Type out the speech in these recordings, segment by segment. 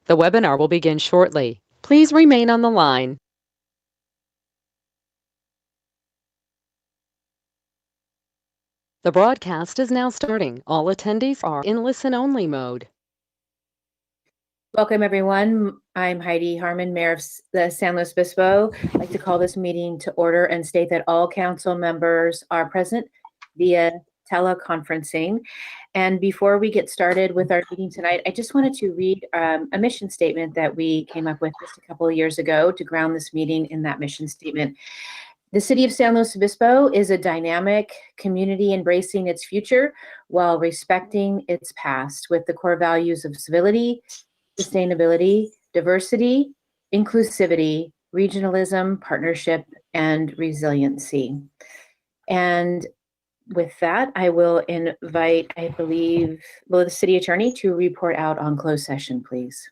The webinar will begin shortly. Please remain on the line. The broadcast is now starting. All attendees are in listen-only mode. Welcome, everyone. I'm Heidi Harmon, Mayor of the San Luis Obispo. I'd like to call this meeting to order and state that all council members are present via teleconferencing. And before we get started with our meeting tonight, I just wanted to read a mission statement that we came up with just a couple of years ago to ground this meeting in that mission statement. The city of San Luis Obispo is a dynamic community embracing its future while respecting its past with the core values of civility, sustainability, diversity, inclusivity, regionalism, partnership, and resiliency. And with that, I will invite, I believe, the city attorney to report out on closed session, please.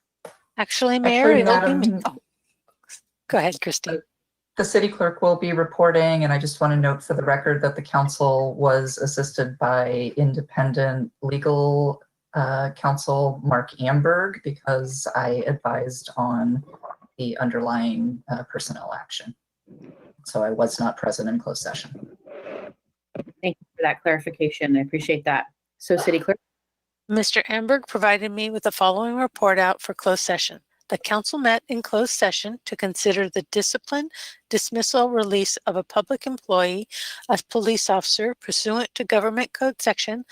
Actually, Mayor, Madam, go ahead, Christine. The city clerk will be reporting, and I just want to note for the record that the council was assisted by independent legal counsel Mark Amberg because I advised on the underlying personnel action. So I was not present in closed session. Thank you for that clarification. I appreciate that. So, city clerk. Mr. Amberg provided me with the following report out for closed session. The council met in closed session to consider the discipline, dismissal, release of a public employee, a police officer pursuant to Government Code Section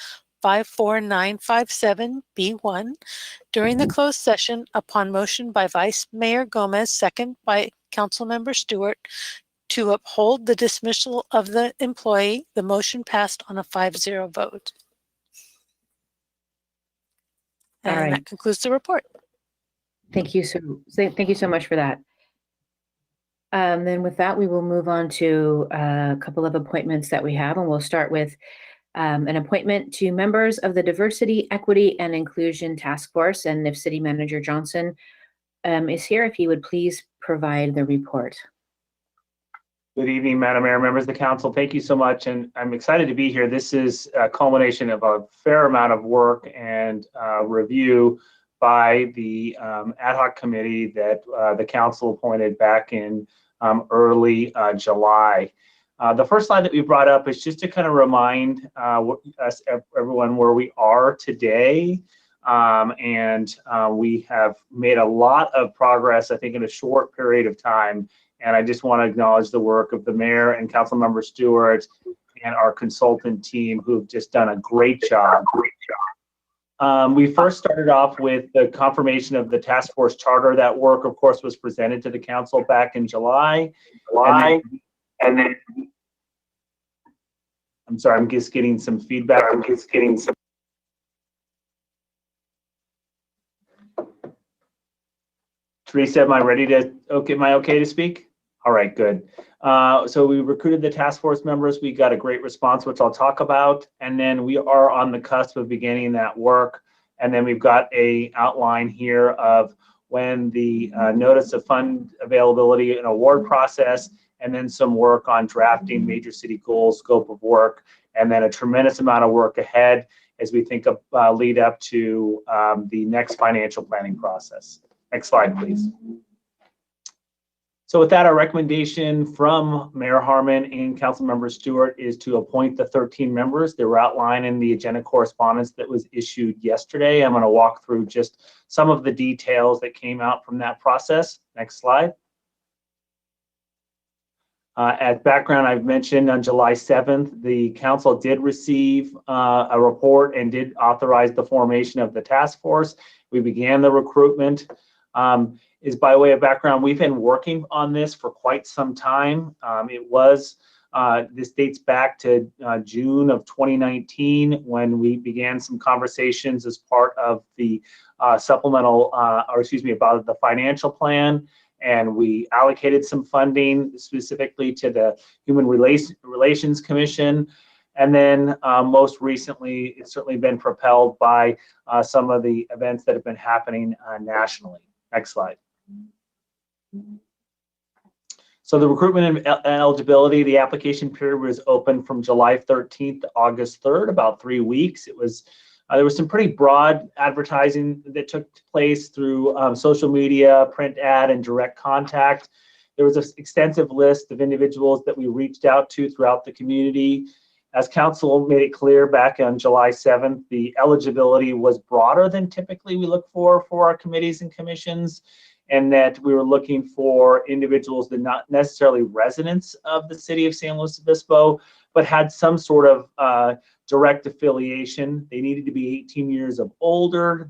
54957B1. During the closed session, upon motion by Vice Mayor Gomez, second by Councilmember Stewart, to uphold the dismissal of the employee, the motion passed on a 5-0 vote. And All right. that concludes the report. Thank you so much for that. Then with that, we will move on to a couple of appointments that we have, and we'll start with an appointment to members of the Diversity, Equity, and Inclusion Task Force. And if City Manager Johnson is here, if he would please provide the report. Good evening, Madam Mayor, members of the council. Thank you so much, and I'm excited to be here. This is a culmination of a fair amount of work and review by the ad hoc committee that the council appointed back in early July. The first slide that we brought up is just to kind of remind everyone where we are today. We have made a lot of progress, I think, in a short period of time. And I just want to acknowledge the work of the mayor and Councilmember Stewart and our consultant team who've just done a great job. We first started off with the confirmation of the task force charter. That work, of course, was presented to the council back in July. And then I'm sorry, I'm just getting some feedback. Teresa, am I ready to, am I okay to speak? All right, good. So we recruited the task force members. We got a great response, which I'll talk about. And then we are on the cusp of beginning that work. And then we've got a outline here of when the notice of fund availability and award process, and then some work on drafting major city goals, scope of work, and then a tremendous amount of work ahead as we think of lead up to the next financial planning process. Next slide, please. So with that, our recommendation from Mayor Harmon and Councilmember Stewart is to appoint the 13 members. They were outlined in the agenda correspondence that was issued yesterday. I'm going to walk through just some of the details that came out from that process. Next slide. As background, I've mentioned on July 7th, the council did receive a report and did authorize the formation of the task force. We began the recruitment. Is by way of background, we've been working on this for quite some time. This dates back to June of 2019 when we began some conversations as part of the about the financial plan. And we allocated some funding specifically to the Human Relations Commission. And then most recently, it's certainly been propelled by some of the events that have been happening nationally. Next slide. So the recruitment and eligibility, the application period was open from July 13th to August 3rd, about 3 weeks. It was There was some pretty broad advertising that took place through social media, print ad, and direct contact. There was an extensive list of individuals that we reached out to throughout the community. As council made it clear back on July 7th, the eligibility was broader than typically we look for our committees and commissions, and that we were looking for individuals that not necessarily residents of the city of San Luis Obispo, but had some sort of direct affiliation. They needed to be 18 years of older.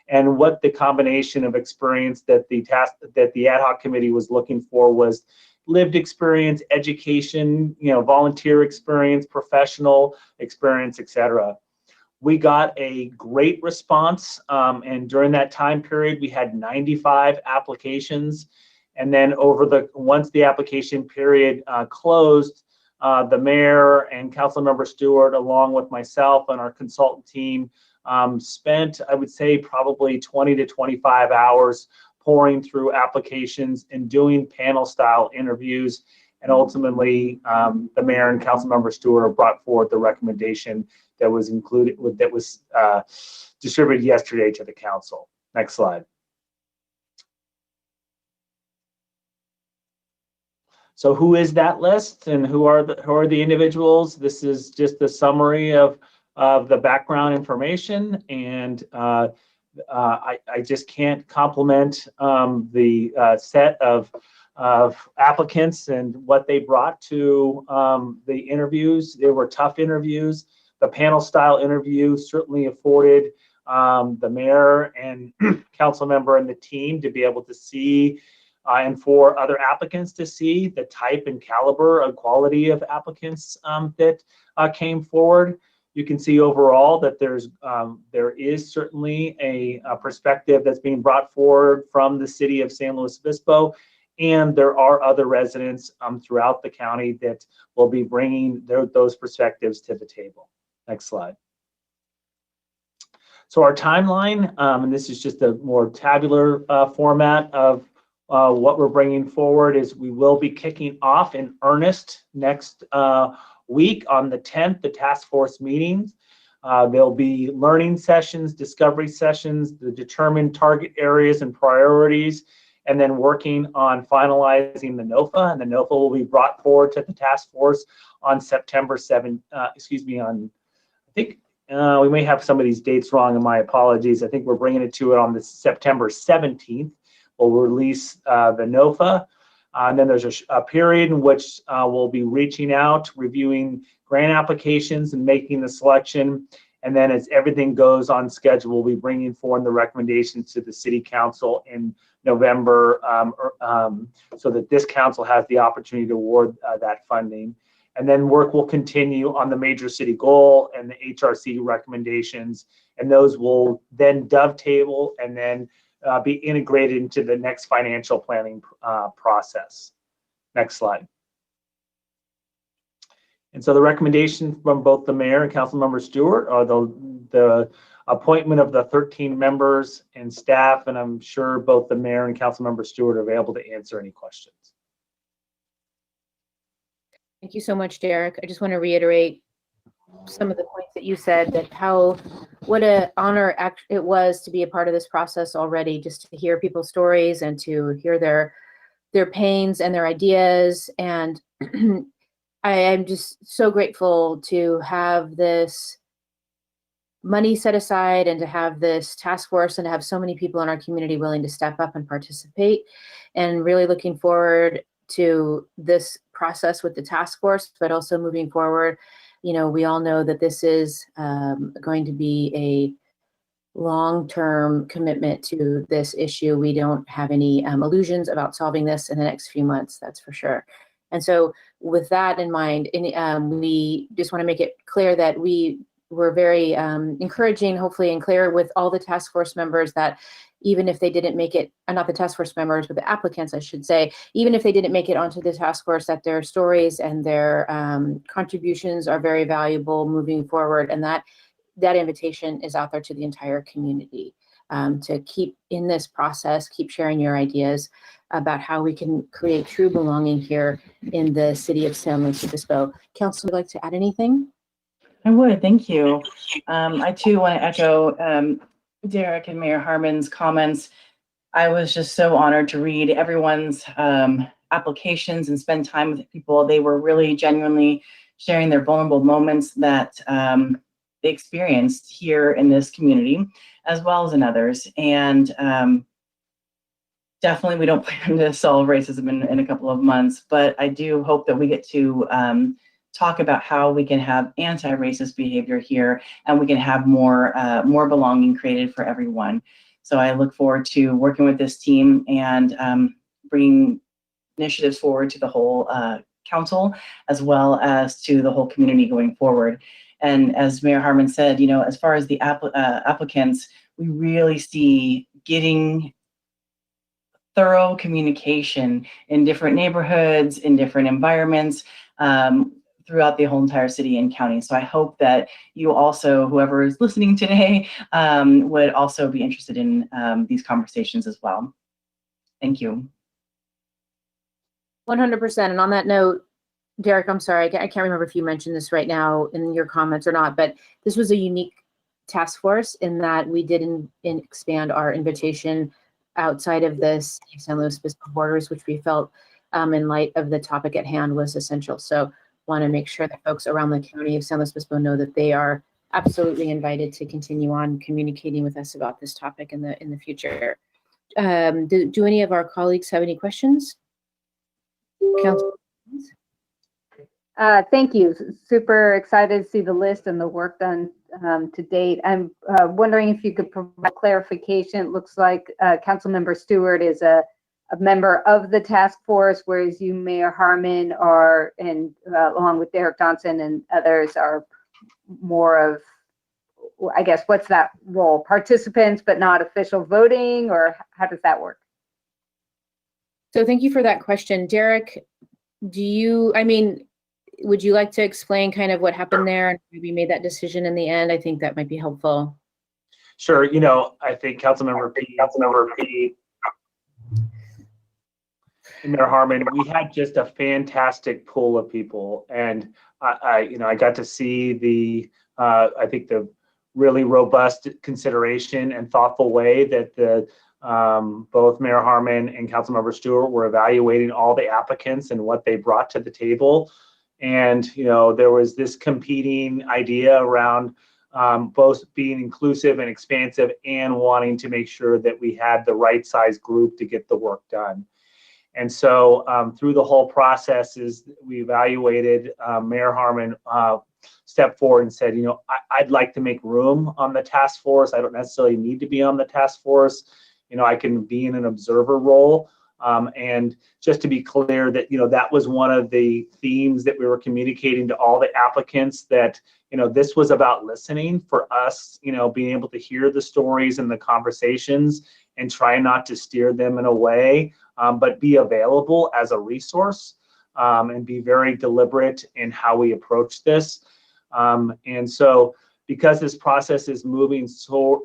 And what the combination of experience that the ad hoc committee was looking for was lived experience, education, volunteer experience, professional experience, etc. We got a great response, and during that time period, we had 95 applications. And then once the application period closed, the mayor and Councilmember Stewart, along with myself and our consultant team, spent, I would say, probably 20 to 25 hours pouring through applications and doing panel-style interviews. And ultimately, the mayor and Councilmember Stewart brought forward the recommendation that was distributed yesterday to the council. Next slide. So who is that list and who are the individuals? This is just a summary of the background information, and I just can't compliment the set of applicants and what they brought to the interviews. They were tough interviews. The panel style interview certainly afforded the mayor and council member and the team to be able to see and for other applicants to see the type and caliber and quality of applicants that came forward. You can see overall that there is certainly a perspective that's being brought forward from the city of San Luis Obispo, and there are other residents throughout the county that will be bringing those perspectives to the table. Next slide. So our timeline, and this is just a more tabular format of what we're bringing forward, is we will be kicking off in earnest next week on the 10th, the task force meetings. There'll be learning sessions, discovery sessions, the determined target areas and priorities, and then working on finalizing the NOFA. And the NOFA will be brought forward to the task force on September 7th, I think we may have some of these dates wrong, and my apologies. I think we're bringing it on the September 17th. We'll release the NOFA. And then there's a period in which we'll be reaching out, reviewing grant applications and making the selection. And then as everything goes on schedule, we'll be bringing forward the recommendations to the city council in November so that this council has the opportunity to award that funding. And then work will continue on the major city goal and the HRC recommendations. And those will then dovetail and then be integrated into the next financial planning process. Next slide. And so the recommendation from both the mayor and Councilmember Stewart are the appointment of the 13 members and staff, and I'm sure both the mayor and Councilmember Stewart are available to answer any questions. Thank you so much, Derek. I just want to reiterate some of the points that you said, that what an honor it was to be a part of this process already, just to hear people's stories and to hear their pains and their ideas. And I am just so grateful to have this money set aside and to have this task force and to have so many people in our community willing to step up and participate, and really looking forward to this process with the task force, but also moving forward. We all know that this is going to be a long-term commitment to this issue. We don't have any illusions about solving this in the next few months, that's for sure. And so with that in mind, we just want to make it clear that we were very encouraging, hopefully, and clear with all the task force members that even if they didn't make it, not the task force members, but the applicants, I should say, even if they didn't make it onto the task force, that their stories and their contributions are very valuable moving forward. And that invitation is out there to the entire community to keep in this process, keep sharing your ideas about how we can create true belonging here in the city of San Luis Obispo. Council, would like to add anything? I would, thank you. I too want to echo Derek and Mayor Harmon's comments. I was just so honored to read everyone's applications and spend time with people. They were really genuinely sharing their vulnerable moments that they experienced here in this community, as well as in others. And definitely we don't plan to solve racism in a couple of months, but I do hope that we get to talk about how we can have anti-racist behavior here, and we can have more belonging created for everyone. So I look forward to working with this team and bringing initiatives forward to the whole council, as well as to the whole community going forward. And as Mayor Harmon said, you know, as far as the applicants, we really see getting thorough communication in different neighborhoods, in different environments, throughout the whole entire city and county. So I hope that you also, whoever is listening today, would also be interested in these conversations as well. Thank you. 100%. And on that note, Derek, I'm sorry, I can't remember if you mentioned this right now in your comments or not, but this was a unique task force in that we did expand our invitation outside of the City of San Luis Obispo borders, which we felt in light of the topic at hand was essential. So want to make sure that folks around the county of San Luis Obispo know that they are absolutely invited to continue on communicating with us about this topic in the future. Do any of our colleagues have any questions? Council. Thank you. Super excited to see the list and the work done to date. I'm wondering if you could provide clarification. It looks like Councilmember Stewart is a member of the task force, whereas you, Mayor Harmon, are, and along with Derek Johnson and others, are more of, I guess, what's that role? Participants, but not official voting, or how does that work? So thank you for that question. Derek, would you like to explain kind of what happened there and maybe made that decision in the end? I think that might be helpful. Sure. You know, I think Councilmember P. and Mayor Harmon, we had just a fantastic pool of people, and I got to see the I think the really robust consideration and thoughtful way that both Mayor Harmon and Councilmember Stewart were evaluating all the applicants and what they brought to the table. And, you know, there was this competing idea around both being inclusive and expansive and wanting to make sure that we had the right size group to get the work done. And so through the whole process, we evaluated, Mayor Harmon stepped forward and said, you know, I'd like to make room on the task force. I don't necessarily need to be on the task force. You know, I can be in an observer role. And just to be clear that, you know, that was one of the themes that we were communicating to all the applicants, that, you know, this was about listening for us, you know, being able to hear the stories and the conversations and try not to steer them in a way, but be available as a resource, and be very deliberate in how we approach this. And so because this process is moving so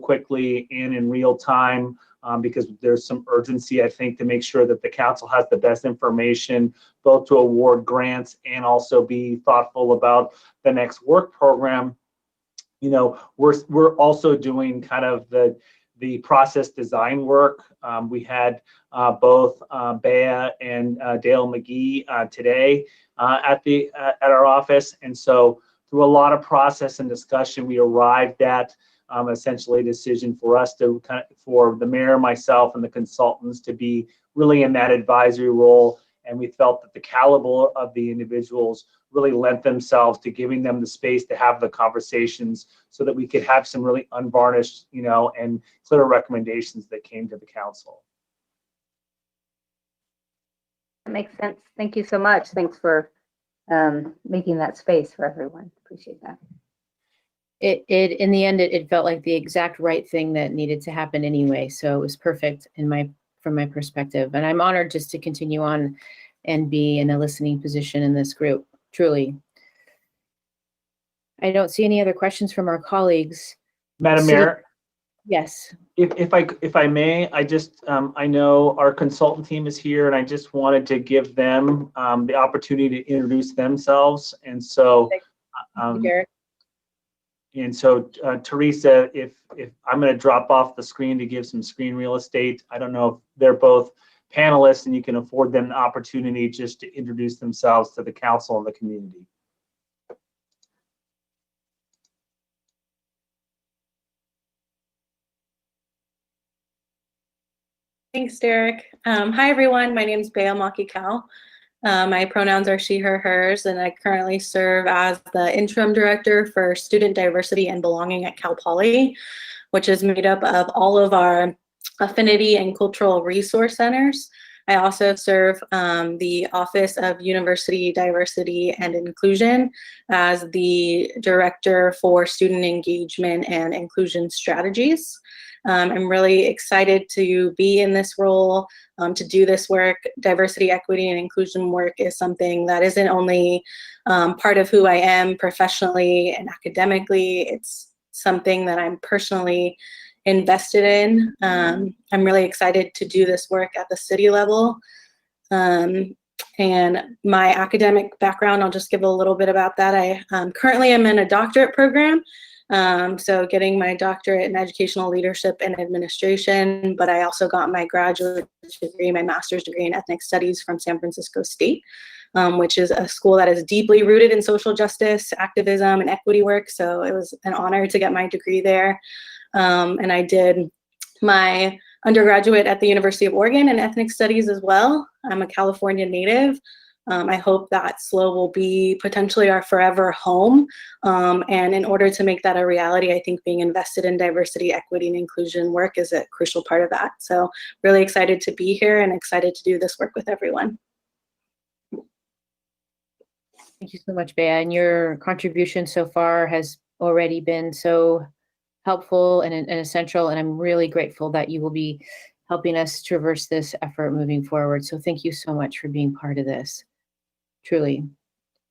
quickly and in real time, because there's some urgency, I think, to make sure that the council has the best information, both to award grants and also be thoughtful about the next work program. You know, we're also doing kind of the process design work. We had both Bea and Dale McGee today at our office, and so through a lot of process and discussion, we arrived at essentially a decision for us to for the mayor, myself, and the consultants to be really in that advisory role. And we felt that the caliber of the individuals really lent themselves to giving them the space to have the conversations so that we could have some really unvarnished, you know, and clear recommendations that came to the council. That makes sense. Thank you so much. Thanks for making that space for everyone. Appreciate that. In the end, it felt like the exact right thing that needed to happen anyway. So it was perfect from my perspective. And I'm honored just to continue on and be in a listening position in this group, truly. I don't see any other questions from our colleagues. Madam Mayor? Yes. If I may, I just, I know our consultant team is here, and I just wanted to give them the opportunity to introduce themselves. And so Derek. And so, Teresa, if I'm going to drop off the screen to give some screen real estate, I don't know if they're both panelists and you can afford them the opportunity just to introduce themselves to the council and the community. Thanks, Derek. Hi, everyone. My name is Bea Maki-Cal. My pronouns are she, her, hers, and I currently serve as the interim director for student diversity and belonging at Cal Poly, which is made up of all of our affinity and cultural resource centers. I also serve the Office of University Diversity and Inclusion as the director for student engagement and inclusion strategies. I'm really excited to be in this role, to do this work. Diversity, equity, and inclusion work is something that isn't only part of who I am professionally and academically, it's something that I'm personally invested in. I'm really excited to do this work at the city level. And my academic background, I'll just give a little bit about that. I currently am in a doctorate program. So getting my doctorate in educational leadership and administration, but I also got my graduate degree, my master's degree in ethnic studies from San Francisco State, which is a school that is deeply rooted in social justice, activism, and equity work. So it was an honor to get my degree there. And I did my undergraduate at the University of Oregon in ethnic studies as well. I'm a California native. I hope that SLO will be potentially our forever home. And in order to make that a reality, I think being invested in diversity, equity, and inclusion work is a crucial part of that. So really excited to be here and excited to do this work with everyone. Thank you so much, Bea. And your contribution so far has already been so helpful and essential. And I'm really grateful that you will be helping us traverse this effort moving forward. So thank you so much for being part of this. Truly.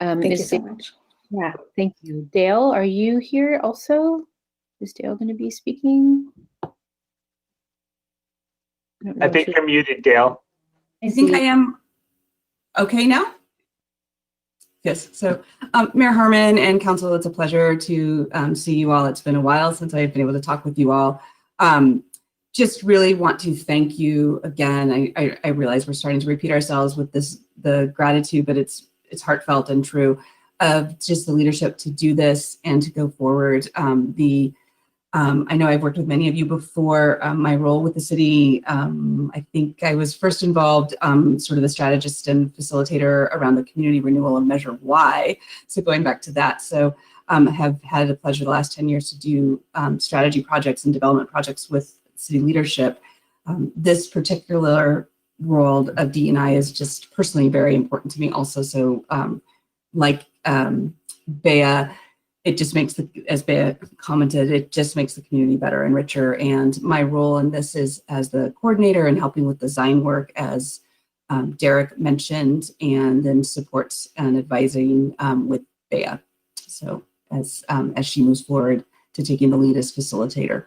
Thank you so much. Yeah, thank you. Dale, are you here also? Is Dale going to be speaking? I think you're muted, Dale. I think I am okay now. Yes, so Mayor Harmon and Council, it's a pleasure to see you all. It's been a while since I've been able to talk with you all. Just really want to thank you again. I realize we're starting to repeat ourselves with the gratitude, but it's heartfelt and true of just the leadership to do this and to go forward. I know I've worked with many of you before. My role with the city, I think I was first involved sort of the strategist and facilitator around the community renewal of Measure Y. So going back to that, so have had the pleasure the last 10 years to do strategy projects and development projects with city leadership. This particular world of D&I is just personally very important to me also. So like Bea, it just makes as Bea commented, it just makes the community better and richer. And my role in this is as the coordinator and helping with design work, as Derek mentioned, and then supports and advising with Bea. So as she moves forward to taking the lead as facilitator.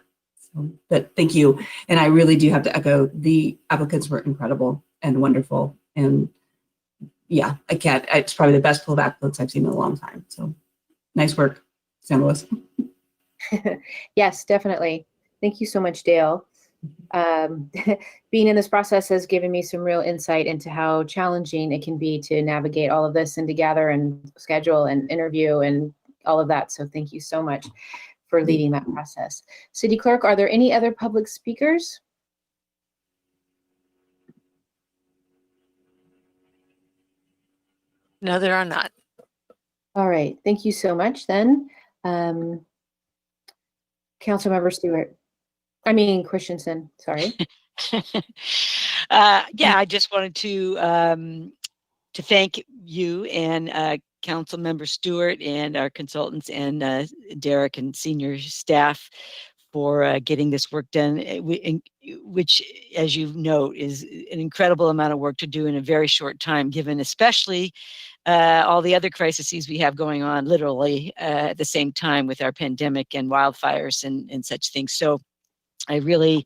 But thank you. And I really do have to echo, the applicants were incredible and wonderful. And yeah, it's probably the best pool of applicants I've seen in a long time. So nice work, San Luis. Yes, definitely. Thank you so much, Dale. Being in this process has given me some real insight into how challenging it can be to navigate all of this and to gather and schedule and interview and all of that. So thank you so much for leading that process. City Clerk, are there any other public speakers? No, there are not. All right, thank you so much then. Councilmember Christensen, sorry. Yeah, I just wanted to thank you and Councilmember Stewart and our consultants and Derek and senior staff for getting this work done, which, as you note, is an incredible amount of work to do in a very short time, given especially all the other crises we have going on literally at the same time with our pandemic and wildfires and such things. So I really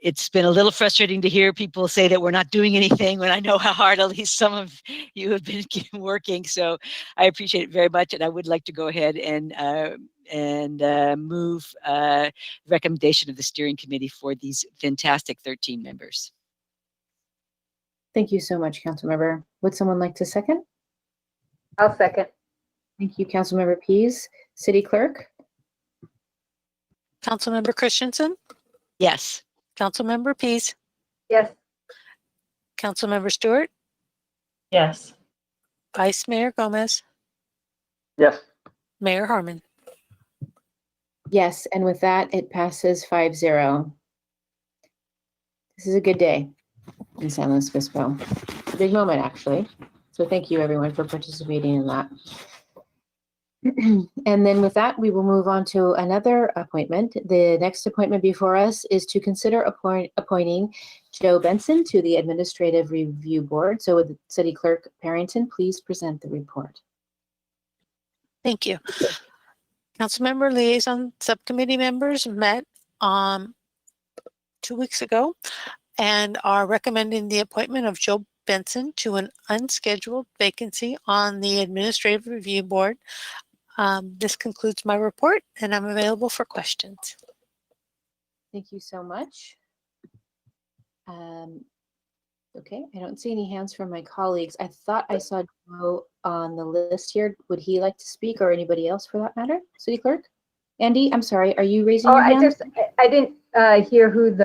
it's been a little frustrating to hear people say that we're not doing anything when I know how hard at least some of you have been working. So I appreciate it very much, and I would like to go ahead and move recommendation of the steering committee for these fantastic 13 members. Thank you so much, Councilmember. Would someone like to second? I'll second. Thank you, Councilmember Pease. City Clerk? Councilmember Christensen, Yes. Councilmember Pease, Yes. Councilmember Stewart, Yes. Vice Mayor Gomez, Yes. Mayor Harmon. Yes, and with that, it passes 5-0. This is a good day in San Luis Obispo. A big moment, actually. So thank you, everyone, for participating in that. And then with that, we will move on to another appointment. The next appointment before us is to consider appointing Joe Benson to the Administrative Review Board. So would City Clerk Parrington please present the report? Thank you. Councilmember Liaison Subcommittee members met 2 weeks ago and are recommending the appointment of Joe Benson to an unscheduled vacancy on the Administrative Review Board. This concludes my report, and I'm available for questions. Thank you so much. Okay, I don't see any hands from my colleagues. I thought I saw Joe on the list here. Would he like to speak, or anybody else for that matter? City Clerk? Andy, I'm sorry, are you raising your hand? I didn't hear who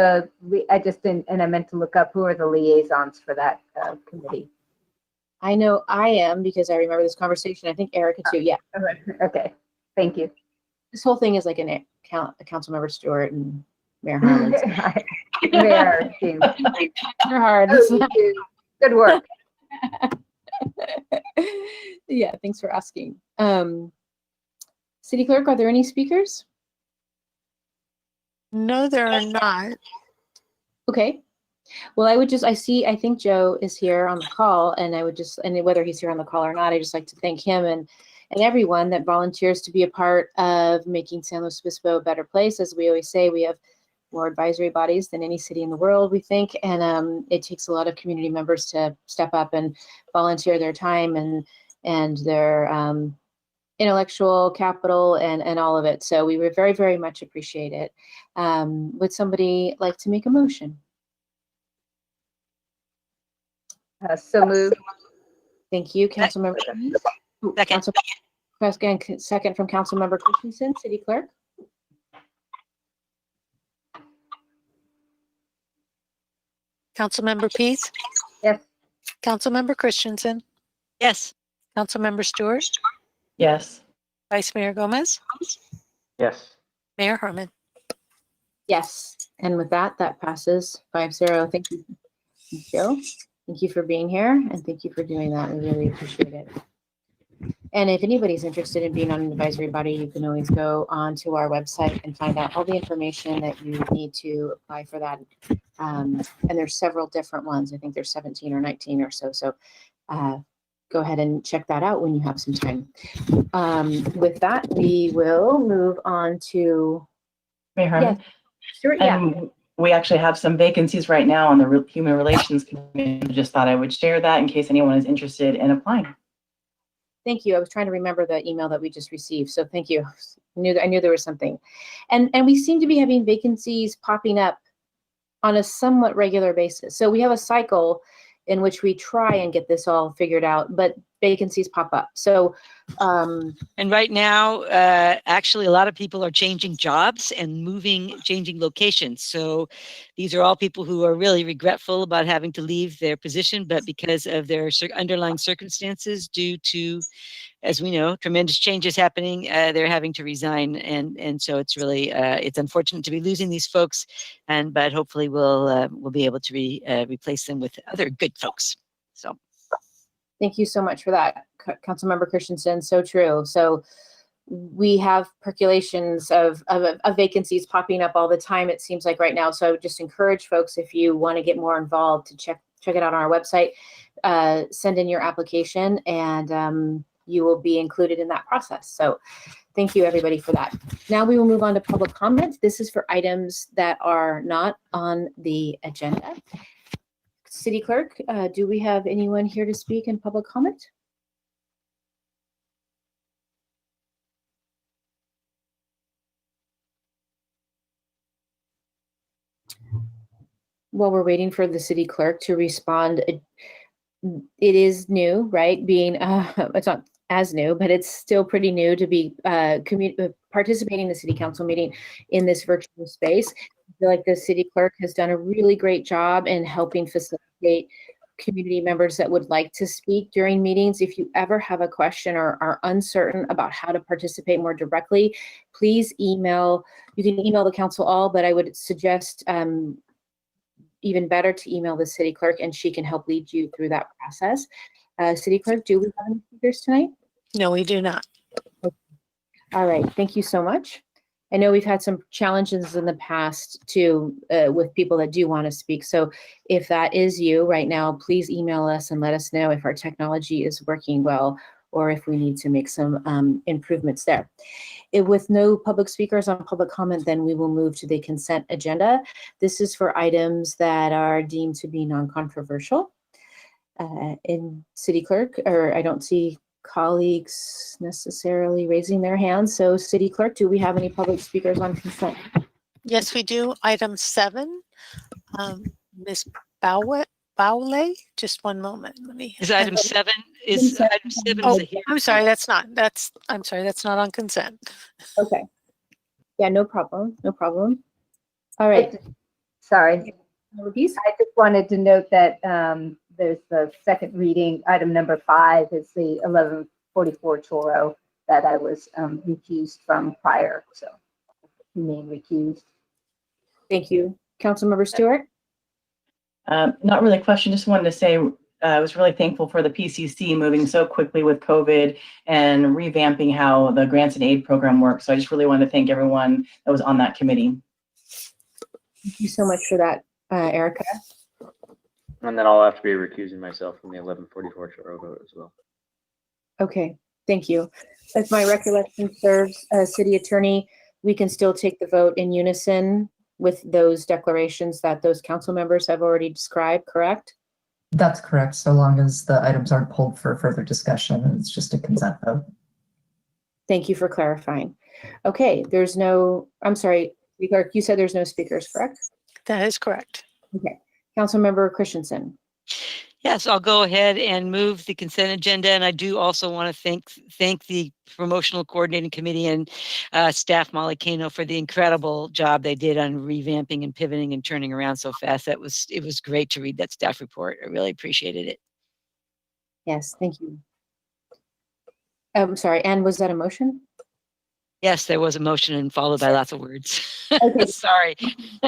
I just didn't, and I meant to look up who are the liaisons for that committee. I know I am because I remember this conversation. I think Erica too. Yeah. Okay, thank you. This whole thing is like a Councilmember Stewart and Mayor Harmon. Mayor, team. You're hard. Good work. Yeah, thanks for asking. City Clerk, are there any speakers? No, there are not. Okay. Well, I think Joe is here on the call, and and whether he's here on the call or not, I just like to thank him and everyone that volunteers to be a part of making San Luis Obispo a better place. As we always say, we have more advisory bodies than any city in the world, we think, and it takes a lot of community members to step up and volunteer their time and their intellectual capital and all of it. So we would very, very much appreciate it. Would somebody like to make a motion? So moved. Thank you, Councilmember. Second. Second from Councilmember Christensen. City Clerk? Councilmember Pease, Yes. Councilmember Christensen, Yes. Councilmember Stewart, Yes. Vice Mayor Gomez, Yes. Mayor Harmon. Yes. And with that, that passes 5-0. Thank you, Joe. Thank you for being here, and thank you for doing that. We really appreciate it. And if anybody's interested in being on an advisory body, you can always go onto our website and find out all the information that you need to apply for that. And there's several different ones. I think there's 17 or 19 or so. So go ahead and check that out when you have some time. With that, we will move on to Mayor Harmon? Stuart. Yeah. We actually have some vacancies right now on the Human Relations Committee. Just thought I would share that in case anyone is interested in applying. Thank you. I was trying to remember the email that we just received. So thank you. I knew there was something. And we seem to be having vacancies popping up on a somewhat regular basis. So we have a cycle in which we try and get this all figured out, but vacancies pop up. So And right now, actually, a lot of people are changing jobs and changing locations. So these are all people who are really regretful about having to leave their position, but because of their underlying circumstances due to, as we know, tremendous changes happening, they're having to resign. And so it's really, it's unfortunate to be losing these folks, but hopefully we'll be able to replace them with other good folks. So. Thank you so much for that, Councilmember Christensen. So true. So we have percolations of vacancies popping up all the time, it seems like right now. So I would just encourage folks, if you want to get more involved, to check it out on our website, send in your application, and you will be included in that process. So Thank you, everybody, for that. Now we will move on to public comment. This is for items that are not on the agenda. City Clerk, do we have anyone here to speak in public comment? While we're waiting for the city clerk to respond, it is new, right? Being, it's not as new, but it's still pretty new to be participating in the city council meeting in this virtual space. I feel like the city clerk has done a really great job in helping facilitate community members that would like to speak during meetings. If you ever have a question or are uncertain about how to participate more directly, please email. You can email the council all, but I would suggest even better to email the city clerk, and she can help lead you through that process. City Clerk, do we have any speakers tonight? No, we do not. All right, thank you so much. I know we've had some challenges in the past too with people that do want to speak. So if that is you right now, please email us and let us know if our technology is working well or if we need to make some improvements there. With no public speakers on public comment, then we will move to the consent agenda. This is for items that are deemed to be non-controversial. In City Clerk, or I don't see colleagues necessarily raising their hands. So City Clerk, do we have any public speakers on consent? Yes, we do. Item 7, Ms. Bowley, just one moment. Let me. Is item 7, is item 7 Oh, is a hearing. I'm sorry, that's not on consent. Okay. Yeah, no problem. No problem. All right. Sorry. Repeat. I just wanted to note that there's the second reading, item number 5 is the 1144 Toro that I was recused from prior, so remain recused. Thank you. Councilmember Stewart? Not really a question, just wanted to say I was really thankful for the PCC moving so quickly with COVID and revamping how the grants and aid program works. So I just really want to thank everyone that was on that committee. Thank you so much for that, Erica. And then I'll have to be recusing myself from the 1144 Toro vote as well. Okay, thank you. If my recollection serves, City Attorney, we can still take the vote in unison with those declarations that those council members have already described, correct? That's correct, so long as the items aren't pulled for further discussion and it's just a consent vote. Thank you for clarifying. Okay, there's no, I'm sorry, Clerk, you said there's no speakers, correct? That is correct. Okay, Councilmember Christensen. Yes, I'll go ahead and move the consent agenda. And I do also want to thank the promotional coordinating committee and staff Molly Kano for the incredible job they did on revamping and pivoting and turning around so fast. It was great to read that staff report. I really appreciated it. Yes, thank you. I'm sorry, Anne, was that a motion? Yes, there was a motion and followed by lots of words. Okay. Sorry.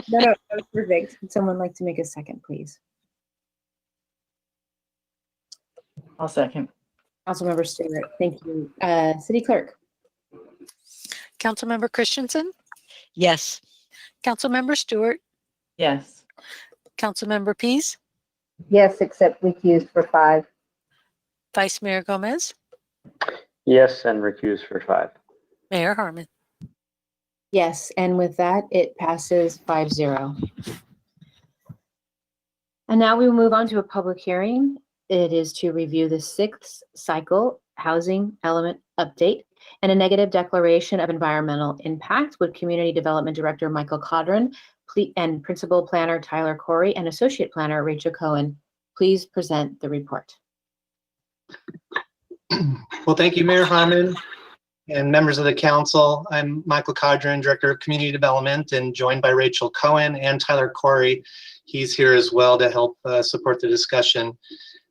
No, that was perfect. Would someone like to make a second, please? I'll second. Councilmember Stewart, thank you. City Clerk? Councilmember Christensen, Yes. Councilmember Stewart, Yes. Councilmember Pease, Yes, except recused for 5. Vice Mayor Gomez, Yes, and recuse for 5. Mayor Harmon. Yes, and with that, it passes 5-0. And now we will move on to a public hearing. It is to review the 6th cycle housing element update and a negative declaration of environmental impact with Community Development Director Michael Codron and Principal Planner Tyler Corey and Associate Planner Rachel Cohen. Please present the report. Well, thank you, Mayor Harmon and members of the council. I'm Michael Codron, Director of Community Development, and joined by Rachel Cohen and Tyler Corey. He's here as well to help support the discussion.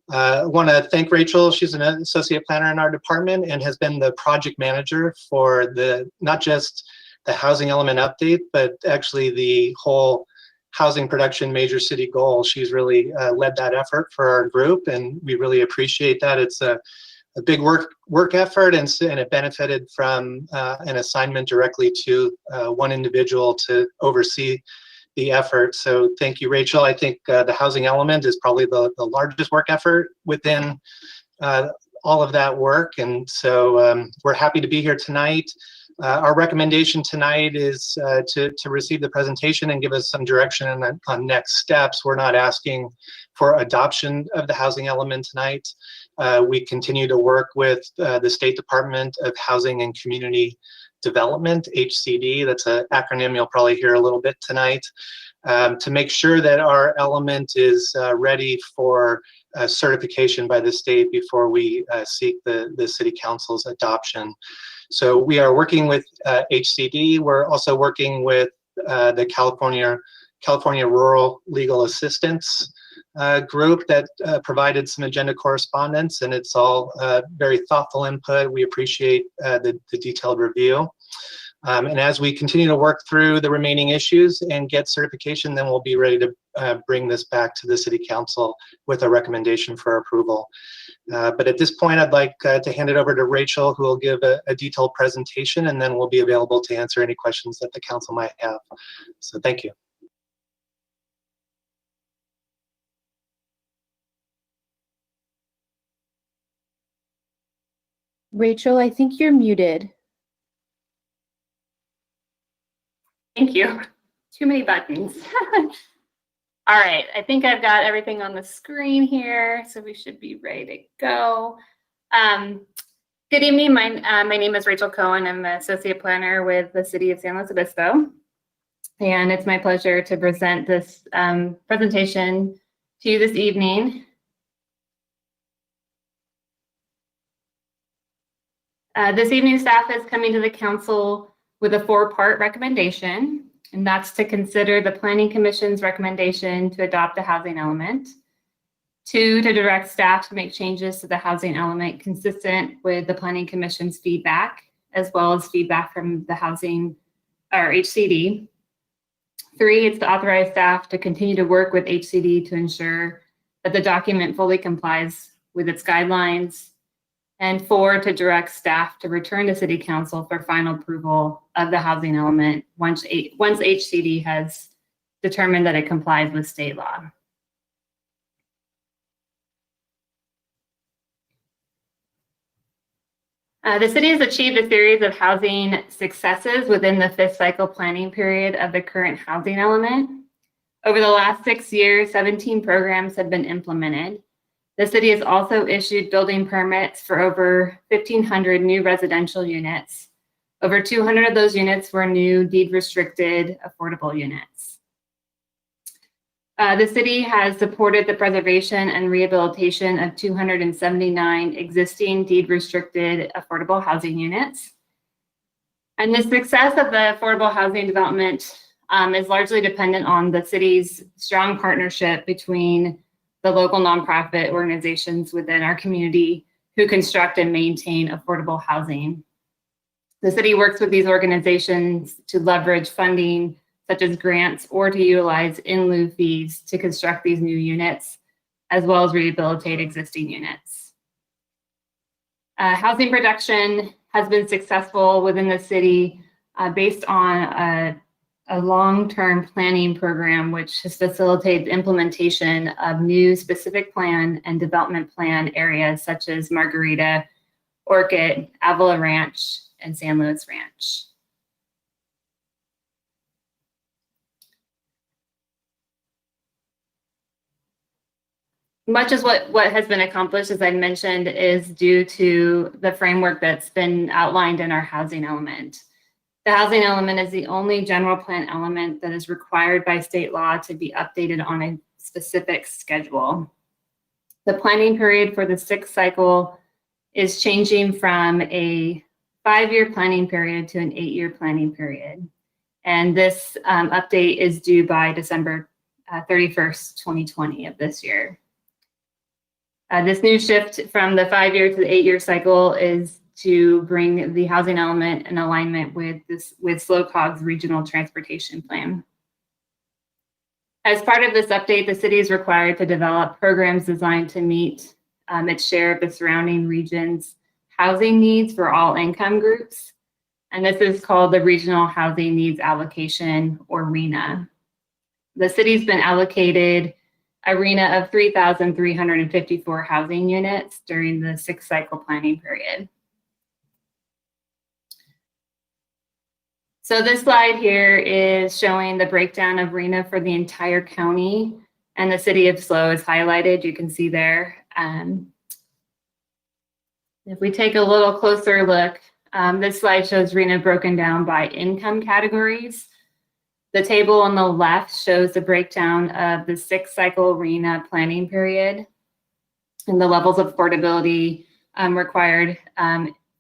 I want to thank Rachel. She's an associate planner in our department and has been the project manager for not just the housing element update, but actually the whole housing production major city goal. She's really led that effort for our group, and we really appreciate that. It's a big work effort, and it benefited from an assignment directly to one individual to oversee the effort. So thank you, Rachel. I think the housing element is probably the largest work effort within all of that work. And so we're happy to be here tonight. Our recommendation tonight is to receive the presentation and give us some direction on next steps. We're not asking for adoption of the housing element tonight. We continue to work with the State Department of Housing and Community Development, HCD, that's an acronym you'll probably hear a little bit tonight, to make sure that our element is ready for certification by the state before we seek the City Council's adoption. So we are working with HCD. We're also working with the California Rural Legal Assistance group that provided some agenda correspondence, and it's all very thoughtful input. We appreciate the detailed review. And as we continue to work through the remaining issues and get certification, then we'll be ready to bring this back to the City Council with a recommendation for approval. But at this point, I'd like to hand it over to Rachel, who will give a detailed presentation, and then we'll be available to answer any questions that the council might have. So thank you. Rachel, I think you're muted. Thank you. Too many buttons. All right, I think I've got everything on the screen here, so we should be ready to go. Good evening. My name is Rachel Cohen. I'm the Associate Planner with the City of San Luis Obispo, and it's my pleasure to present this presentation to you this evening. This evening, staff is coming to the council with a 4-part recommendation, and that's to consider the Planning Commission's recommendation to adopt a housing element. 2, to direct staff to make changes to the housing element consistent with the Planning Commission's feedback, as well as feedback from the housing or HCD. 3, it's to authorize staff to continue to work with HCD to ensure that the document fully complies with its guidelines. And 4, to direct staff to return to City Council for final approval of the housing element once HCD has determined that it complies with state law. The city has achieved a series of housing successes within the 5th cycle planning period of the current housing element. Over the last 6 years, 17 programs have been implemented. The city has also issued building permits for over 1,500 new residential units. Over 200 of those units were new deed-restricted affordable units. The city has supported the preservation and rehabilitation of 279 existing deed-restricted affordable housing units. And the success of the affordable housing development is largely dependent on the city's strong partnership between the local nonprofit organizations within our community who construct and maintain affordable housing. The city works with these organizations to leverage funding such as grants or to utilize in lieu fees to construct these new units, as well as rehabilitate existing units. Housing production has been successful within the city based on a long-term planning program which has facilitated the implementation of new specific plan and development plan areas such as Margarita, Orchid, Avila Ranch, and San Luis Ranch. Much of what has been accomplished, as I mentioned, is due to the framework that's been outlined in our housing element. The housing element is the only general plan element that is required by state law to be updated on a specific schedule. The planning period for the 6th cycle is changing from a 5-year planning period to an 8-year planning period. And this update is due by December 31st, 2020 of this year. This new shift from the 5-year to the 8-year cycle is to bring the housing element in alignment with SLOCOG's regional transportation plan. As part of this update, the city is required to develop programs designed to meet its share of the surrounding region's housing needs for all income groups. And this is called the Regional Housing Needs Allocation, or RHNA. The city's been allocated a RHNA of 3,354 housing units during the 6th cycle planning period. So this slide here is showing the breakdown of RHNA for the entire county, and the city of SLO is highlighted. You can see there. If we take a little closer look, this slide shows RHNA broken down by income categories. The table on the left shows the breakdown of the 6-cycle RHNA planning period and the levels of affordability required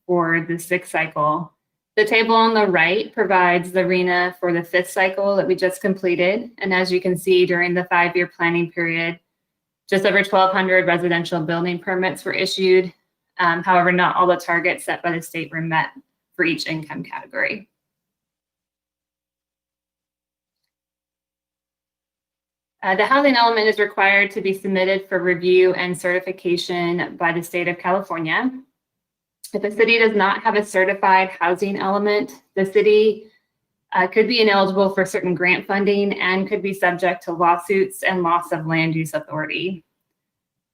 for the 6th cycle. The table on the right provides the RHNA for the 5th cycle that we just completed. And as you can see, during the 5-year planning period, just over 1,200 residential building permits were issued. However, not all the targets set by the state were met for each income category. The housing element is required to be submitted for review and certification by the state of California. If a city does not have a certified housing element, the city could be ineligible for certain grant funding and could be subject to lawsuits and loss of land use authority.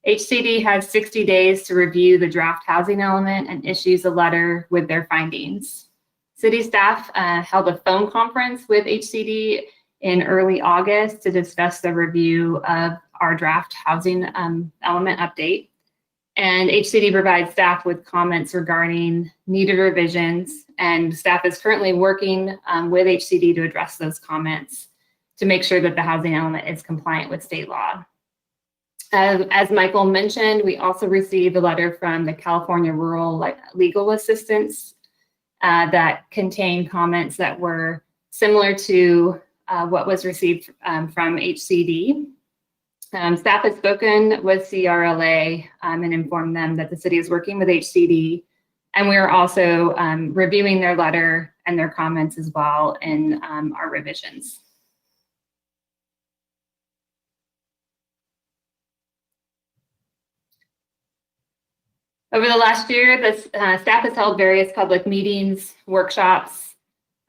HCD has 60 days to review the draft housing element and issues a letter with their findings. City staff held a phone conference with HCD in early August to discuss the review of our draft housing element update. And HCD provides staff with comments regarding needed revisions, and staff is currently working with HCD to address those comments to make sure that the housing element is compliant with state law. As Michael mentioned, we also received a letter from the California Rural Legal Assistance that contained comments that were similar to what was received from HCD. Staff has spoken with CRLA and informed them that the city is working with HCD, and we are also reviewing their letter and their comments as well in our revisions. Over the last year, the staff has held various public meetings, workshops,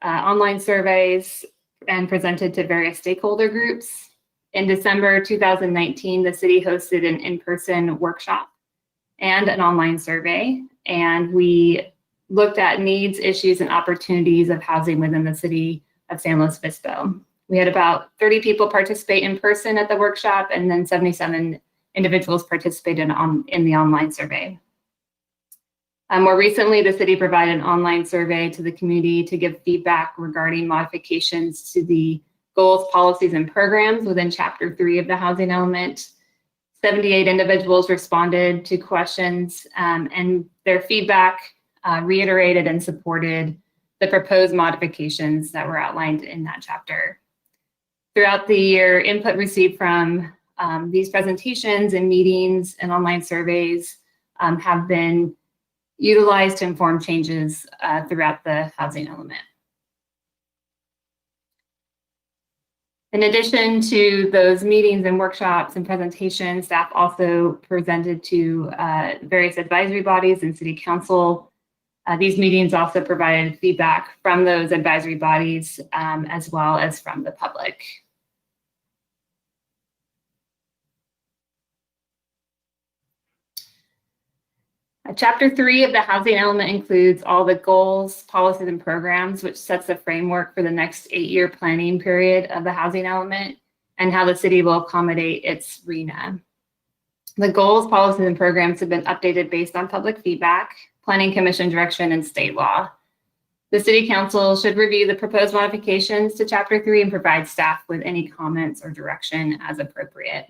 online surveys, and presented to various stakeholder groups. In December 2019, the city hosted an in-person workshop and an online survey, and we looked at needs, issues, and opportunities of housing within the city of San Luis Obispo. We had about 30 people participate in person at the workshop, and then 77 individuals participated in the online survey. More recently, the city provided an online survey to the community to give feedback regarding modifications to the goals, policies, and programs within Chapter 3 of the housing element. 78 individuals responded to questions, and their feedback reiterated and supported the proposed modifications that were outlined in that chapter. Throughout the year, input received from these presentations and meetings and online surveys have been utilized to inform changes throughout the housing element. In addition to those meetings and workshops and presentations, staff also presented to various advisory bodies and city council. These meetings also provided feedback from those advisory bodies as well as from the public. Chapter 3 of the housing element includes all the goals, policies, and programs, which sets the framework for the next 8-year planning period of the housing element and how the city will accommodate its RHNA. The goals, policies, and programs have been updated based on public feedback, Planning Commission direction, and state law. The City Council should review the proposed modifications to Chapter 3 and provide staff with any comments or direction as appropriate.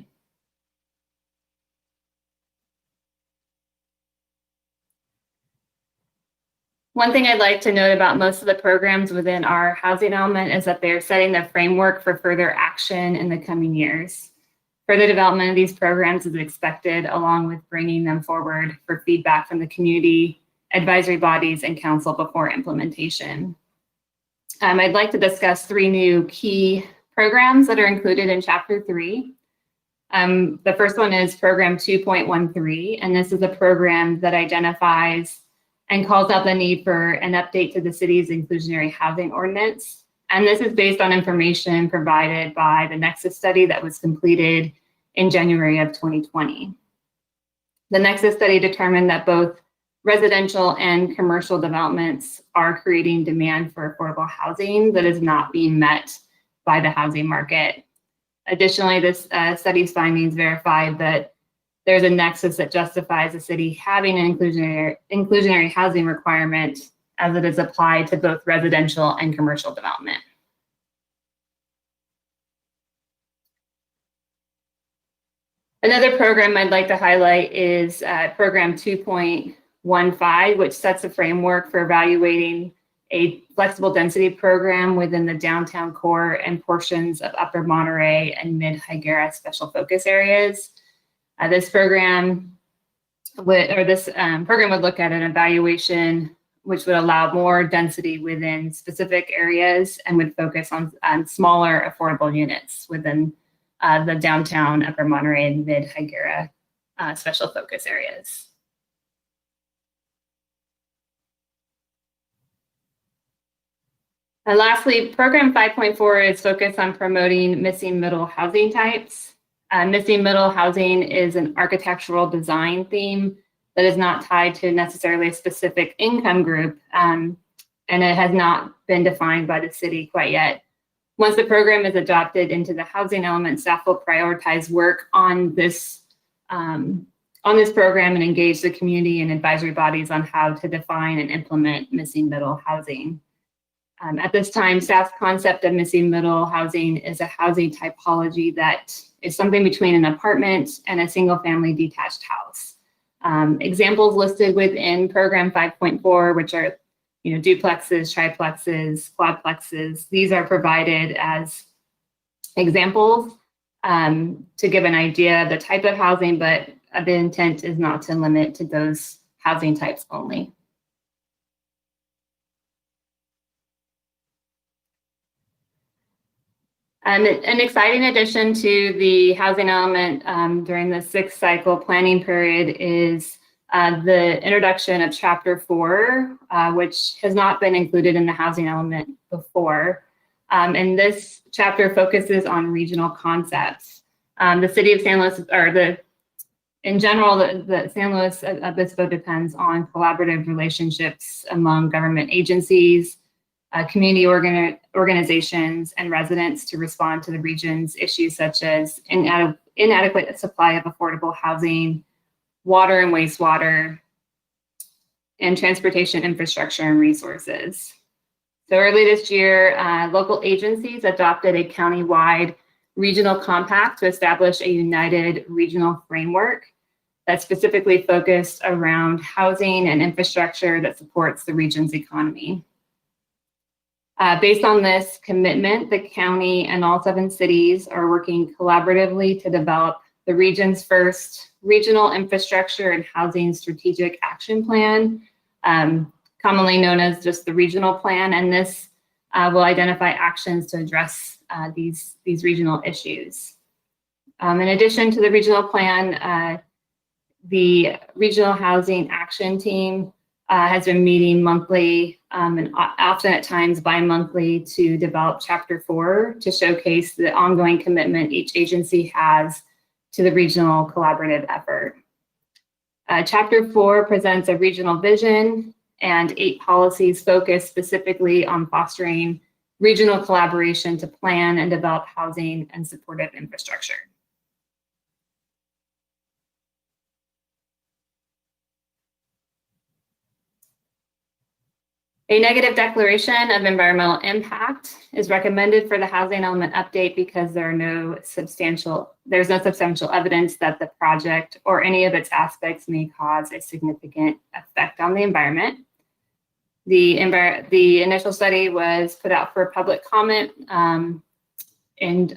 One thing I'd like to note about most of the programs within our housing element is that they're setting the framework for further action in the coming years. Further development of these programs is expected, along with bringing them forward for feedback from the community, advisory bodies, and council before implementation. I'd like to discuss 3 new key programs that are included in Chapter 3. The first one is Program 2.13, and this is a program that identifies and calls out the need for an update to the city's inclusionary housing ordinance. And this is based on information provided by the Nexus study that was completed in January of 2020. The Nexus study determined that both residential and commercial developments are creating demand for affordable housing that is not being met by the housing market. Additionally, this study's findings verified that there's a nexus that justifies the city having an inclusionary housing requirement as it is applied to both residential and commercial development. Another program I'd like to highlight is Program 2.15, which sets a framework for evaluating a flexible density program within the downtown core and portions of Upper Monterey and Mid-Higuera special focus areas. This program would look at an evaluation which would allow more density within specific areas and would focus on smaller affordable units within the downtown Upper Monterey and Mid-Higuera special focus areas. And lastly, Program 5.4 is focused on promoting missing middle housing types. Missing middle housing is an architectural design theme that is not tied to necessarily a specific income group, and it has not been defined by the city quite yet. Once the program is adopted into the housing element, staff will prioritize work on this program and engage the community and advisory bodies on how to define and implement missing middle housing. At this time, staff's concept of missing middle housing is a housing typology that is something between an apartment and a single family detached house. Examples listed within Program 5.4, which are duplexes, triplexes, quadplexes. These are provided as examples to give an idea of the type of housing, but the intent is not to limit to those housing types only. And an exciting addition to the housing element during the 6th cycle planning period is the introduction of Chapter 4, which has not been included in the housing element before. And this chapter focuses on regional concepts. The city of San Luis, in general, the San Luis Obispo depends on collaborative relationships among government agencies, community organizations, and residents to respond to the region's issues such as inadequate supply of affordable housing, water and wastewater, and transportation infrastructure and resources. So early this year, local agencies adopted a county-wide regional compact to establish a united regional framework that specifically focused around housing and infrastructure that supports the region's economy. Based on this commitment, the county and all 7 cities are working collaboratively to develop the region's first regional infrastructure and housing strategic action plan, commonly known as just the regional plan. And this will identify actions to address these regional issues. In addition to the regional plan, the Regional Housing Action Team has been meeting monthly and often at times bi-monthly to develop Chapter 4 to showcase the ongoing commitment each agency has to the regional collaborative effort. Chapter 4 presents a regional vision and 8 policies focused specifically on fostering regional collaboration to plan and develop housing and supportive infrastructure. A negative declaration of environmental impact is recommended for the housing element update because there's no substantial evidence that the project or any of its aspects may cause a significant effect on the environment. The initial study was put out for public comment in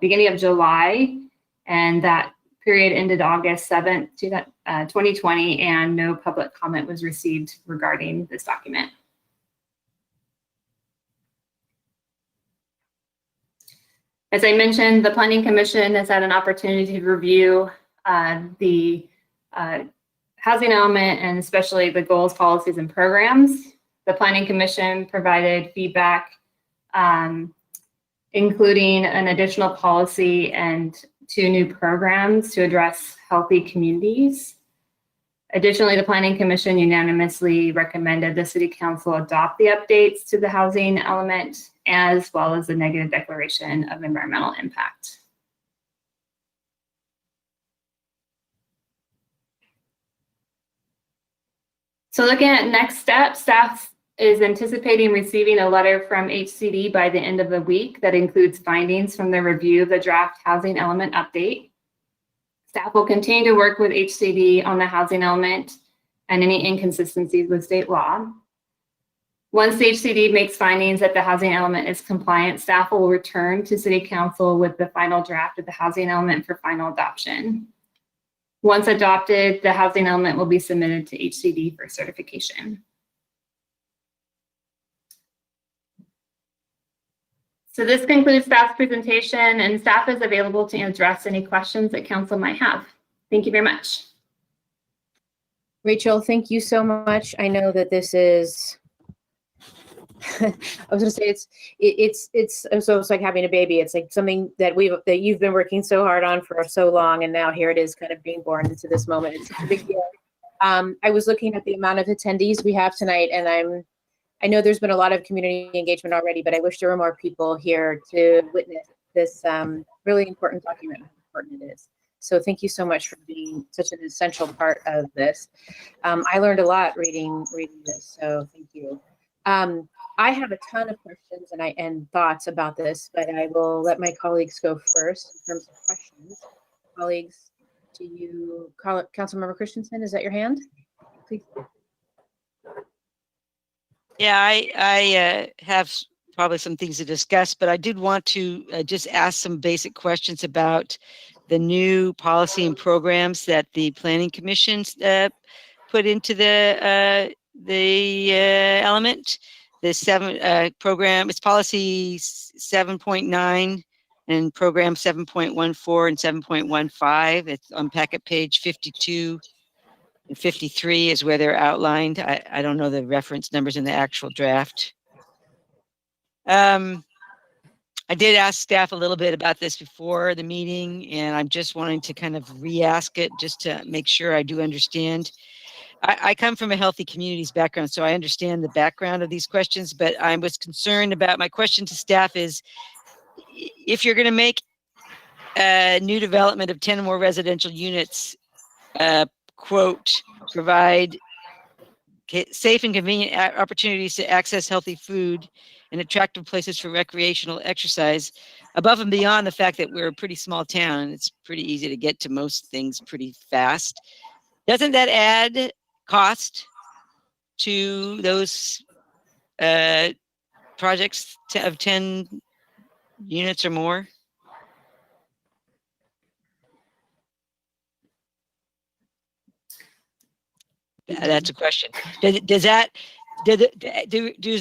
beginning of July, and that period ended August 7th, 2020, and no public comment was received regarding this document. As I mentioned, the Planning Commission has had an opportunity to review the housing element and especially the goals, policies, and programs. The Planning Commission provided feedback, including an additional policy and 2 new programs to address healthy communities. Additionally, the Planning Commission unanimously recommended the City Council adopt the updates to the housing element as well as the negative declaration of environmental impact. So looking at next steps, staff is anticipating receiving a letter from HCD by the end of the week that includes findings from the review of the draft housing element update. Staff will continue to work with HCD on the housing element and any inconsistencies with state law. Once the HCD makes findings that the housing element is compliant, staff will return to City Council with the final draft of the housing element for final adoption. Once adopted, the housing element will be submitted to HCD for certification. So this concludes staff's presentation, and staff is available to address any questions that council might have. Thank you very much. Rachel, thank you so much. I know that this is, I was going to say it's like having a baby. It's like something that you've been working so hard on for so long, and now here it is kind of being born into this moment. It's a big deal. I was looking at the amount of attendees we have tonight, and I know there's been a lot of community engagement already, but I wish there were more people here to witness this really important document, how important it is. So thank you so much for being such an essential part of this. I learned a lot reading this, so thank you. I have a ton of questions and thoughts about this, but I will let my colleagues go first in terms of questions. Colleagues, do you call it Councilmember Christensen? Is that your hand? Please. Yeah, I have probably some things to discuss, but I did want to just ask some basic questions about the new policy and programs that the Planning Commission put into the element. The program, it's policy 7.9 and program 7.14 and 7.15. It's on packet page 52. And 53 is where they're outlined. I don't know the reference numbers in the actual draft. I did ask staff a little bit about this before the meeting, and I'm just wanting to kind of re-ask it just to make sure I do understand. I come from a healthy communities background, so I understand the background of these questions, but I was concerned about, my question to staff is, if you're going to make a new development of 10 or more residential units, quote, provide safe and convenient opportunities to access healthy food and attractive places for recreational exercise, above and beyond the fact that we're a pretty small town and it's pretty easy to get to most things pretty fast. Doesn't that add cost to those projects of 10 units or more? That's a question. Does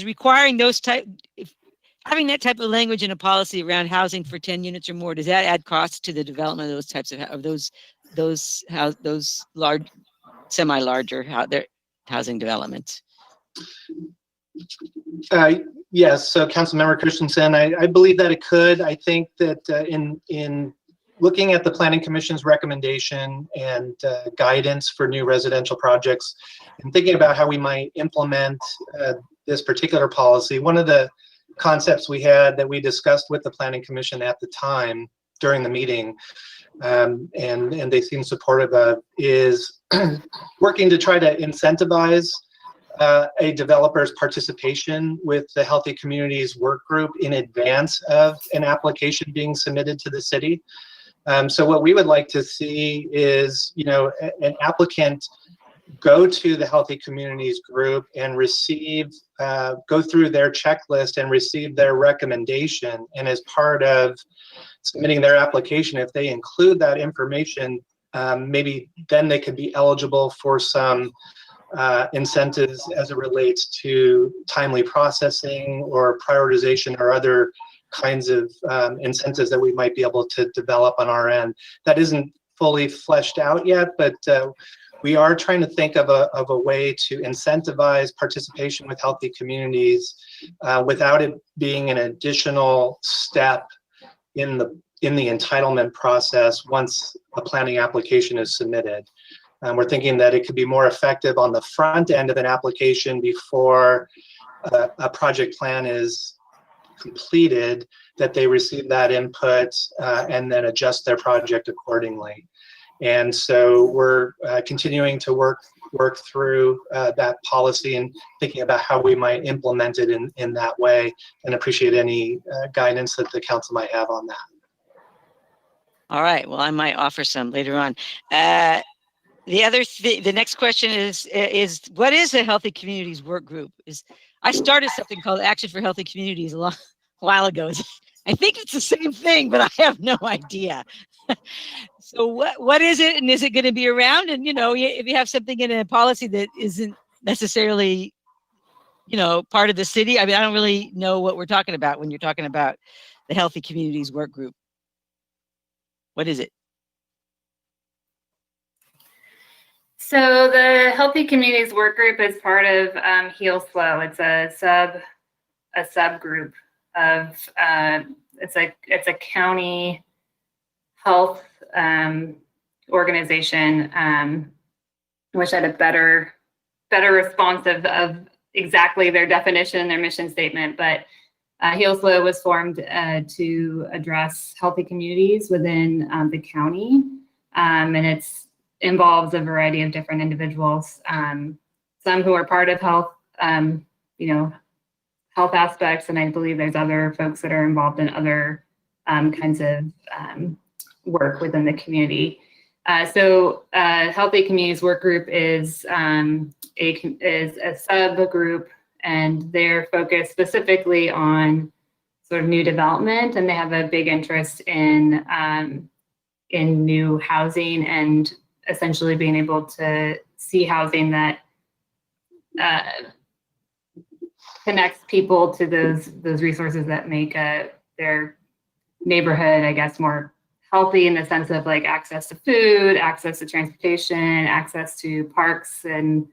requiring those having that type of language in a policy around housing for 10 units or more, does that add costs to the development of those types of those large, semi-larger housing developments? Yes. So Councilmember Christensen, I believe that it could. I think that in looking at the Planning Commission's recommendation and guidance for new residential projects and thinking about how we might implement this particular policy, one of the concepts we had that we discussed with the Planning Commission at the time during the meeting, and they seem supportive of, is working to try to incentivize a developer's participation with the Healthy Communities Work Group in advance of an application being submitted to the city. So what we would like to see is, an applicant go to the Healthy Communities Group and receive, go through their checklist and receive their recommendation. And as part of submitting their application, if they include that information, maybe then they could be eligible for some incentives as it relates to timely processing or prioritization or other kinds of incentives that we might be able to develop on our end. That isn't fully fleshed out yet, but we are trying to think of a way to incentivize participation with Healthy Communities without it being an additional step in the entitlement process once a planning application is submitted. We're thinking that it could be more effective on the front end of an application before a project plan is completed, that they receive that input and then adjust their project accordingly. And so we're continuing to work through that policy and thinking about how we might implement it in that way, and appreciate any guidance that the council might have on that. All right. Well, I might offer some later on. The next question is what is a Healthy Communities Work Group? I started something called Action for Healthy Communities a while ago. I think it's the same thing, but I have no idea. So what is it, and is it going to be around? And if you have something in a policy that isn't necessarily part of the city, I mean, I don't really know what we're talking about when you're talking about the Healthy Communities Work Group. What is it? So the Healthy Communities Work Group is part of Heal Slow. It's a subgroup of it's a county health organization, which had a better response of exactly their definition, their mission statement. But Heal Slow was formed to address healthy communities within the county, and it involves a variety of different individuals, some who are part of health, health aspects, and I believe there's other folks that are involved in other kinds of work within the community. So Healthy Communities Work Group is a subgroup, and they're focused specifically on sort of new development, and they have a big interest in new housing and essentially being able to see housing that connects people to those resources that make their neighborhood, I guess, more healthy in the sense of like access to food, access to transportation, access to parks and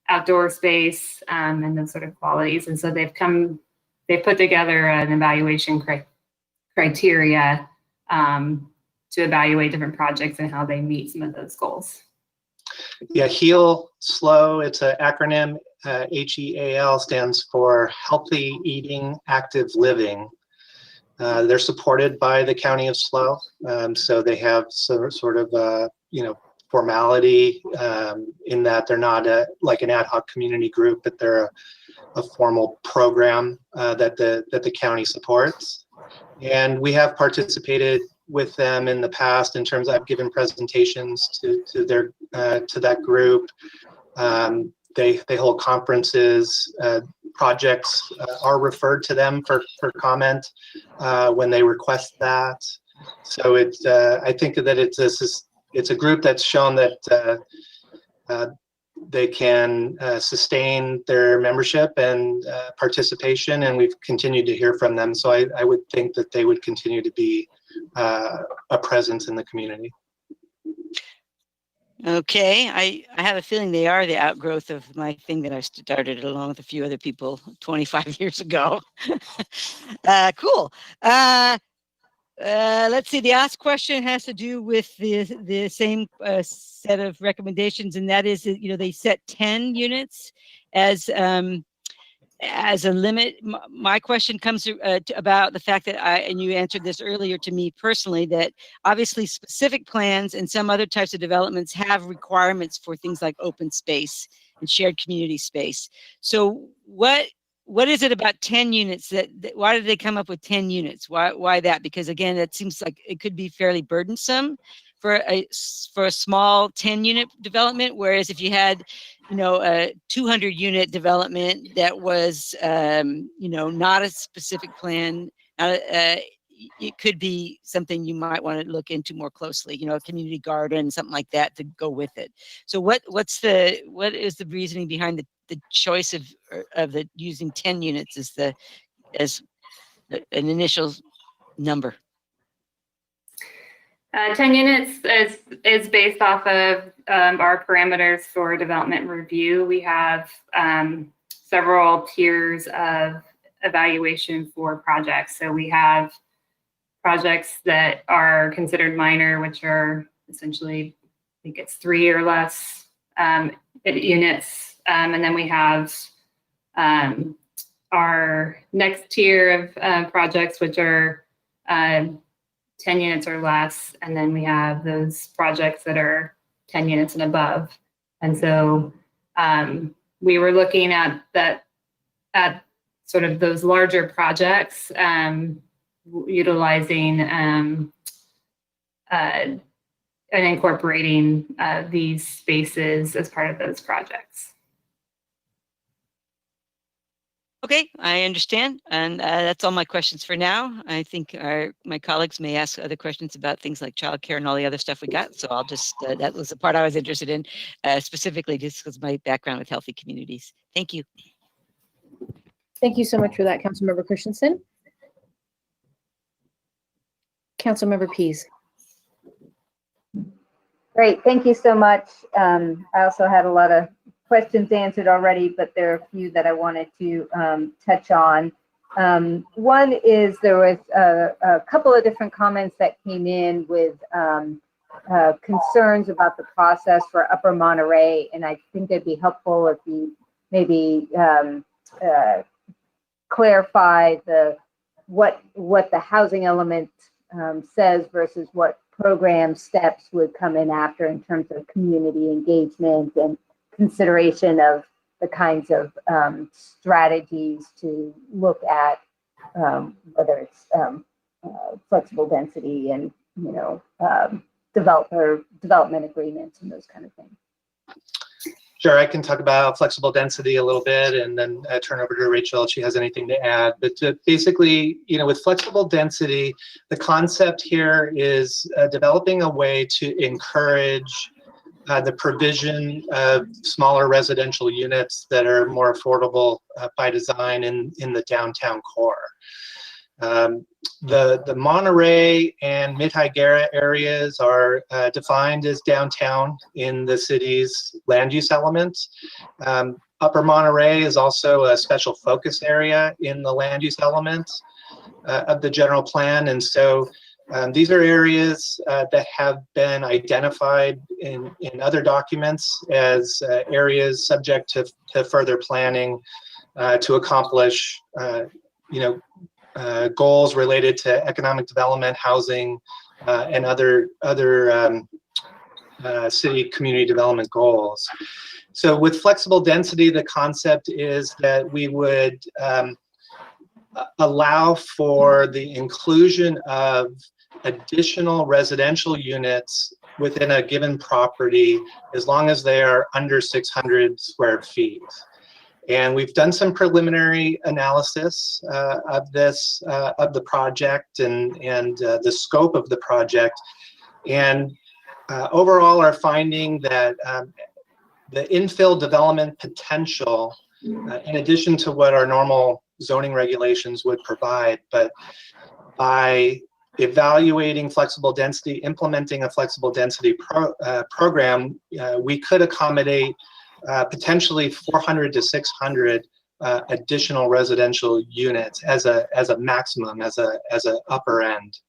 outdoor space, and those sort of qualities. And so they've put together an evaluation criteria to evaluate different projects and how they meet some of those goals. Yeah, Heal Slow, it's an acronym. HEAL stands for Healthy Eating, Active Living. They're supported by the County of Slow, so they have sort of formality in that they're not like an ad hoc community group, but they're a formal program that the county supports. And we have participated with them in the past in terms of I've given presentations to that group. They hold conferences. Projects are referred to them for comment when they request that. So I think that it's a group that's shown that they can sustain their membership and participation, and we've continued to hear from them. So I would think that they would continue to be a presence in the community. Okay, I have a feeling they are the outgrowth of my thing that I started along with a few other people 25 years ago. Cool. Let's see, the last question has to do with the same set of recommendations, and that is that, they set 10 units as a limit. My question comes about the fact that and you answered this earlier to me personally, that obviously specific plans and some other types of developments have requirements for things like open space and shared community space. So what is it about 10 units why did they come up with 10 units? Why that? Because again, it seems like it could be fairly burdensome for a small 10 unit development. Whereas if you had, a 200 unit development that was, not a specific plan, it could be something you might want to look into more closely, a community garden, something like that to go with it. So what is the reasoning behind the choice of using 10 units as an initial number? 10 units is based off of our parameters for development review. We have several tiers of evaluation for projects. So we have projects that are considered minor, which are essentially, I think it's 3 or less units. And then we have our next tier of projects, which are 10 units or less. And then we have those projects that are 10 units and above. And so we were looking at sort of those larger projects, utilizing and incorporating these spaces as part of those projects. Okay, I understand. And that's all my questions for now. I think my colleagues may ask other questions about things like childcare and all the other stuff we got. So I'll just, that was the part I was interested in, specifically just because of my background with healthy communities. Thank you. Thank you so much for that, Councilmember Christensen. Councilmember Pease. Great, thank you so much. I also had a lot of questions answered already, but there are a few that I wanted to touch on. One is there was a couple of different comments that came in with concerns about the process for Upper Monterey, and I think it'd be helpful if you maybe clarify what the housing element says versus what program steps would come in after in terms of community engagement and consideration of the kinds of strategies to look at whether it's flexible density and development agreements and those kind of things. Sure, I can talk about flexible density a little bit and then turn over to Rachel if she has anything to add. But basically, with flexible density, the concept here is developing a way to encourage the provision of smaller residential units that are more affordable by design in the downtown core. The Monterey and Mid-Higuera areas are defined as downtown in the city's land use element. Upper Monterey is also a special focus area in the land use element of the general plan. And so these are areas that have been identified in other documents as areas subject to further planning to accomplish goals related to economic development, housing, and other city community development goals. So with flexible density, the concept is that we would allow for the inclusion of additional residential units within a given property as long as they are under 600 square feet. And we've done some preliminary analysis of this, of the project and the scope of the project. And overall are finding that the infill development potential, in addition to what our normal zoning regulations would provide, but by evaluating flexible density, implementing a flexible density program, we could accommodate potentially 400 to 600 additional residential units as a maximum, as a upper end.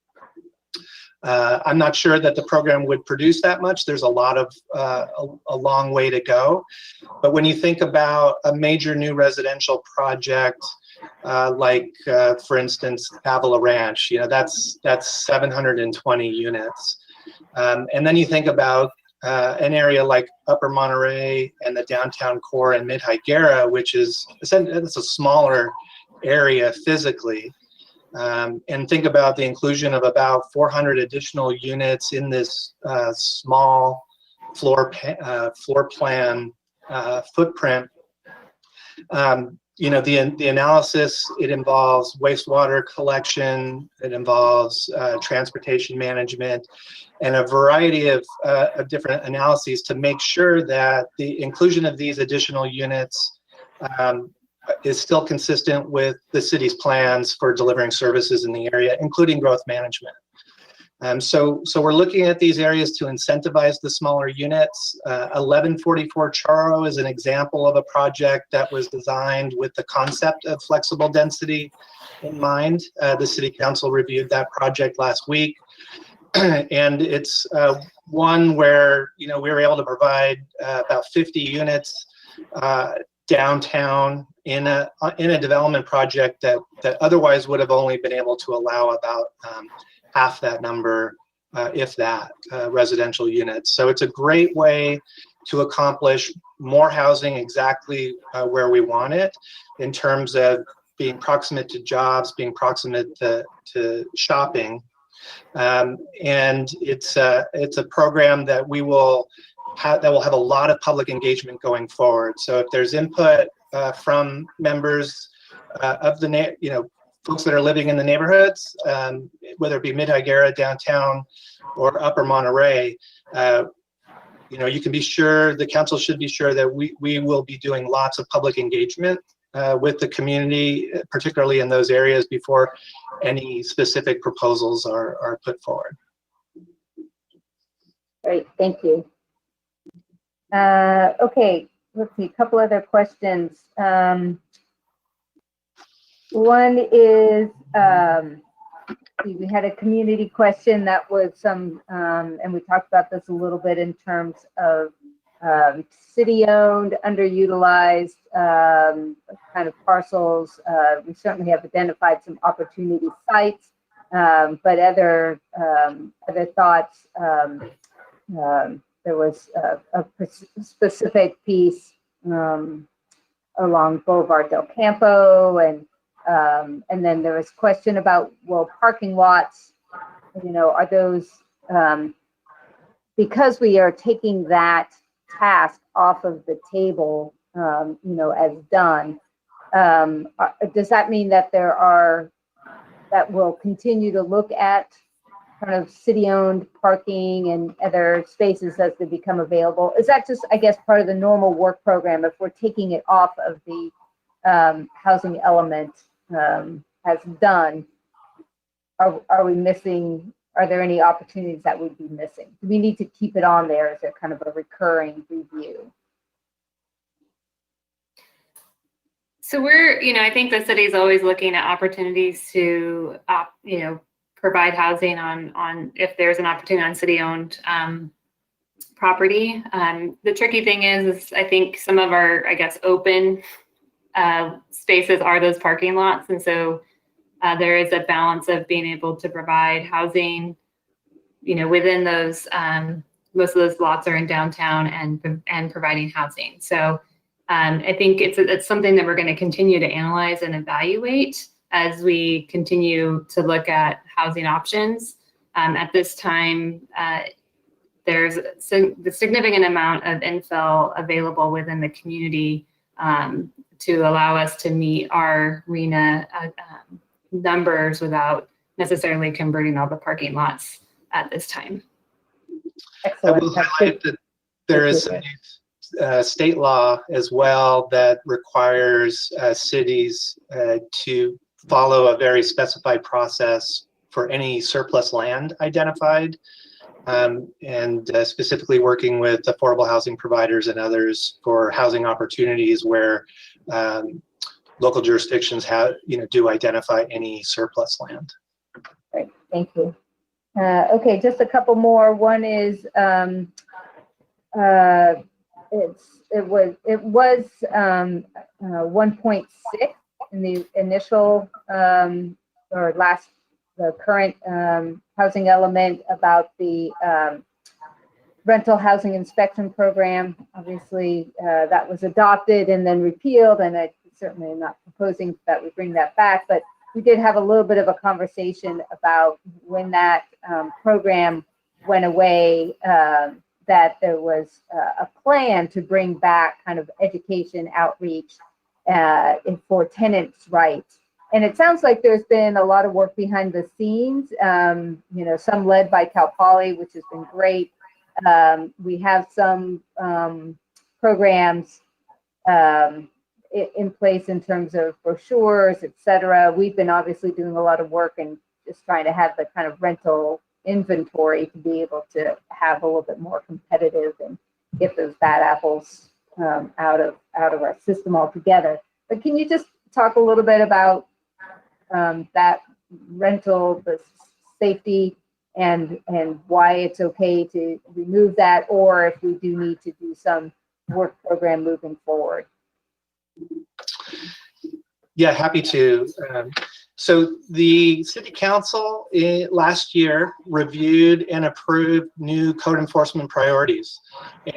I'm not sure that the program would produce that much. There's a lot of a long way to go. But when you think about a major new residential project, like for instance, Avila Ranch, that's 720 units. And then you think about an area like Upper Monterey and the downtown core and Mid-Higuera, which is it's a smaller area physically. And think about the inclusion of about 400 additional units in this small floor plan footprint. The analysis, it involves wastewater collection, it involves transportation management, and a variety of different analyses to make sure that the inclusion of these additional units is still consistent with the city's plans for delivering services in the area, including growth management. So we're looking at these areas to incentivize the smaller units. 1144 Charo is an example of a project that was designed with the concept of flexible density in mind. The City Council reviewed that project last week. and it's one where, you know, we were able to provide about 50 units downtown in a development project that otherwise would have only been able to allow about half that number, if that, residential units. So it's a great way to accomplish more housing exactly where we want it, in terms of being proximate to jobs, being proximate to shopping. And it's a program that we will have, that will have a lot of public engagement going forward. So if there's input from members of the, you know, folks that are living in the neighborhoods, whether it be Mid-Higuera, downtown, or Upper Monterey, you know, you can be sure, the council should be sure that we will be doing lots of public engagement with the community, particularly in those areas, before any specific proposals are put forward. Great, thank you. Okay, let's see, a couple other questions. One is, we had a community question that was some, and we talked about this a little bit in terms of city-owned, underutilized kind of parcels. We certainly have identified some opportunity sites, but other thoughts. There was a specific piece along Boulevard del Campo, and then there was question about, well, parking lots, you know, are those, because we are taking that task off of the table, you know, as done, does that mean that there are, that we'll continue to look at kind of city-owned parking and other spaces as they become available? Is that just, I guess, part of the normal work program if we're taking it off of the housing element as done? Are we missing, are there any opportunities that we'd be missing? Do we need to keep it on there as a kind of a recurring review? So we're, you know, I think the city's always looking at opportunities to, you know, provide housing on if there's an opportunity on city-owned property. The tricky thing is I think some of our, I guess, open spaces are those parking lots, and so there is a balance of being able to provide housing, you know, within those. Most of those lots are in downtown and providing housing. So I think it's something that we're going to continue to analyze and evaluate as we continue to look at housing options. At this time, there's a significant amount of infill available within the community to allow us to meet our RHNA numbers without necessarily converting all the parking lots at this time. Excellent. I will highlight that there is a state law as well that requires cities to follow a very specified process for any surplus land identified, and specifically working with affordable housing providers and others for housing opportunities where local jurisdictions have, you know, do identify any surplus land. Great, thank you. Okay, just a couple more. One is it was 1.6 in the initial or the current housing element about the rental housing inspection program. Obviously, that was adopted and then repealed, and I certainly am not proposing that we bring that back, but we did have a little bit of a conversation about when that program went away, that there was a plan to bring back kind of education outreach for tenants' rights. And it sounds like there's been a lot of work behind the scenes, you know, some led by Cal Poly, which has been great. We have some programs in place in terms of brochures, et cetera. We've been obviously doing a lot of work and just trying to have the kind of rental inventory to be able to have a little bit more competitive and get those bad apples out of our system altogether. But can you just talk a little bit about that rental, the safety and why it's okay to remove that, or if we do need to do some work program moving forward. Yeah, happy to. So the City Council last year reviewed and approved new code enforcement priorities.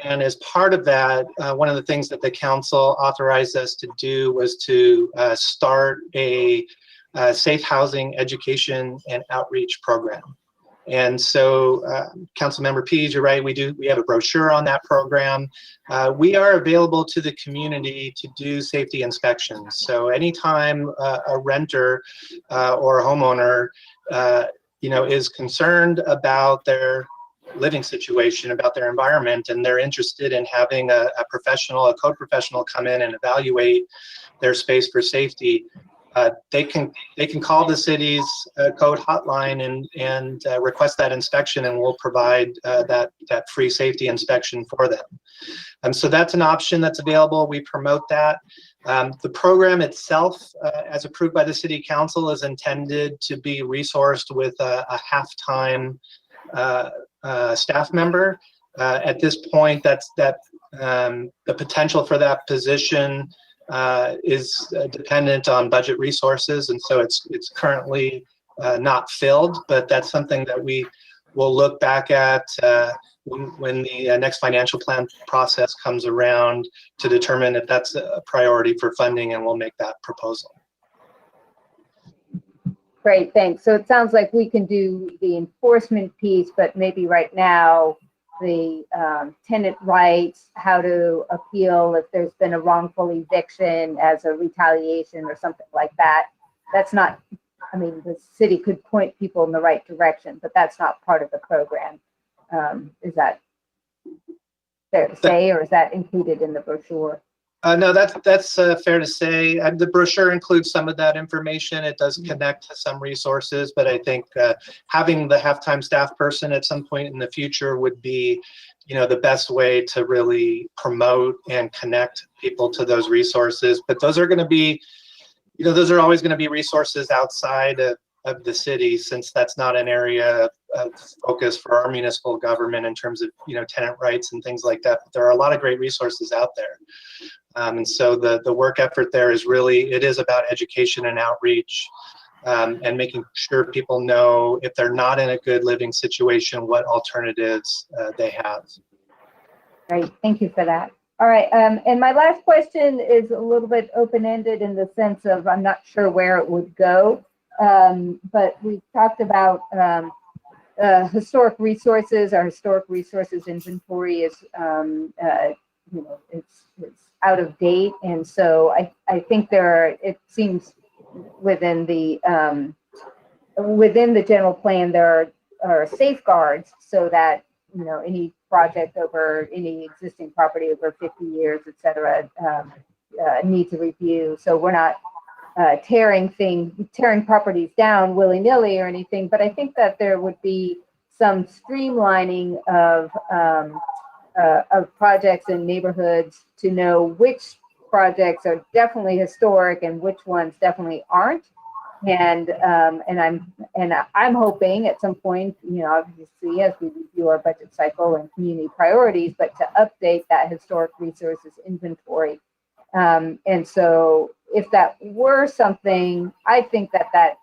And as part of that, one of the things that the council authorized us to do was to start a safe housing education and outreach program. And so, Councilmember Pease, you're right, we have a brochure on that program. We are available to the community to do safety inspections. So anytime a renter or a homeowner, is concerned about their living situation, about their environment, and they're interested in having a code professional come in and evaluate their space for safety, they can call the city's code hotline and request that inspection, and we'll provide that free safety inspection for them. So that's an option that's available. We promote that. The program itself, as approved by the City Council, is intended to be resourced with a half-time staff member. At this point, the potential for that position is dependent on budget resources, and so it's currently not filled, but that's something that we will look back at when the next financial plan process comes around to determine if that's a priority for funding, and we'll make that proposal. Great, thanks. So it sounds like we can do the enforcement piece, but maybe right now the tenant rights, how to appeal if there's been a wrongful eviction as a retaliation or something like that. That's not, I mean, the city could point people in the right direction, but that's not part of the program. Is that fair to say, or is that included in the brochure? No, that's fair to say. The brochure includes some of that information. It does connect to some resources, but I think having the half-time staff person at some point in the future would be, the best way to really promote and connect people to those resources. But those are going to be, those are always going to be resources outside of the city, since that's not an area of focus for our municipal government in terms of, tenant rights and things like that. But there are a lot of great resources out there. And so the work effort there is really, it is about education and outreach, and making sure people know if they're not in a good living situation, what alternatives they have. Great, thank you for that. All right, and my last question is a little bit open-ended in the sense of I'm not sure where it would go, but we talked about historic resources. Our historic resources inventory is, it's out of date, and so I think it seems within the general plan there are safeguards so that any project over any existing property over 50 years, et cetera, needs a review. So we're not tearing properties down willy-nilly or anything, but I think that there would be some streamlining of projects and neighborhoods to know which projects are definitely historic and which ones definitely aren't. And I'm hoping at some point, obviously as we review our budget cycle and community priorities, but to update that historic resources inventory. And so if that were something, I think that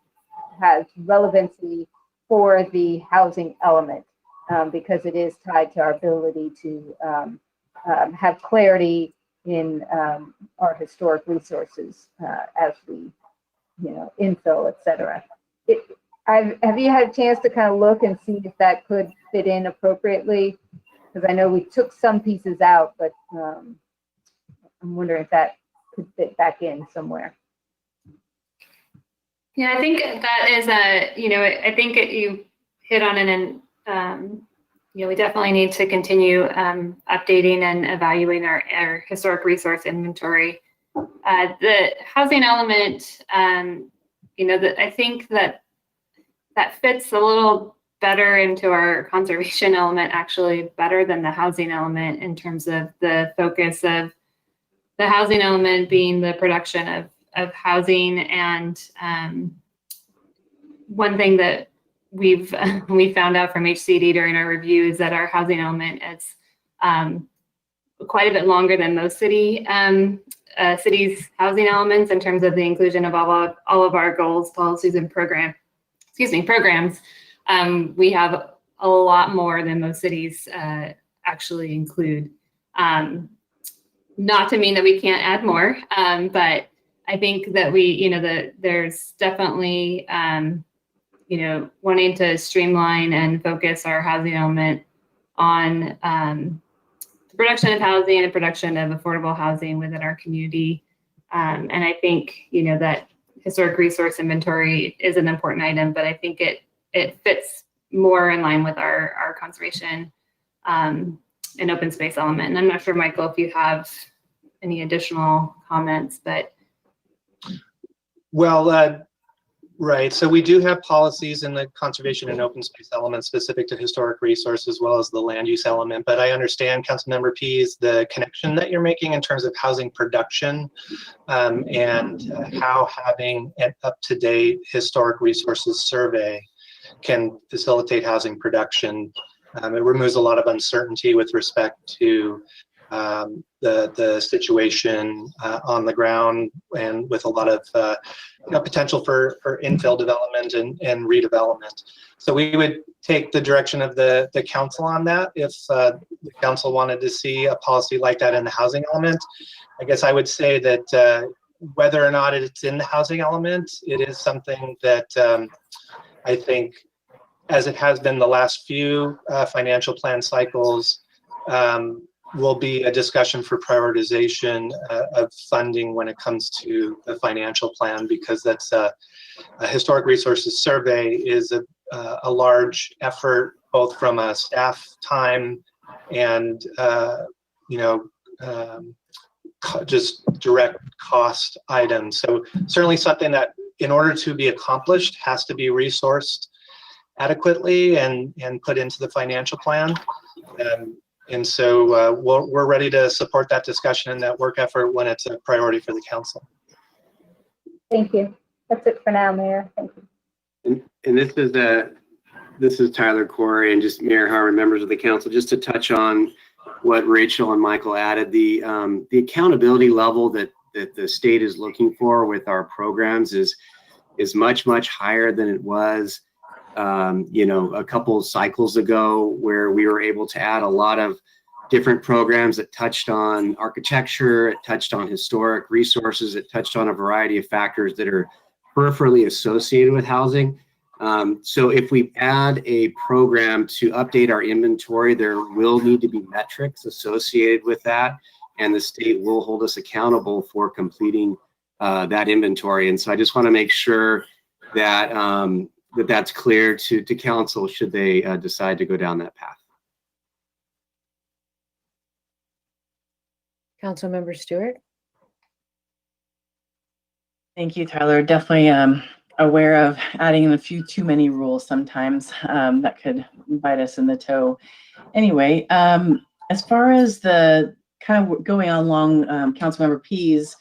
has relevancy for the housing element, because it is tied to our ability to have clarity in our historic resources as we, infill, et cetera. Have you had a chance to kind of look and see if that could fit in appropriately? Because I know we took some pieces out, but I'm wondering if that could fit back in somewhere. Yeah, I think that is I think you hit on it, and we definitely need to continue updating and evaluating our historic resource inventory. The housing element, I think that fits a little better into our conservation element, actually better than the housing element, in terms of the focus of the housing element being the production of housing. And one thing that we found out from HCD during our review is that our housing element is quite a bit longer than most cities' housing elements in terms of the inclusion of all of our goals, policies, and programs. We have a lot more than most cities actually include. Not to mean that we can't add more, but I think that there's definitely, wanting to streamline and focus our housing element on the production of housing and production of affordable housing within our community. And I think, that historic resource inventory is an important item, but I think it fits more in line with our conservation and open space element. And I'm not sure, Michael, if you have any additional comments, but. Well, right. So we do have policies in the conservation and open space element specific to historic resource as well as the land use element. But I understand, Councilmember Pease, the connection that you're making in terms of housing production and how having an up-to-date historic resources survey can facilitate housing production. It removes a lot of uncertainty with respect to the situation on the ground, and with a lot of potential for infill development and redevelopment. So we would take the direction of the council on that. If the council wanted to see a policy like that in the housing element, I guess I would say that whether or not it's in the housing element, it is something that I think, as it has been the last few financial plan cycles, will be a discussion for prioritization of funding when it comes to the financial plan, because that's a historic resources survey is a large effort, both from a staff time and just direct cost items. So certainly something that, in order to be accomplished, has to be resourced adequately and put into the financial plan. And so we're ready to support that discussion and that work effort when it's a priority for the council. Thank you. That's it for now, Mayor. Thank you. And this is Tyler Corey, and just Mayor Harmon, members of the council, just to touch on what Rachel and Michael added, the accountability level that the state is looking for with our programs is much higher than it was a couple of cycles ago, where we were able to add a lot of different programs that touched on architecture, it touched on historic resources, it touched on a variety of factors that are peripherally associated with housing. So if we add a program to update our inventory, there will need to be metrics associated with that, and the state will hold us accountable for completing that inventory. And so I just want to make sure that that's clear to council should they decide to go down that path. Councilmember Stewart. Thank you, Tyler. Definitely aware of adding a few too many rules sometimes that could bite us in the toe. Anyway, as far as the kind of going along, Councilmember Pease,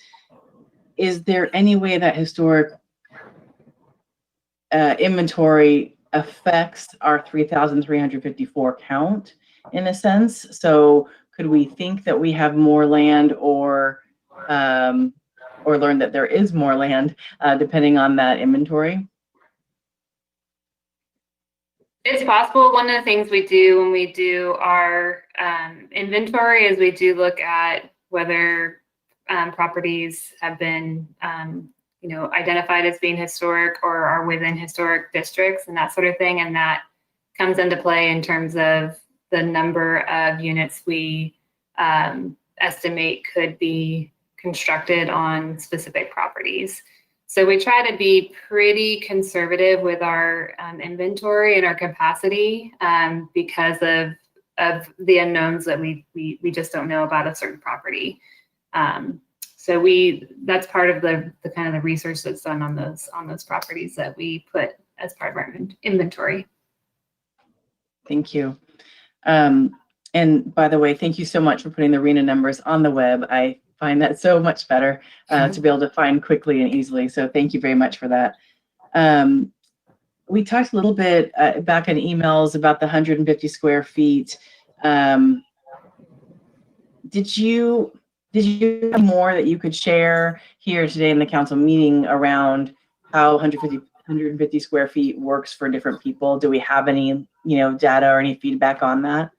is there any way that historic inventory affects our 3,354 count in a sense? So could we think that we have more land, or learn that there is more land depending on that inventory? It's possible. One of the things we do when we do our inventory is we do look at whether properties have been identified as being historic or are within historic districts and that sort of thing. And that comes into play in terms of the number of units we estimate could be constructed on specific properties. So we try to be pretty conservative with our inventory and our capacity because of the unknowns that we just don't know about a certain property. So that's part of the kind of the research that's done on those properties that we put as part of our inventory. Thank you. And by the way, thank you so much for putting the RHNA numbers on the web. I find that so much better to be able to find quickly and easily. So thank you very much for that. we talked a little bit back in emails about the 150 square feet. Did you have more that you could share here today in the council meeting around how 150 square feet works for different people? Do we have any, data or any feedback on that?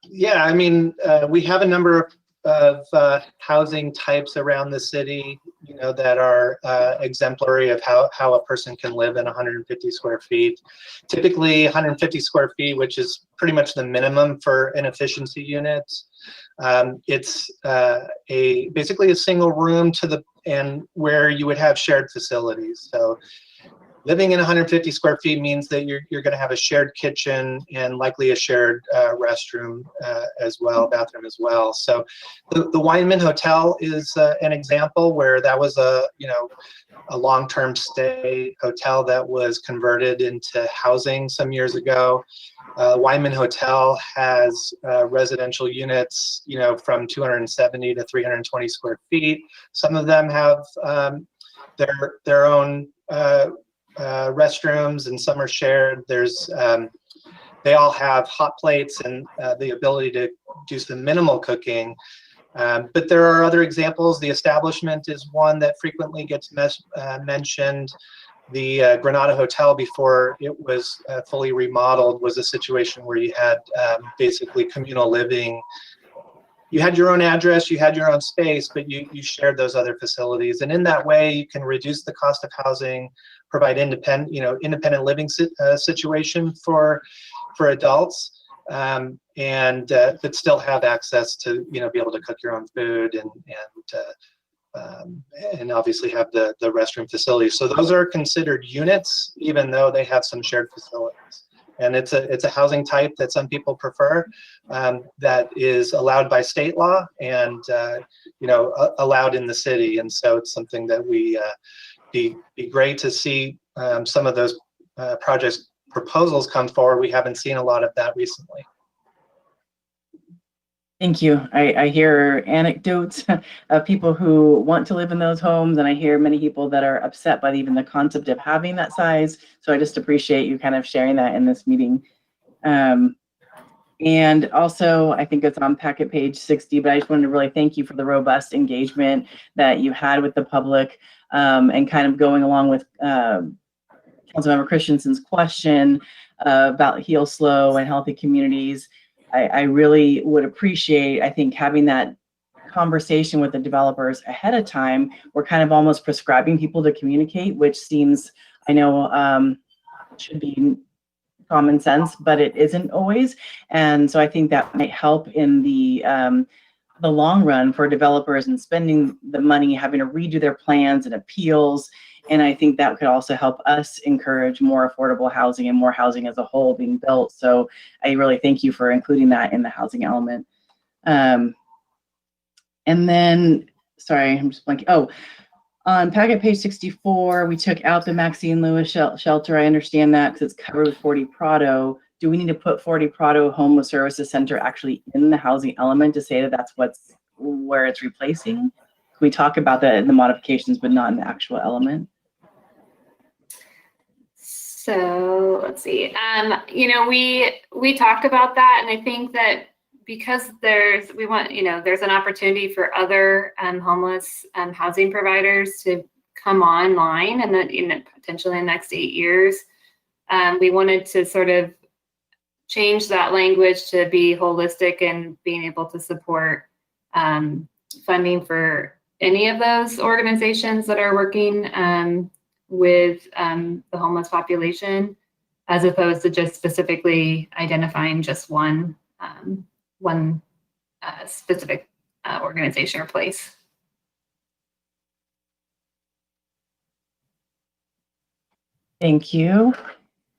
Yeah, I mean, we have a number of housing types around the city, that are exemplary of how a person can live in 150 square feet. Typically 150 square feet, which is pretty much the minimum for an efficiency unit. It's basically a single room and where you would have shared facilities. So living in 150 square feet means that you're going to have a shared kitchen and likely a shared restroom as well, bathroom as well. So the Weinman Hotel is an example where that was a long-term stay hotel that was converted into housing some years ago. Weinman Hotel has residential units, from 270 to 320 square feet. Some of them have their own restrooms, and some are shared. They all have hot plates and the ability to do some minimal cooking. But there are other examples. The Establishment is one that frequently gets mentioned. The Granada Hotel, before it was fully remodeled, was a situation where you had basically communal living. You had your own address, you had your own space, but you shared those other facilities. And in that way, you can reduce the cost of housing, provide independent living situation for adults, but still have access to be able to cook your own food and obviously have the restroom facilities. So those are considered units, even though they have some shared facilities. And it's a housing type that some people prefer, that is allowed by state law and allowed in the city. And so it's something that we be great to see some of those projects proposals come forward. We haven't seen a lot of that recently. Thank you. I hear anecdotes of people who want to live in those homes, and I hear many people that are upset by even the concept of having that size. So I just appreciate you kind of sharing that in this meeting. And also, I think it's on packet page 60, but I just wanted to really thank you for the robust engagement that you had with the public, and kind of going along with Councilmember Christensen's question about Heal Slow and healthy communities. I really would appreciate, I think, having that conversation with the developers ahead of time. We're kind of almost prescribing people to communicate, which seems, I know, should be common sense, but it isn't always. And so I think that might help in the long run for developers and spending the money, having to redo their plans and appeals. And I think that could also help us encourage more affordable housing and more housing as a whole being built. So I really thank you for including that in the housing element. And then, sorry, I'm just blanking. Oh, on packet page 64, we took out the Maxine Lewis shelter. I understand that because it's covered with 40 Prado. Do we need to put 40 Prado Homeless Services Center actually in the housing element to say that that's where it's replacing? Can we talk about that in the modifications, but not in the actual element? So let's see. We talked about that, and I think that because there's an opportunity for other homeless housing providers to come online, and that potentially in the next 8 years, we wanted to sort of change that language to be holistic and being able to support funding for any of those organizations that are working with the homeless population, as opposed to just specifically identifying just one specific organization or place. Thank you.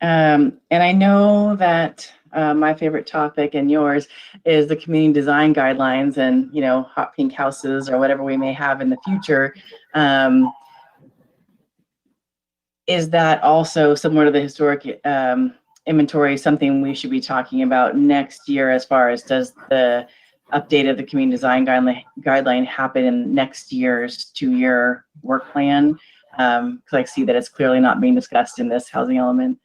And I know that my favorite topic and yours is the community design guidelines and, hot pink houses or whatever we may have in the future. Is that also similar to the historic inventory, something we should be talking about next year, as far as does the update of the community design guideline happen in next year's 2-year work plan? Because I see that it's clearly not being discussed in this housing element.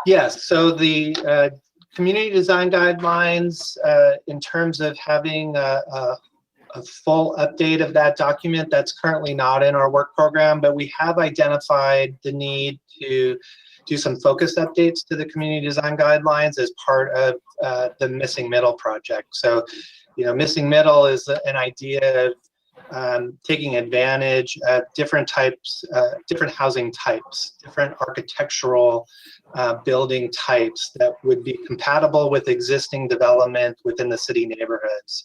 Yes, so the community design guidelines, in terms of having a full update of that document, that's currently not in our work program, but we have identified the need to do some focused updates to the community design guidelines as part of the Missing Middle project. So, you know, Missing Middle is an idea of taking advantage of different types, different housing types, different architectural building types that would be compatible with existing development within the city neighborhoods.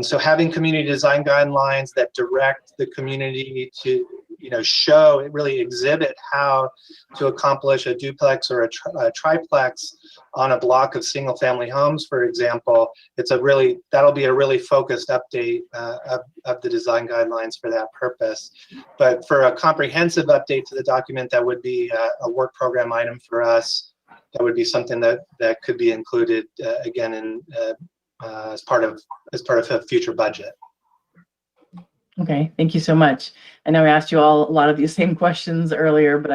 So having community design guidelines that direct the community to, you know, show, really exhibit how to accomplish a duplex or a triplex on a block of single family homes, for example, that'll be a really focused update of the design guidelines for that purpose. But for a comprehensive update to the document, that would be a work program item for us. That would be something that could be included again in as part of a future budget. Okay, thank you so much. I know I asked you all a lot of these same questions earlier, but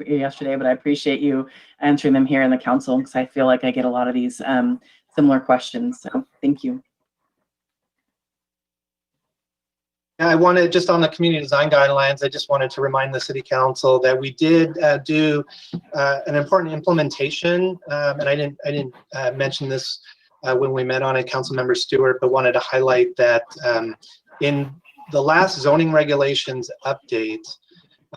yesterday, but I appreciate you answering them here in the council because I feel like I get a lot of these similar questions. So thank you. I wanted, just on the community design guidelines, I just wanted to remind the city council that we did do an important implementation, and I didn't mention this when we met on it, Councilmember Stewart, but wanted to highlight that in the last zoning regulations update,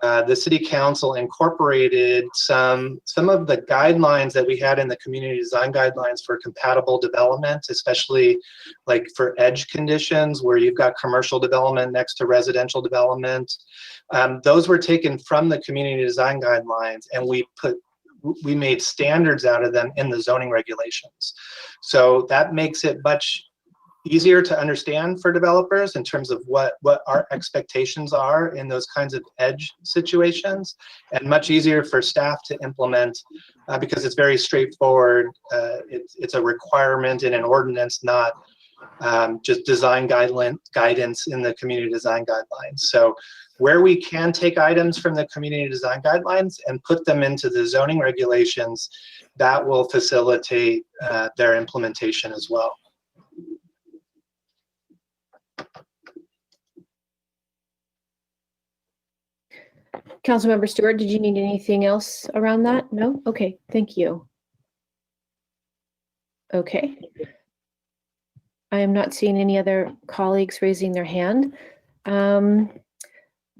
the city council incorporated some of the guidelines that we had in the community design guidelines for compatible development, especially like for edge conditions where you've got commercial development next to residential development. Those were taken from the community design guidelines, and we made standards out of them in the zoning regulations. So that makes it much easier to understand for developers in terms of what our expectations are in those kinds of edge situations, and much easier for staff to implement because it's very straightforward. It's a requirement in an ordinance, not just design guidance in the community design guidelines. So where we can take items from the community design guidelines and put them into the zoning regulations, that will facilitate their implementation as well. Councilmember Stewart, did you need anything else around that? No? Okay, thank you. Okay. I am not seeing any other colleagues raising their hand.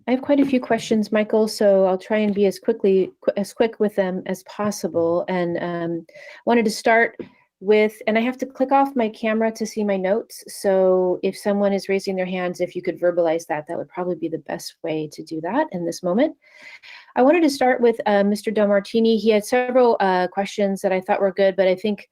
I have quite a few questions, Michael, so I'll try and be as quick with them as possible. And wanted to start with, and I have to click off my camera to see my notes. So if someone is raising their hands, if you could verbalize that, that would probably be the best way to do that in this moment. I wanted to start with Mr. Del Martini. He had several questions that I thought were good, but I think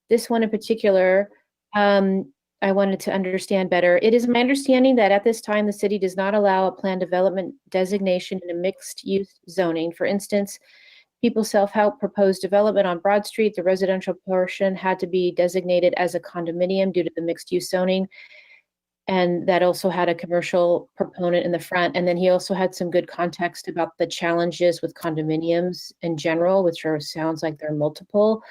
this one in particular, I wanted to understand better. It is my understanding that at this time, the city does not allow a planned development designation in a mixed use zoning. For instance, People Self-Help proposed development on Broad Street. The residential portion had to be designated as a condominium due to the mixed use zoning. And that also had a commercial proponent in the front. And then he also had some good context about the challenges with condominiums in general, which sounds like they're multiple.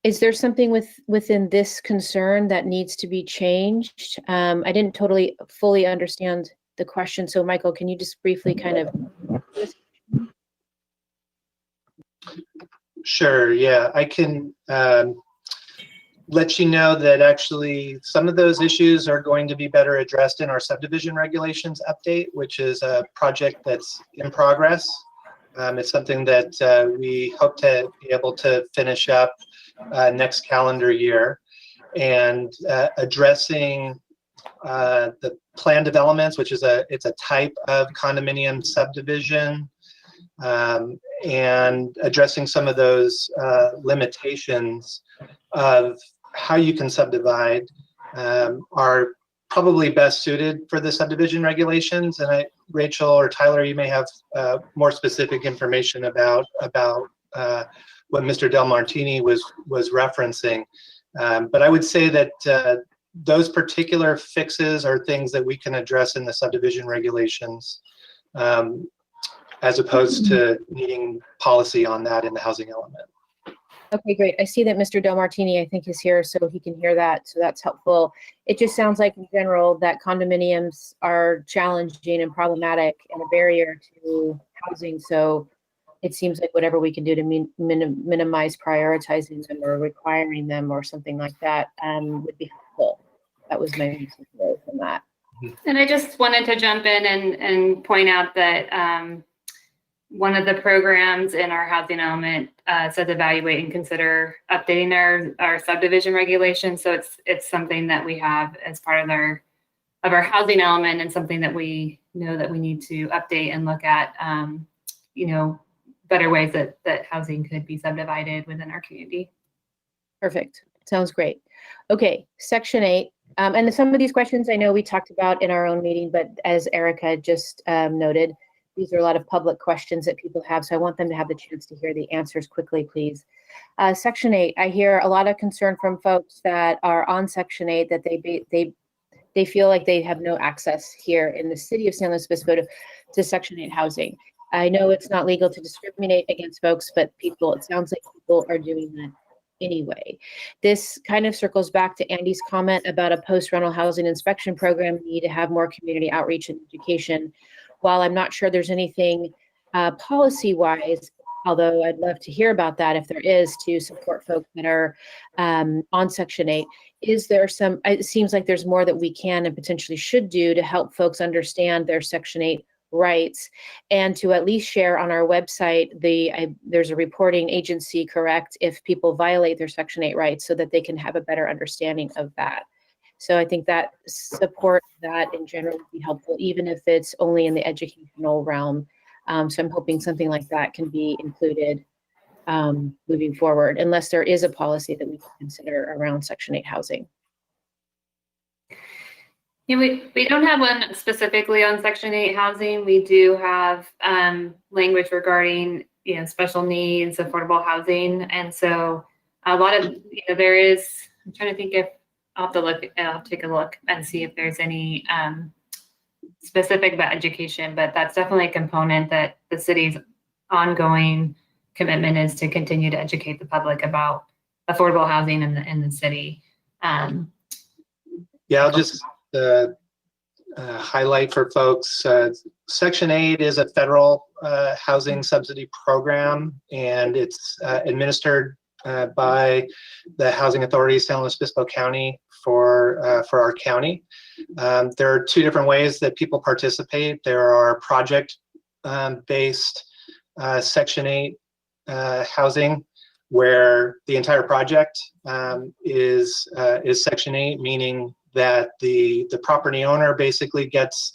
Is there something within this concern that needs to be changed? I didn't totally fully understand the question. So Michael, can you just briefly kind of... Sure, yeah, I can let you know that actually some of those issues are going to be better addressed in our subdivision regulations update, which is a project that's in progress. It's something that we hope to be able to finish up next calendar year, and addressing the planned developments, which is it's a type of condominium subdivision, and addressing some of those limitations of how you can subdivide are probably best suited for the subdivision regulations. And Rachel or Tyler, you may have more specific information about what Mr. Del Martini was referencing. But I would say that those particular fixes are things that we can address in the subdivision regulations, as opposed to needing policy on that in the housing element. Okay, great. I see that Mr. Del Martini, I think, is here, so he can hear that. So that's helpful. It just sounds like in general that condominiums are challenging and problematic and a barrier to housing. So it seems like whatever we can do to minimize prioritizing them or requiring them or something like that would be helpful. That was my message from that. And I just wanted to jump in and point out that one of the programs in our housing element says evaluate and consider updating our subdivision regulations. So it's something that we have as part of our housing element, and something that we know that we need to update and look at, better ways that housing could be subdivided within our community. Perfect. Sounds great. Okay, Section 8. And some of these questions I know we talked about in our own meeting, but as Erica just noted, these are a lot of public questions that people have, so I want them to have the chance to hear the answers quickly, please. Section 8, I hear a lot of concern from folks that are on Section 8 that they feel like they have no access here in the city of San Luis Obispo to Section 8 housing. I know it's not legal to discriminate against folks, but it sounds like people are doing that anyway. This kind of circles back to Andy's comment about a post-rental housing inspection program. We need to have more community outreach and education. While I'm not sure there's anything policy-wise, although I'd love to hear about that if there is, to support folks that are on Section 8, is there it seems like there's more that we can and potentially should do to help folks understand their Section 8 rights, and to at least share on our website there's a reporting agency, correct, if people violate their Section 8 rights, so that they can have a better understanding of that. So I think that support that in general would be helpful, even if it's only in the educational realm. So I'm hoping something like that can be included moving forward, unless there is a policy that we can consider around Section 8 housing. Yeah, we don't have one specifically on Section 8 housing. We do have language regarding, special needs, affordable housing. And so a lot of, there is, I'm trying to think if I'll take a look and see if there's any specific about education, but that's definitely a component that the city's ongoing commitment is to continue to educate the public about affordable housing in the city. Yeah, I'll just highlight for folks, Section 8 is a federal housing subsidy program, and it's administered by the Housing Authority of San Luis Obispo County for our county. There are two different ways that people participate. There are project-based Section 8 housing, where the entire project is Section 8, meaning that the property owner basically gets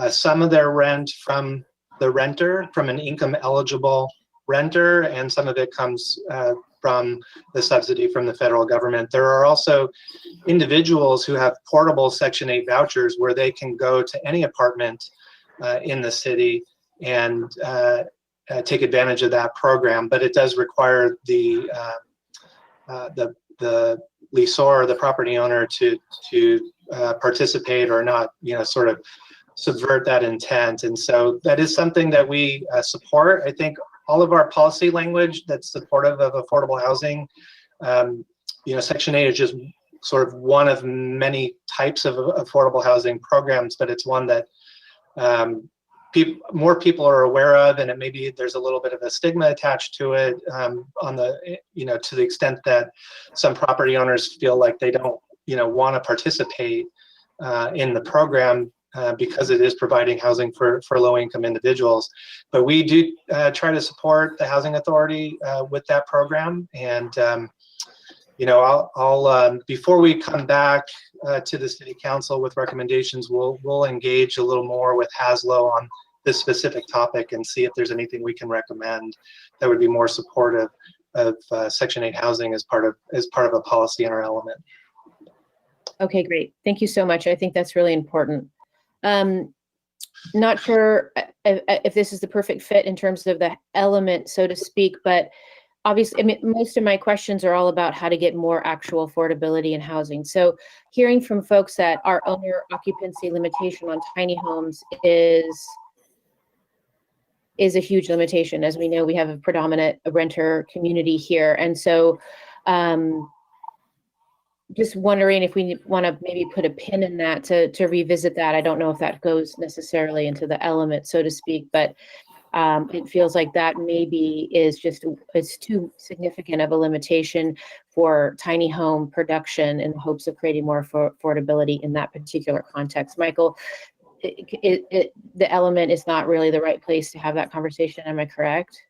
some of their rent from the renter, from an income eligible renter, and some of it comes from the subsidy from the federal government. There are also individuals who have portable Section 8 vouchers where they can go to any apartment in the city and take advantage of that program, but it does require the lessor, the property owner, to participate or not, sort of subvert that intent. And so that is something that we support. I think all of our policy language that's supportive of affordable housing, Section 8 is just sort of one of many types of affordable housing programs, but it's one that more people are aware of, and maybe there's a little bit of a stigma attached to it to the extent that some property owners feel like they don't, want to participate in the program because it is providing housing for low-income individuals. But we do try to support the Housing Authority with that program. And, I'll before we come back to the City Council with recommendations, we'll engage a little more with HASLO on this specific topic and see if there's anything we can recommend that would be more supportive of Section 8 housing as part of a policy in our element. Okay, great. Thank you so much. I think that's really important. Not sure if this is the perfect fit in terms of the element, so to speak, but obviously, I mean, most of my questions are all about how to get more actual affordability in housing. So hearing from folks that our owner occupancy limitation on tiny homes is a huge limitation. As we know, we have a predominant renter community here. And so just wondering if we want to maybe put a pin in that to revisit that. I don't know if that goes necessarily into the element, so to speak, but it feels like that maybe it's too significant of a limitation for tiny home production in the hopes of creating more affordability in that particular context. Michael, the element is not really the right place to have that conversation. Am I correct?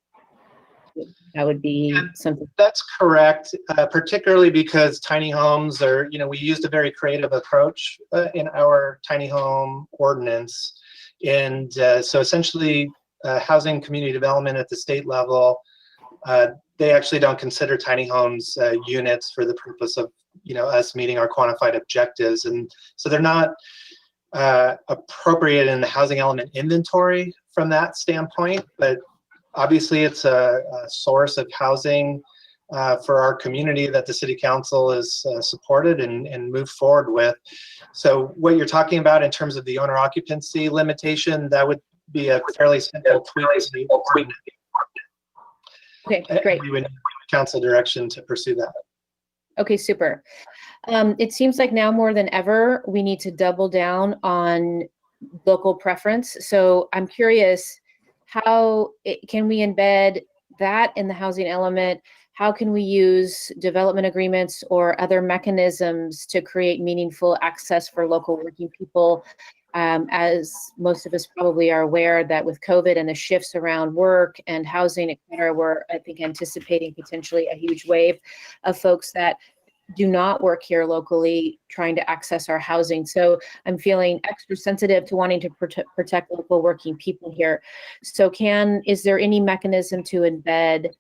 That would be something. That's correct, particularly because tiny homes are, we used a very creative approach in our tiny home ordinance. And so essentially, housing community development at the state level, they actually don't consider tiny homes units for the purpose of, us meeting our quantified objectives. And so they're not appropriate in the housing element inventory from that standpoint, but obviously it's a source of housing for our community that the city council has supported and moved forward with. So what you're talking about in terms of the owner occupancy limitation, that would be a fairly simple tweak. Okay, great. We would need council direction to pursue that. Okay, super. It seems like now more than ever, we need to double down on local preference. So I'm curious, how can we embed that in the housing element? How can we use development agreements or other mechanisms to create meaningful access for local working people? As most of us probably are aware that with COVID and the shifts around work and housing, et cetera, we're, I think, anticipating potentially a huge wave of folks that do not work here locally trying to access our housing. So I'm feeling extra sensitive to wanting to protect local working people here. So is there any mechanism to embed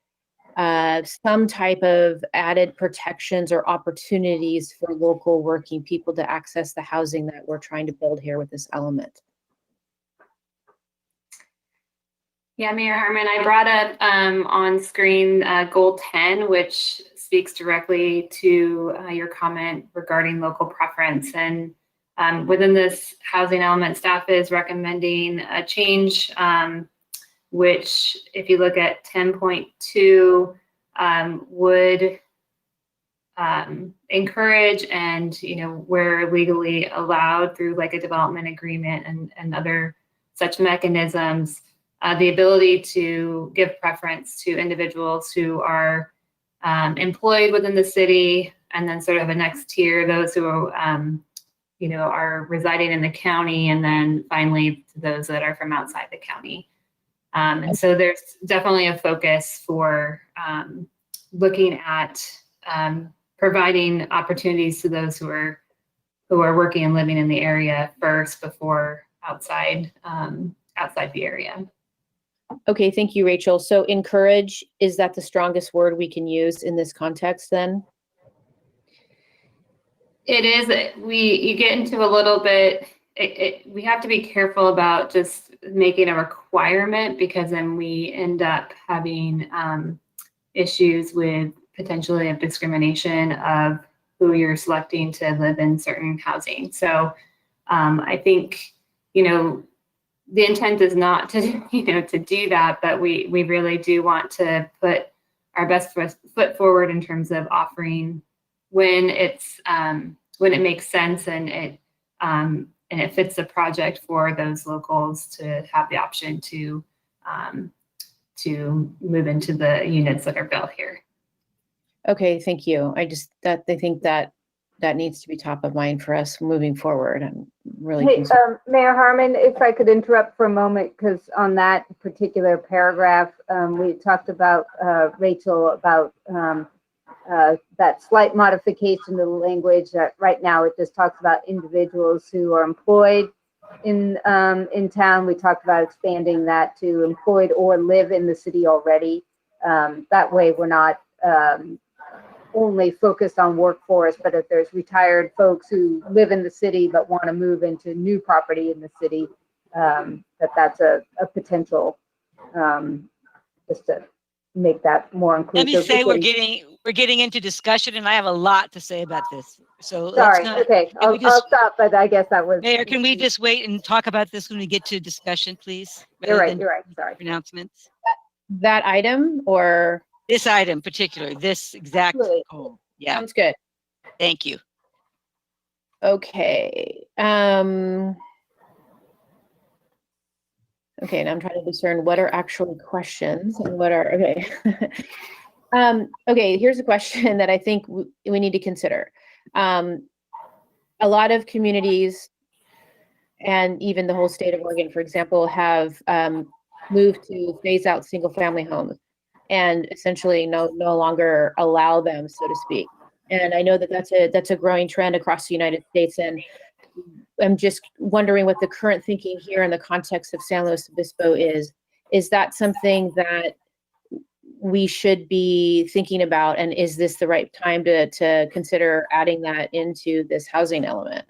some type of added protections or opportunities for local working people to access the housing that we're trying to build here with this element? Yeah, Mayor Harmon, I brought up on screen goal 10, which speaks directly to your comment regarding local preference. And within this housing element, staff is recommending a change, which if you look at 10.2, would encourage and, where legally allowed through like a development agreement and other such mechanisms, the ability to give preference to individuals who are employed within the city, and then sort of a next tier, those who are residing in the county, and then finally to those that are from outside the county. And so there's definitely a focus for looking at providing opportunities to those who are working and living in the area first before outside the area. Okay, thank you, Rachel. So encourage, is that the strongest word we can use in this context then? It is. You get into a little bit, we have to be careful about just making a requirement, because then we end up having issues with potentially of discrimination of who you're selecting to live in certain housing. So I think, the intent is not to, to do that, but we really do want to put our best foot forward in terms of offering when it makes sense and it fits the project for those locals to have the option to move into the units that are built here. Okay, thank you. I think that needs to be top of mind for us moving forward. I'm really concerned. Mayor Harmon, if I could interrupt for a moment, because on that particular paragraph, we talked about, Rachel, about that slight modification to the language that right now it just talks about individuals who are employed in town. We talked about expanding that to employed or live in the city already. That way we're not only focused on workforce, but if there's retired folks who live in the city but want to move into new property in the city, that's a potential, just to make that more Let me inclusive. say we're getting into discussion, and I have a lot to say about this. So let's Sorry, not. okay, can I'll we just- stop, but I guess that was. Mayor, can we just wait and talk about this when we get to discussion, please? You're rather right, than you're right, sorry. Pronouncements. That item or? This item particularly, this exact Absolutely. goal. Yeah, Sounds good. thank you. Okay. Okay, now I'm trying to discern what are actually questions and what are, okay. Okay, here's a question that I think we need to consider. A lot of communities and even the whole state of Oregon, for example, have moved to phase out single family homes and essentially no longer allow them, so to speak. And I know that that's a growing trend across the United States. And I'm just wondering what the current thinking here in the context of San Luis Obispo is. Is that something that we should be thinking about? And is this the right time to consider adding that into this housing element?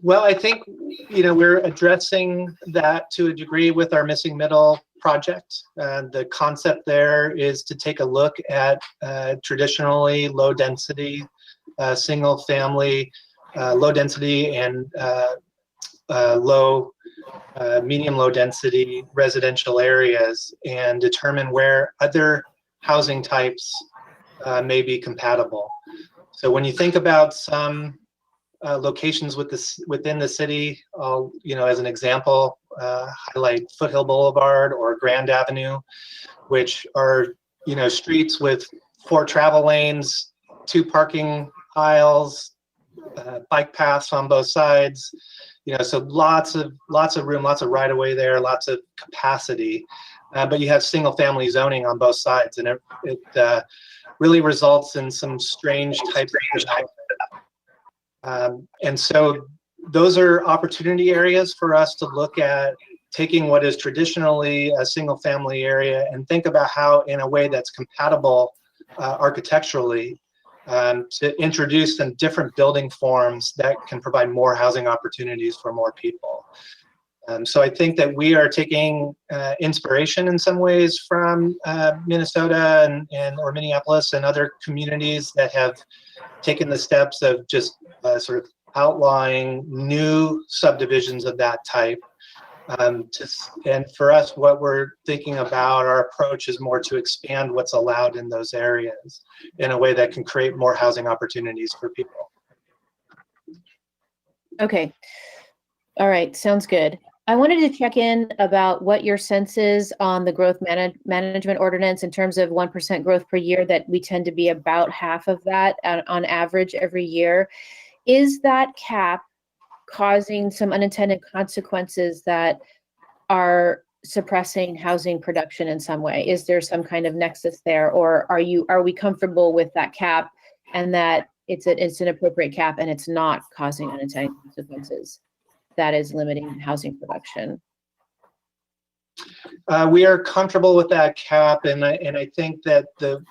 Well, I think, we're addressing that to a degree with our Missing Middle project. The concept there is to take a look at traditionally low density, single family, low density and medium low density residential areas and determine where other housing types may be compatible. So when you think about some locations within the city, I'll, as an example, highlight Foothill Boulevard or Grand Avenue, which are, streets with 4 travel lanes, 2 parking aisles, bike paths on both sides, so lots of room, lots of right of way there, lots of capacity, but you have single family zoning on both sides, and it really results in some strange types of and so those are opportunity areas for us to look at taking what is traditionally a single family area and think about how, in a way that's compatible architecturally, to introduce some different building forms that can provide more housing opportunities for more people. So I think that we are taking inspiration in some ways from Minnesota or Minneapolis and other communities that have taken the steps of just sort of outlining new subdivisions of that type. And for us, what we're thinking about, our approach is more to expand what's allowed in those areas in a way that can create more housing opportunities for people. Okay. All right. Sounds good. I wanted to check in about what your sense is on the growth management ordinance in terms of 1% growth per year, that we tend to be about half of that on average every year. Is that cap causing some unintended consequences that are suppressing housing production in some way? Is there some kind of nexus there, or are we comfortable with that cap and that it's an appropriate cap and it's not causing unintended consequences that is limiting housing production? We are comfortable with that cap, and I think that the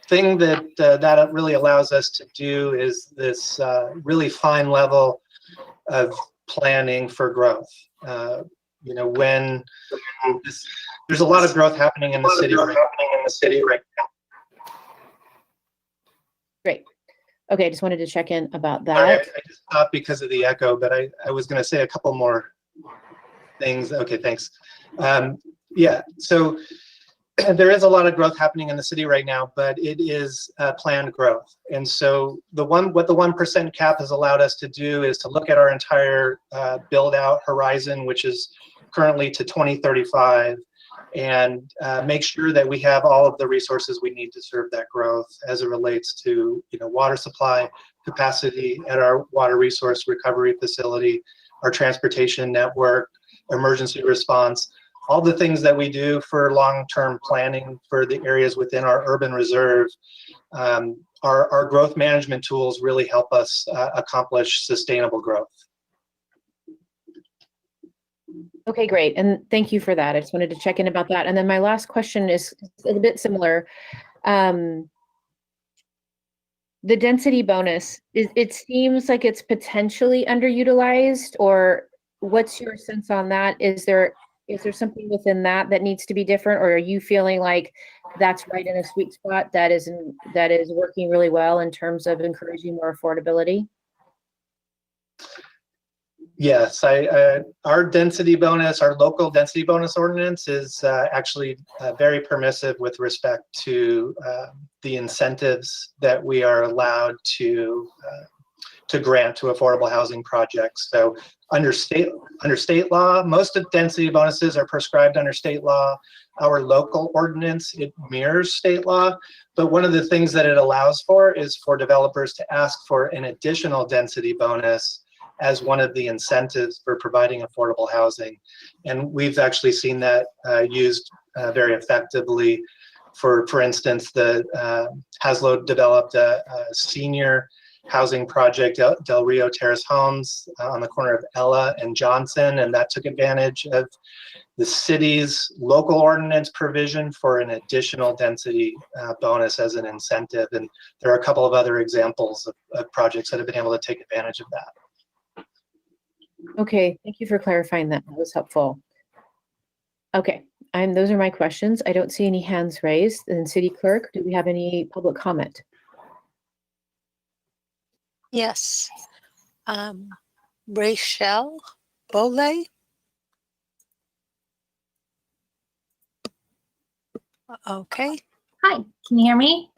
thing that really allows us to do is this really fine level of planning for growth. When there's a lot of growth happening in the city right now. Great. Okay, I just wanted to check in about that. Sorry, I just stopped because of the echo, but I was going to say a couple more things. Okay, thanks. Yeah, so there is a lot of growth happening in the city right now, but it is planned growth. And so what the 1% cap has allowed us to do is to look at our entire build out horizon, which is currently to 2035, and make sure that we have all of the resources we need to serve that growth as it relates to water supply capacity at our water resource recovery facility, our transportation network, emergency response, all the things that we do for long-term planning for the areas within our urban reserve. Our growth management tools really help us accomplish sustainable growth. Okay, great. And thank you for that. I just wanted to check in about that. And then my last question is a bit similar. The density bonus, it seems like it's potentially underutilized, or what's your sense on that? Is there is there something within that that needs to be different, or are you feeling like that's right in a sweet spot that is working really well in terms of encouraging more affordability? Yes, our density bonus, our local density bonus ordinance is actually very permissive with respect to the incentives that we are allowed to grant to affordable housing projects. So under state law, most of density bonuses are prescribed under state law. Our local ordinance, it mirrors state law, but one of the things that it allows for is for developers to ask for an additional density bonus as one of the incentives for providing affordable housing. And we've actually seen that used very effectively. For instance, the Haslo developed a senior housing project, Del Rio Terrace Homes, on the corner of Ella and Johnson, and that took advantage of the city's local ordinance provision for an additional density bonus as an incentive. And there are a couple of other examples of projects that have been able to take advantage of that. Okay, thank you for clarifying that. That was helpful. Okay, those are my questions. I don't see any hands raised. And City Clerk, do we have any public comment? Yes. Rachel Bole. Okay. Hi, can you hear me?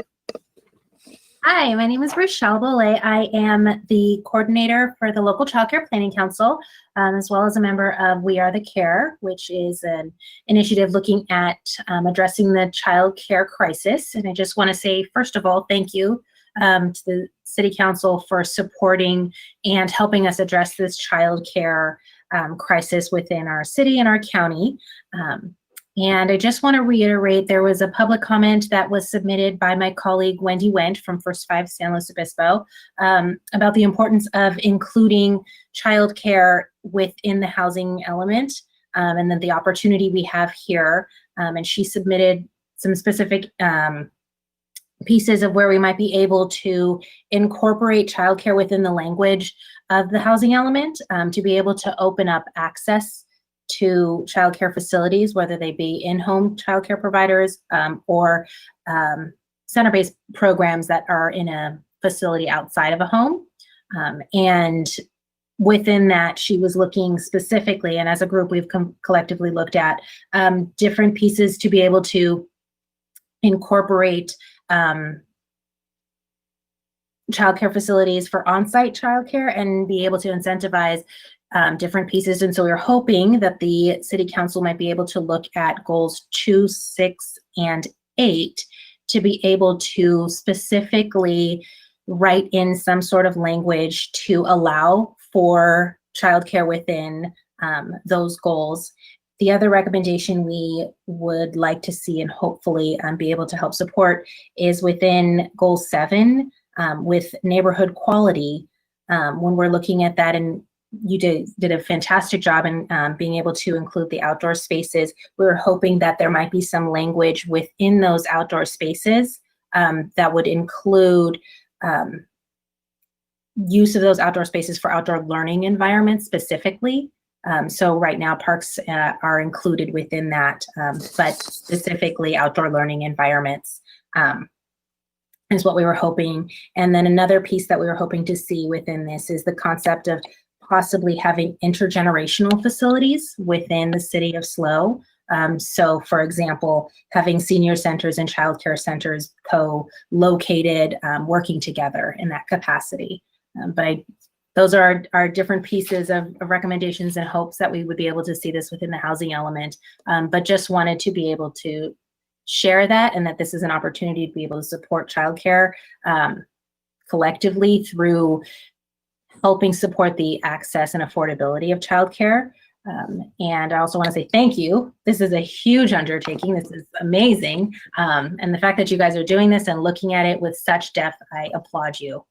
Hi, my name is Rochelle Bollet. I am the coordinator for the local Child Care Planning Council, as well as a member of We Are the Care, which is an initiative looking at addressing the child care crisis. And I just want to say, first of all, thank you to the City Council for supporting and helping us address this child care crisis within our city and our county. And I just want to reiterate, there was a public comment that was submitted by my colleague Wendy Wendt from First 5 San Luis Obispo about the importance of including childcare within the housing element, and then the opportunity we have here. And she submitted some specific pieces of where we might be able to incorporate childcare within the language of the housing element, to be able to open up access to childcare facilities, whether they be in-home childcare providers or center-based programs that are in a facility outside of a home. And within that, she was looking specifically, and as a group, we've collectively looked at different pieces to be able to incorporate childcare facilities for on-site childcare and be able to incentivize different pieces. And so we're hoping that the City Council might be able to look at goals 2, 6, and 8 to be able to specifically write in some sort of language to allow for childcare within those goals. The other recommendation we would like to see and hopefully be able to help support is within goal 7 with neighborhood quality. When we're looking at that, and you did a fantastic job in being able to include the outdoor spaces. We were hoping that there might be some language within those outdoor spaces that would include use of those outdoor spaces for outdoor learning environments specifically. So right now parks are included within that, but specifically outdoor learning environments is what we were hoping. And then another piece that we were hoping to see within this is the concept of possibly having intergenerational facilities within the city of SLO. So for example, having senior centers and childcare centers co-located, working together in that capacity. Those are our different pieces of recommendations and hopes that we would be able to see this within the housing element. But just wanted to be able to share that, and that this is an opportunity to be able to support childcare collectively through helping support the access and affordability of childcare. And I also want to say thank you. This is a huge undertaking. This is amazing. And the fact that you guys are doing this and looking at it with such depth, I applaud you.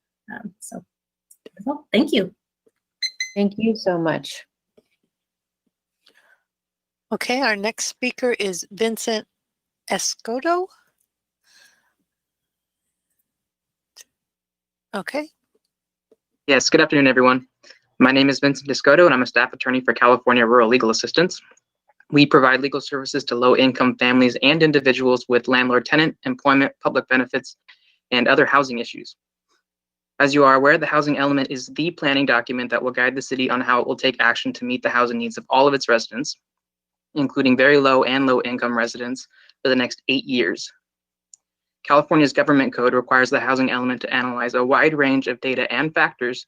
So thank you. Thank you so much. Okay, our next speaker is Vincent Escoto. Okay. Yes, good afternoon, everyone. My name is Vincent Escoto, and I'm a staff attorney for California Rural Legal Assistance. We provide legal services to low-income families and individuals with landlord-tenant, employment, public benefits, and other housing issues. As you are aware, the housing element is the planning document that will guide the city on how it will take action to meet the housing needs of all of its residents, including very low and low-income residents, for the next 8 years. California's government code requires the housing element to analyze a wide range of data and factors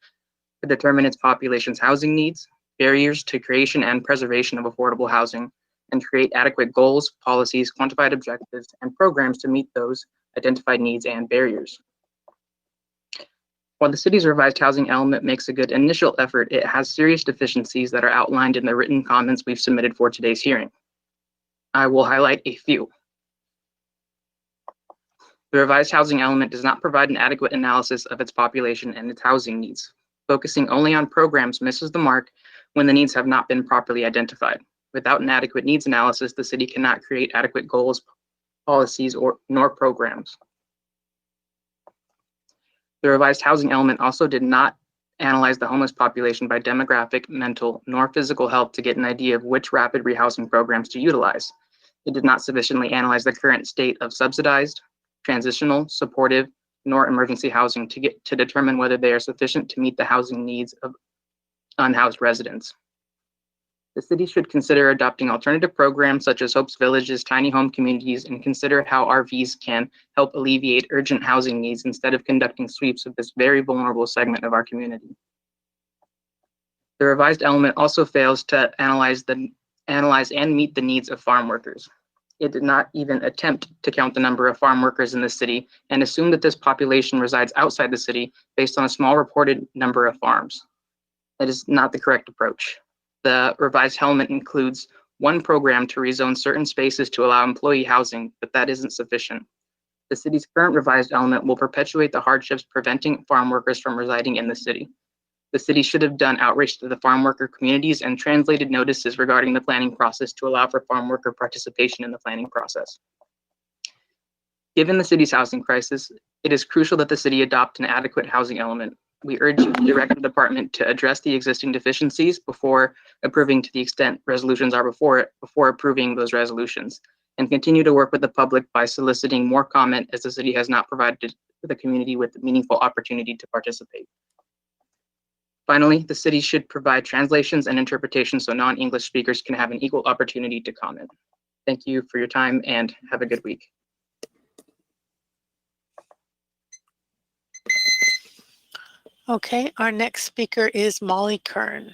to determine its population's housing needs, barriers to creation and preservation of affordable housing, and create adequate goals, policies, quantified objectives, and programs to meet those identified needs and barriers. While the city's revised housing element makes a good initial effort, it has serious deficiencies that are outlined in the written comments we've submitted for today's hearing. I will highlight a few. The revised housing element does not provide an adequate analysis of its population and its housing needs. Focusing only on programs misses the mark when the needs have not been properly identified. Without an adequate needs analysis, the city cannot create adequate goals, policies, nor programs. The revised housing element also did not analyze the homeless population by demographic, mental, nor physical health to get an idea of which rapid rehousing programs to utilize. It did not sufficiently analyze the current state of subsidized, transitional, supportive, nor emergency housing to determine whether they are sufficient to meet the housing needs of unhoused residents. The city should consider adopting alternative programs such as Hope's Village's tiny home communities and consider how RVs can help alleviate urgent housing needs instead of conducting sweeps of this very vulnerable segment of our community. The revised element also fails to analyze and meet the needs of farm workers. It did not even attempt to count the number of farm workers in the city and assumed that this population resides outside the city based on a small reported number of farms. That is not the correct approach. The revised element includes one program to rezone certain spaces to allow employee housing, but that isn't sufficient. The city's current revised element will perpetuate the hardships preventing farm workers from residing in the city. The city should have done outreach to the farm worker communities and translated notices regarding the planning process to allow for farm worker participation in the planning process. Given the city's housing crisis, it is crucial that the city adopt an adequate housing element. We urge you to direct the department to address the existing deficiencies before approving to the extent resolutions are before approving those resolutions, and continue to work with the public by soliciting more comment as the city has not provided the community with a meaningful opportunity to participate. Finally, the city should provide translations and interpretations so non-English speakers can have an equal opportunity to comment. Thank you for your time and have a good week. Okay, our next speaker is Molly Kern.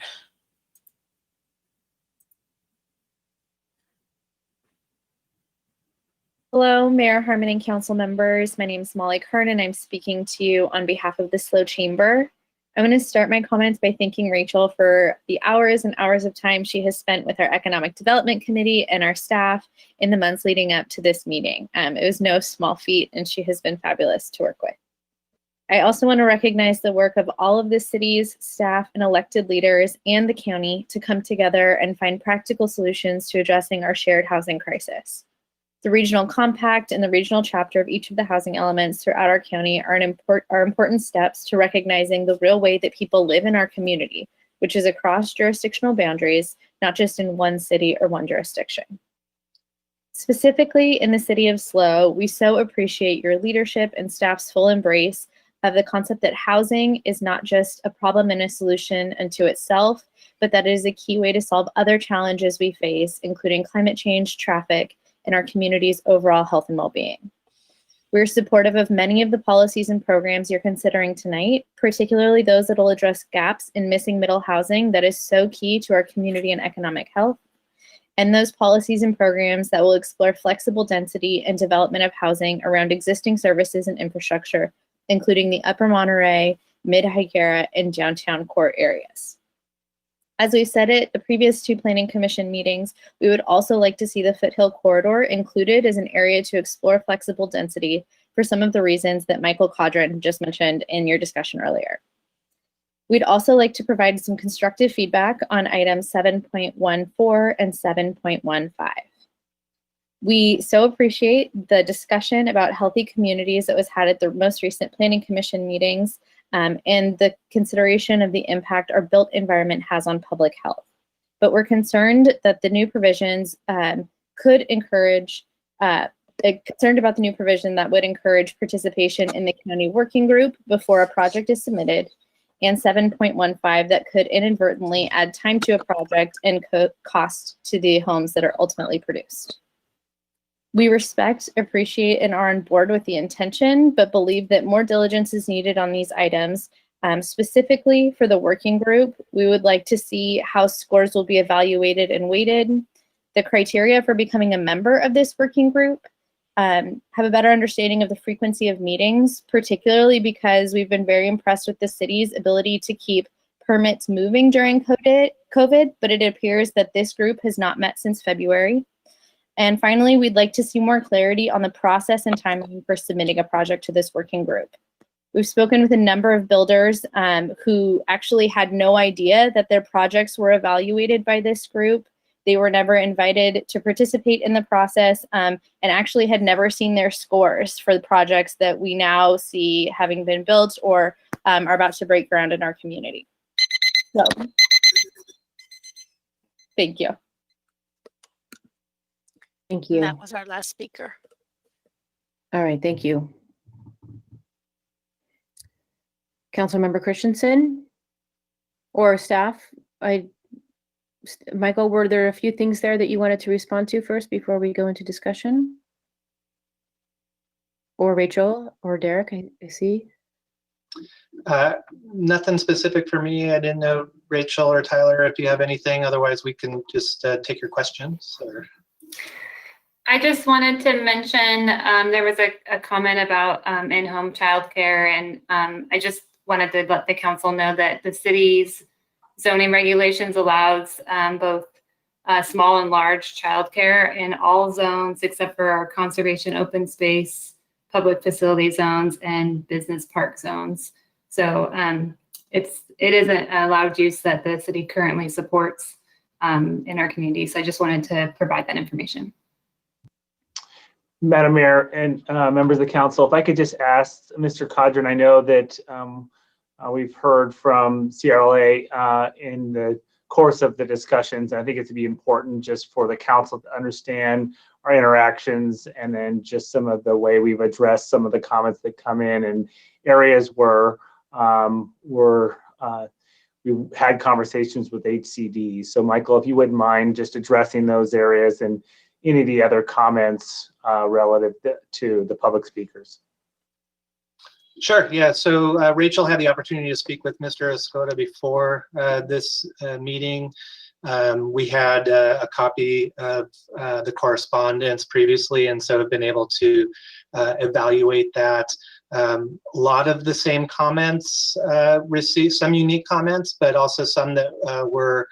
Hello, Mayor Harmon and council members. My name is Molly Kern and I'm speaking to you on behalf of the SLO Chamber. I'm going to start my comments by thanking Rachel for the hours and hours of time she has spent with our Economic Development Committee and our staff in the months leading up to this meeting. It was no small feat and she has been fabulous to work with. I also want to recognize the work of all of the city's staff and elected leaders and the county to come together and find practical solutions to addressing our shared housing crisis. The regional compact and the regional chapter of each of the housing elements throughout our county are important steps to recognizing the real way that people live in our community, which is across jurisdictional boundaries, not just in one city or one jurisdiction. Specifically in the city of SLO, we so appreciate your leadership and staff's full embrace of the concept that housing is not just a problem and a solution unto itself, but that it is a key way to solve other challenges we face, including climate change, traffic, and our community's overall health and well-being. We're supportive of many of the policies and programs you're considering tonight, particularly those that will address gaps in missing middle housing that is so key to our community and economic health, and those policies and programs that will explore flexible density and development of housing around existing services and infrastructure, including the Upper Monterey, Mid-Higuera, and downtown core areas. As we said at the previous two Planning Commission meetings, we would also like to see the Foothill Corridor included as an area to explore flexible density for some of the reasons that Michael Cadron just mentioned in your discussion earlier. We'd also like to provide some constructive feedback on items 7.14 and 7.15. We so appreciate the discussion about healthy communities that was had at the most recent Planning Commission meetings and the consideration of the impact our built environment has on public health. but we're concerned that the new provisions could encourage, concerned about the new provision that would encourage participation in the county working group before a project is submitted, and 7.15 that could inadvertently add time to a project and cost to the homes that are ultimately produced. We respect, appreciate, and are on board with the intention, but believe that more diligence is needed on these items. Specifically for the working group, we would like to see how scores will be evaluated and weighted, the criteria for becoming a member of this working group, have a better understanding of the frequency of meetings, particularly because we've been very impressed with the city's ability to keep permits moving during COVID, but it appears that this group has not met since February. And finally, we'd like to see more clarity on the process and timeline for submitting a project to this working group. We've spoken with a number of builders who actually had no idea that their projects were evaluated by this group. They were never invited to participate in the process and actually had never seen their scores for the projects that we now see having been built or are about to break ground in our community. So, thank you. Thank you. And that was our last speaker. All right, thank you. Councilmember Christensen or staff, Michael, were there a few things there that you wanted to respond to first before we go into discussion? Or Rachel or Derek, I see. Nothing specific for me. I didn't know, Rachel or Tyler, if you have anything. Otherwise, we can just take your questions. Or... I just wanted to mention there was a comment about in-home childcare, and I just wanted to let the council know that the city's zoning regulations allows both small and large childcare in all zones except for our conservation open space, public facility zones, and business park zones. So it is an allowed use that the city currently supports in our community. So I just wanted to provide that information. Madam Mayor and members of the council, if I could just ask Mr. Cadron, I know that we've heard from CRLA in the course of the discussions. I think it's to be important just for the council to understand our interactions and then just some of the way we've addressed some of the comments that come in and areas where we've had conversations with HCD. So Michael, if you wouldn't mind just addressing those areas and any of the other comments relative to the public speakers. Sure, yeah, so Rachel had the opportunity to speak with Mr. Escoda before this meeting. We had a copy of the correspondence previously, and so have been able to evaluate that. A lot of the same comments received, some unique comments, but also some that were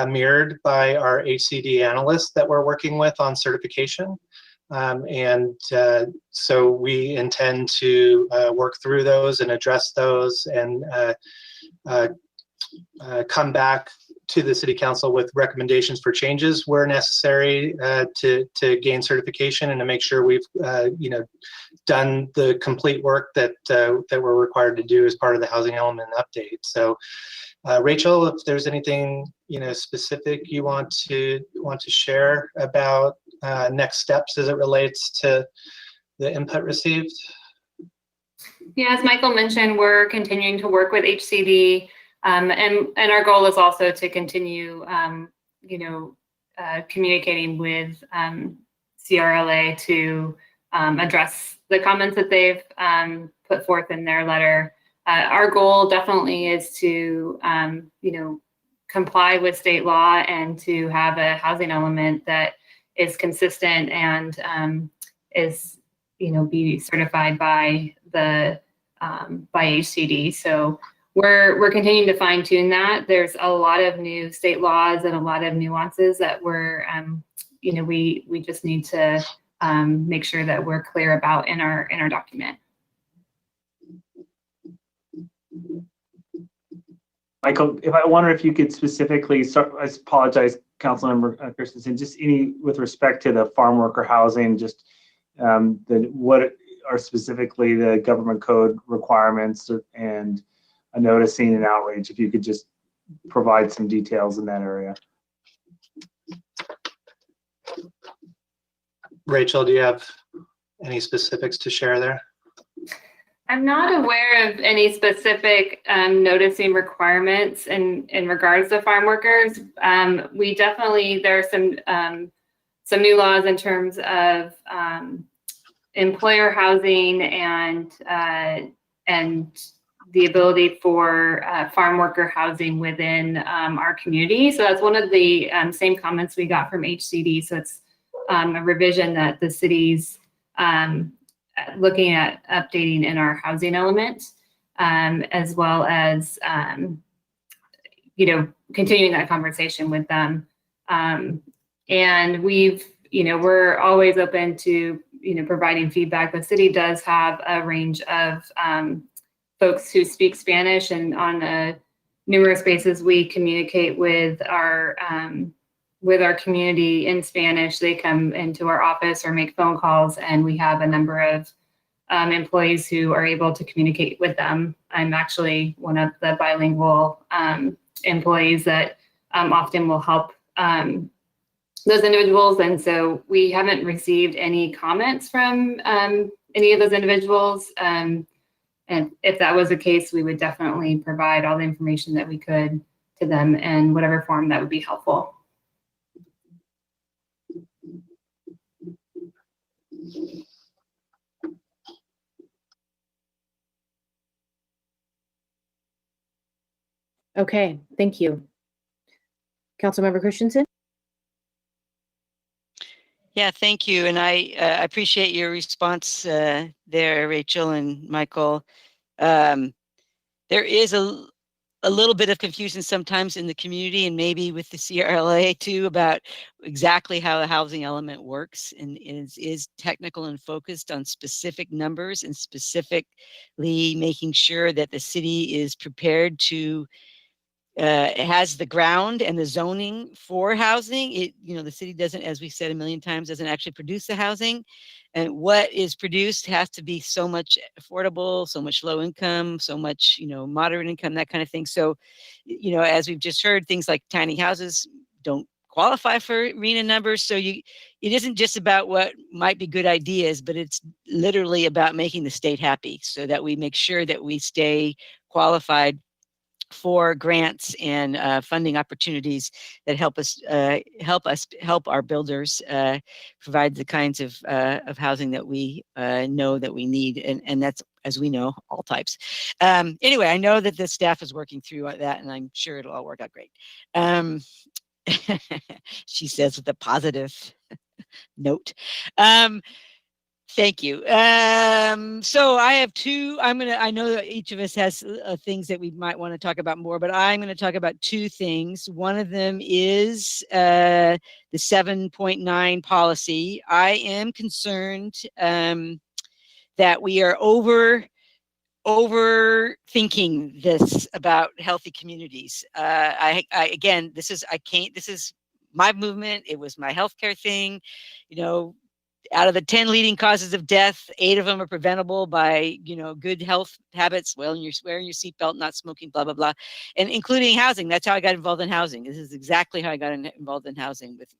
mirrored by our HCD analysts that we're working with on certification. So we intend to work through those and address those and come back to the City Council with recommendations for changes where necessary to gain certification and to make sure we've done the complete work that we're required to do as part of the housing element update. So Rachel, if there's anything specific you want to share about next steps as it relates to the input received? Yeah, as Michael mentioned, we're continuing to work with HCD, and our goal is also to continue, communicating with CRLA to address the comments that they've put forth in their letter. Our goal definitely is to, comply with state law and to have a housing element that is consistent and is, be certified by the by HCD. So we're continuing to fine tune that. There's a lot of new state laws and a lot of nuances that we're, we just need to make sure that we're clear about in our document. Michael, I wonder if you could specifically, I apologize, Councilmember Christensen, just any with respect to the farm worker housing, just what are specifically the government code requirements and a noticing and outreach, if you could just provide some details in that area. Rachel, do you have any specifics to share there? I'm not aware of any specific noticing requirements in regards to farm workers. We definitely, there are some new laws in terms of employer housing and the ability for farm worker housing within our community. So that's one of the same comments we got from HCD. So it's a revision that the city's looking at updating in our housing element, as well as, continuing that conversation with them. And we're always open to, providing feedback. The city does have a range of folks who speak Spanish, and on numerous bases we communicate with our community in Spanish. They come into our office or make phone calls, and we have a number of employees who are able to communicate with them. I'm actually one of the bilingual employees that often will help those individuals. And so we haven't received any comments from any of those individuals. And if that was the case, we would definitely provide all the information that we could to them in whatever form that would be helpful. Okay, thank you. Councilmember Christensen? Yeah, thank you. And I appreciate your response there, Rachel and Michael. There is a little bit of confusion sometimes in the community, and maybe with the CRLA too, about exactly how the housing element works, and is technical and focused on specific numbers and specifically making sure that the city is prepared to it has the ground and the zoning for housing. The city doesn't, as we've said a million times, doesn't actually produce the housing, and what is produced has to be so much affordable, so much low income, so much, moderate income, that kind of thing. So, as we've just heard, things like tiny houses don't qualify for RHNA numbers. So it isn't just about what might be good ideas, but it's literally about making the state happy so that we make sure that we stay qualified for grants and funding opportunities that help our builders provide the kinds of housing that we know that we need, and that's, as we know, all types. Anyway, I know that the staff is working through that, and I'm sure it'll all work out great. She says with a positive note. Thank you. So I have two. I know that each of us has things that we might want to talk about more, but I'm going to talk about two things. One of them is the 7.9 policy. I am concerned that we are overthinking this about healthy communities. Again, this is my movement. It was my healthcare thing, out of the 10 leading causes of death, 8 of them are preventable by, good health habits, wearing your seatbelt, not smoking, blah, blah, blah, and including housing. That's how I got involved in housing. This is exactly how I got involved in housing with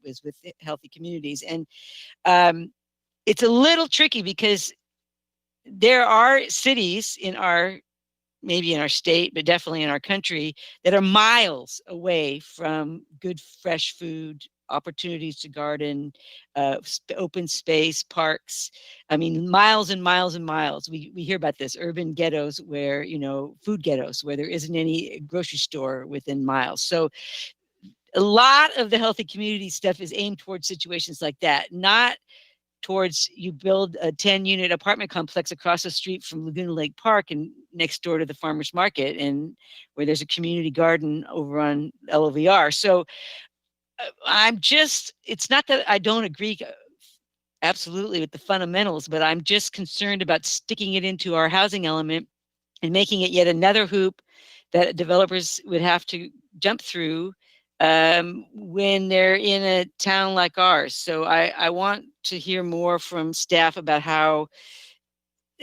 healthy communities. And it's a little tricky because there are cities maybe in our state, but definitely in our country, that are miles away from good, fresh food, opportunities to garden, open space, parks. I mean, miles and miles and miles. We hear about this, urban ghettos where, food ghettos, where there isn't any grocery store within miles. So a lot of the healthy community stuff is aimed towards situations like that, not towards you build a 10-unit apartment complex across the street from Laguna Lake Park and next door to the farmer's market, and where there's a community garden over on LOVR. So it's not that I don't agree absolutely with the fundamentals, but I'm just concerned about sticking it into our housing element and making it yet another hoop that developers would have to jump through when they're in a town like ours. So I want to hear more from staff about how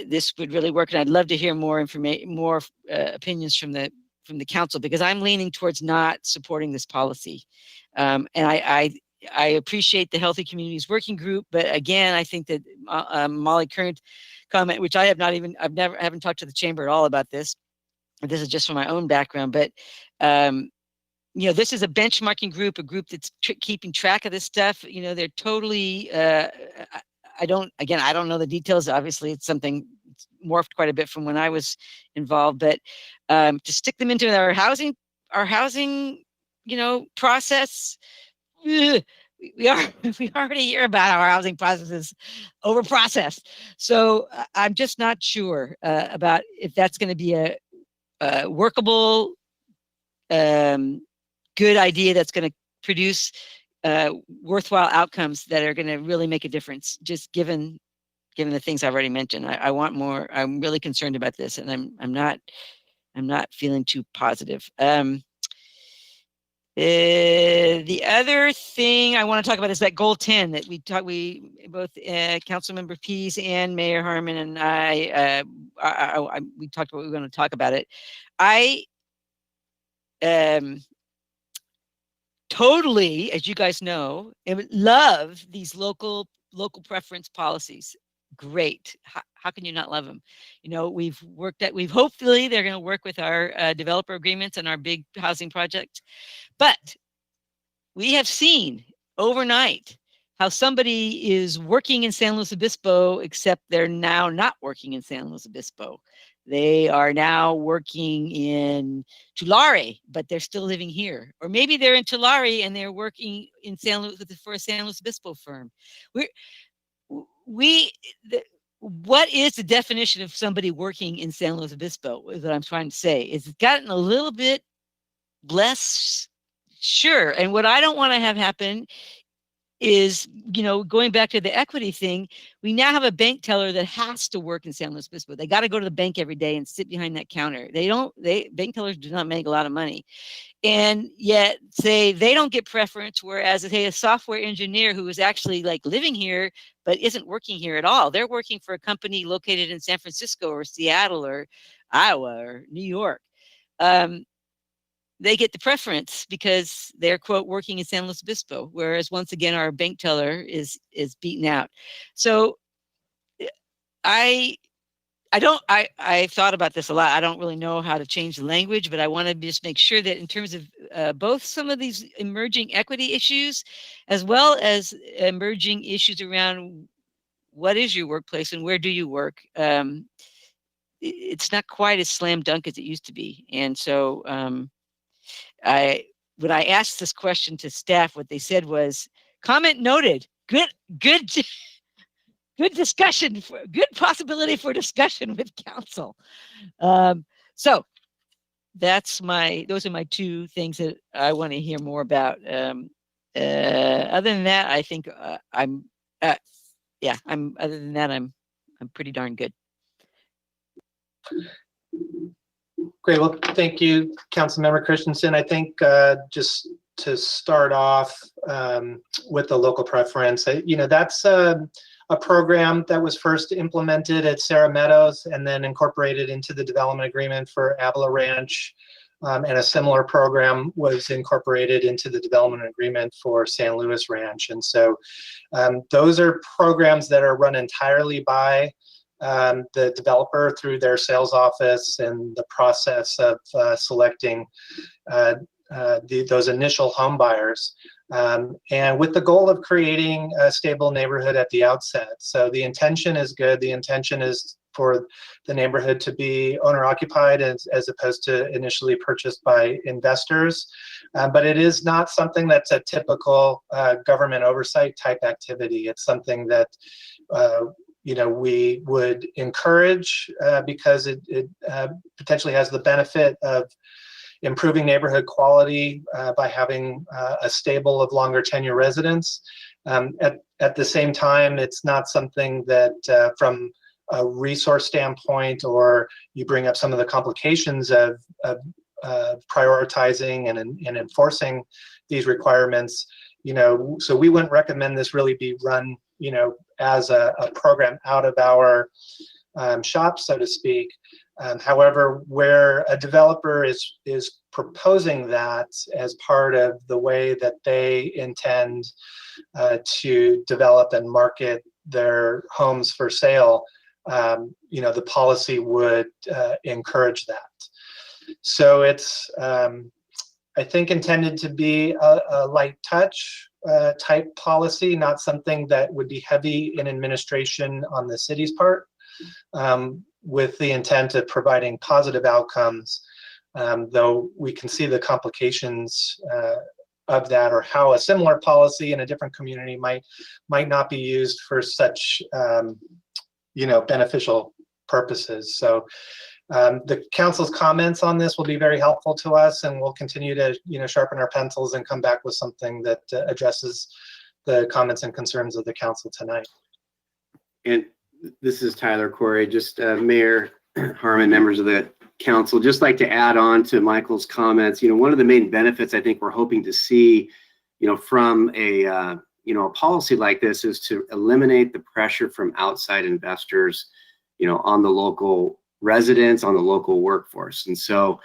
this would really work, and I'd love to hear more information, more opinions from the council, because I'm leaning towards not supporting this policy. And I appreciate the Healthy Communities Working Group, but again, I think that Molly Current comment, which I haven't talked to the chamber at all about this. This is just from my own background, but this is a benchmarking group, a group that's keeping track of this stuff. They're totally. I don't know the details. Obviously, it's something morphed quite a bit from when I was involved, but to stick them into our housing process. We already hear about our housing processes over processed. So I'm just not sure about if that's going to be a workable, good idea that's going to produce worthwhile outcomes that are going to really make a difference. Just given the things I've already mentioned, I want more. I'm really concerned about this, and I'm not feeling too positive. The other thing I want to talk about is that goal 10 that we both Councilmember Pease and Mayor Harmon and we talked about. We were going to talk about it. I totally, as you guys know, love these local preference policies. Great. How can you not love them? Hopefully they're going to work with our developer agreements and our big housing project. But we have seen overnight how somebody is working in San Luis Obispo, except they're now not working in San Luis Obispo. They are now working in Tulare, but they're still living here. Or maybe they're in Tulare and they're working in for a San Luis Obispo firm. What is the definition of somebody working in San Luis Obispo is what I'm trying to say. It's gotten a little bit less sure. And what I don't want to have happen is, going back to the equity thing, we now have a bank teller that has to work in San Luis Obispo. They got to go to the bank every day and sit behind that counter. Bank tellers do not make a lot of money. And yet say they don't get preference, whereas a software engineer who is actually living here but isn't working here at all, they're working for a company located in San Francisco or Seattle or Iowa or New York. They get the preference because they're, quote, working in San Luis Obispo, whereas once again our bank teller is beaten out. So I've thought about this a lot. I don't really know how to change the language, but I want to just make sure that in terms of both some of these emerging equity issues, as well as emerging issues around what is your workplace and where do you work, it's not quite as slam dunk as it used to be. And so when I asked this question to staff, what they said was, comment noted, good discussion, good possibility for discussion with council. So those are my two things that I want to hear more about. Other than that, I think I'm pretty darn good. Great. Well, thank you, Councilmember Christensen. I think just to start off with the local preference, that's a program that was first implemented at Sarah Meadows and then incorporated into the development agreement for Avila Ranch. And a similar program was incorporated into the development agreement for San Luis Ranch. And so those are programs that are run entirely by the developer through their sales office and the process of selecting those initial home buyers. And with the goal of creating a stable neighborhood at the outset. So the intention is good. The intention is for the neighborhood to be owner occupied as opposed to initially purchased by investors. But it is not something that's a typical government oversight type activity. It's something that we would encourage because it potentially has the benefit of improving neighborhood quality by having a stable of longer tenure residents. At the same time, it's not something that from a resource standpoint, or you bring up some of the complications of prioritizing and enforcing these requirements, so we wouldn't recommend this really be run, as a program out of our shop, so to speak. However, where a developer is proposing that as part of the way that they intend to develop and market their homes for sale, the policy would encourage that. So it's, I think, intended to be a light touch type policy, not something that would be heavy in administration on the city's part, with the intent of providing positive outcomes, though we can see the complications of that, or how a similar policy in a different community might not be used for such beneficial purposes. So the council's comments on this will be very helpful to us, and we'll continue to sharpen our pencils and come back with something that addresses the comments and concerns of the council tonight. And this is Tyler Corey, just Mayor Harmon, members of the council, just like to add on to Michael's comments. One of the main benefits I think we're hoping to see, from a policy like this is to eliminate the pressure from outside investors, on the local residents, on the local workforce. And so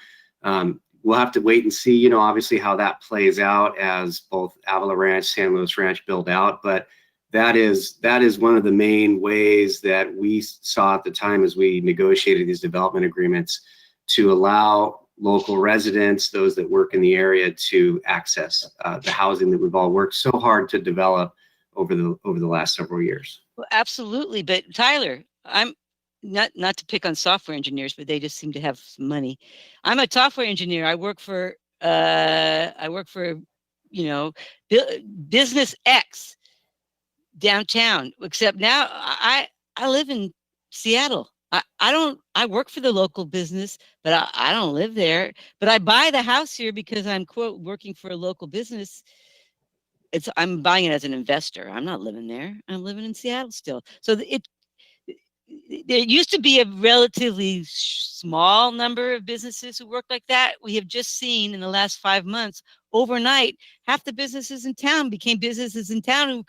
we'll have to wait and see, obviously how that plays out as both Avila Ranch, San Luis Ranch build out. But that is one of the main ways that we saw at the time as we negotiated these development agreements, to allow local residents, those that work in the area, to access the housing that we've all worked so hard to develop over the last several years. Well, absolutely. But Tyler, I'm not to pick on software engineers, but they just seem to have some money. I'm a software engineer. I work for Business X downtown, except now I live in Seattle. I work for the local business, but I don't live there. But I buy the house here because I'm, quote, working for a local business. I'm buying it as an investor. I'm not living there. I'm living in Seattle still. So there used to be a relatively small number of businesses who work like that. We have just seen in the last 5 months, overnight, half the businesses in town became businesses in town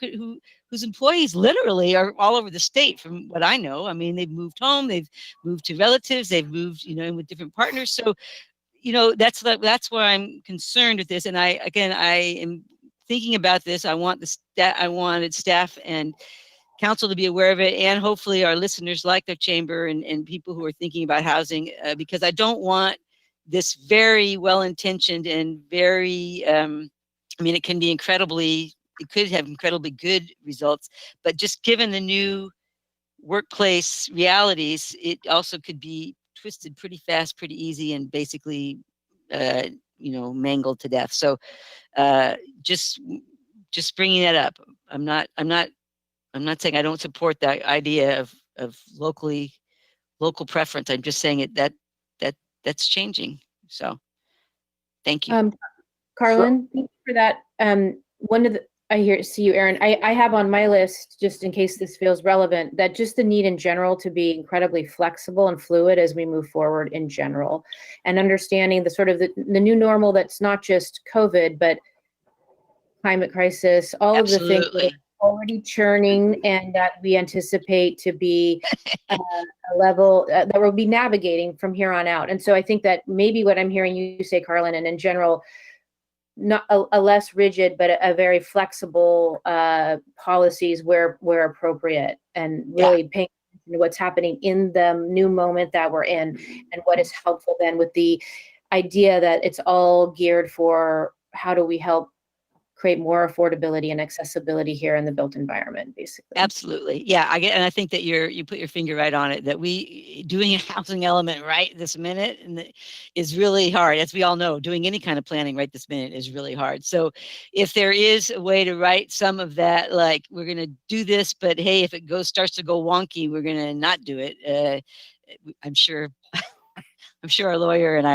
whose employees literally are all over the state, from what I know. I mean, they've moved home, they've moved to relatives, they've moved, in with different partners. So, that's where I'm concerned with this. And I am thinking about this. I wanted staff and council to be aware of it, and hopefully our listeners like the chamber and people who are thinking about housing, because I don't want this very well-intentioned and very, it could have incredibly good results, but just given the new workplace realities, it also could be twisted pretty fast, pretty easy, and basically, mangled to death. So just bringing that up. I'm not saying I don't support that idea of local preference. I'm just saying that's changing. So thank you. Carlin, thank you for that. See you, Aaron. I have on my list, just in case this feels relevant, that just the need in general to be incredibly flexible and fluid as we move forward in general, and understanding the sort of the new normal that's not just COVID, but climate crisis, all Absolutely. of the things that are already churning and that we anticipate to be a level that we'll be navigating from here on out. And so I think that maybe what I'm hearing you say, Carlin, and in general, not a less rigid, but a very flexible policies where appropriate, and really paying attention to what's happening in the new moment that we're in, and what is helpful then, with the idea that it's all geared for how do we help create more affordability and accessibility here in the built environment, basically. Absolutely. Yeah, and I think that you put your finger right on it, that doing a housing element right this minute is really hard. As we all know, doing any kind of planning right this minute is really hard. So if there is a way to write some of that, like, we're going to do this, but hey, if it starts to go wonky, we're going to not do it. I'm sure our lawyer and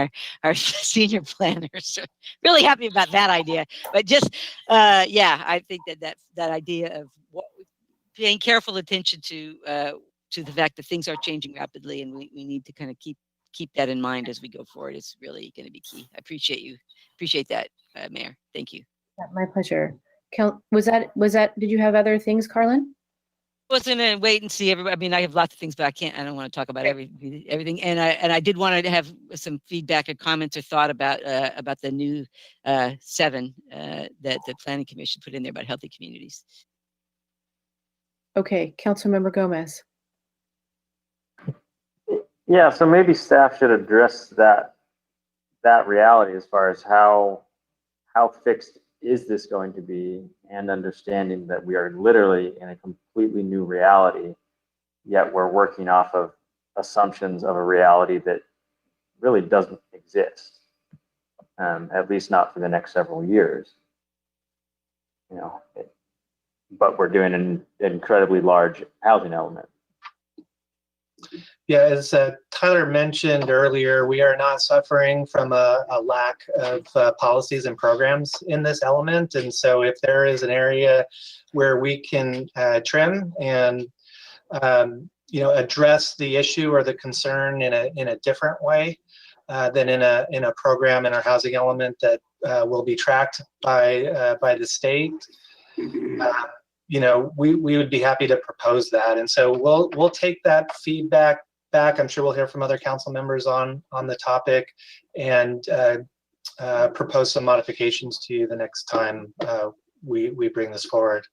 our senior planners are really happy about that idea. But just, I think that idea of paying careful attention to the fact that things are changing rapidly, and we need to kind of keep that in mind as we go forward is really going to be key. I appreciate that, Mayor. Thank you. Yeah, my pleasure. Was that? Did you have other things, Carlin? was gonna wait and see everybody. I mean, I have lots of things, but I don't want to talk about everything. And I did want to have some feedback or comments or thought about the new 7 that the Planning Commission put in there about healthy communities. Okay, Councilmember Gomez. Yeah, so maybe staff should address that reality as far as how fixed is this going to be, and understanding that we are literally in a completely new reality, yet we're working off of assumptions of a reality that really doesn't exist, at least not for the next several years. You know, but we're doing an incredibly large housing element. Yeah, as Tyler mentioned earlier, we are not suffering from a lack of policies and programs in this element. And so if there is an area where we can trim and address the issue or the concern in a different way than in a program in our housing element that will be tracked by the state, we would be happy to propose that. And so we'll take that feedback back. I'm sure we'll hear from other council members on the topic and propose some modifications to you the next time we bring this forward.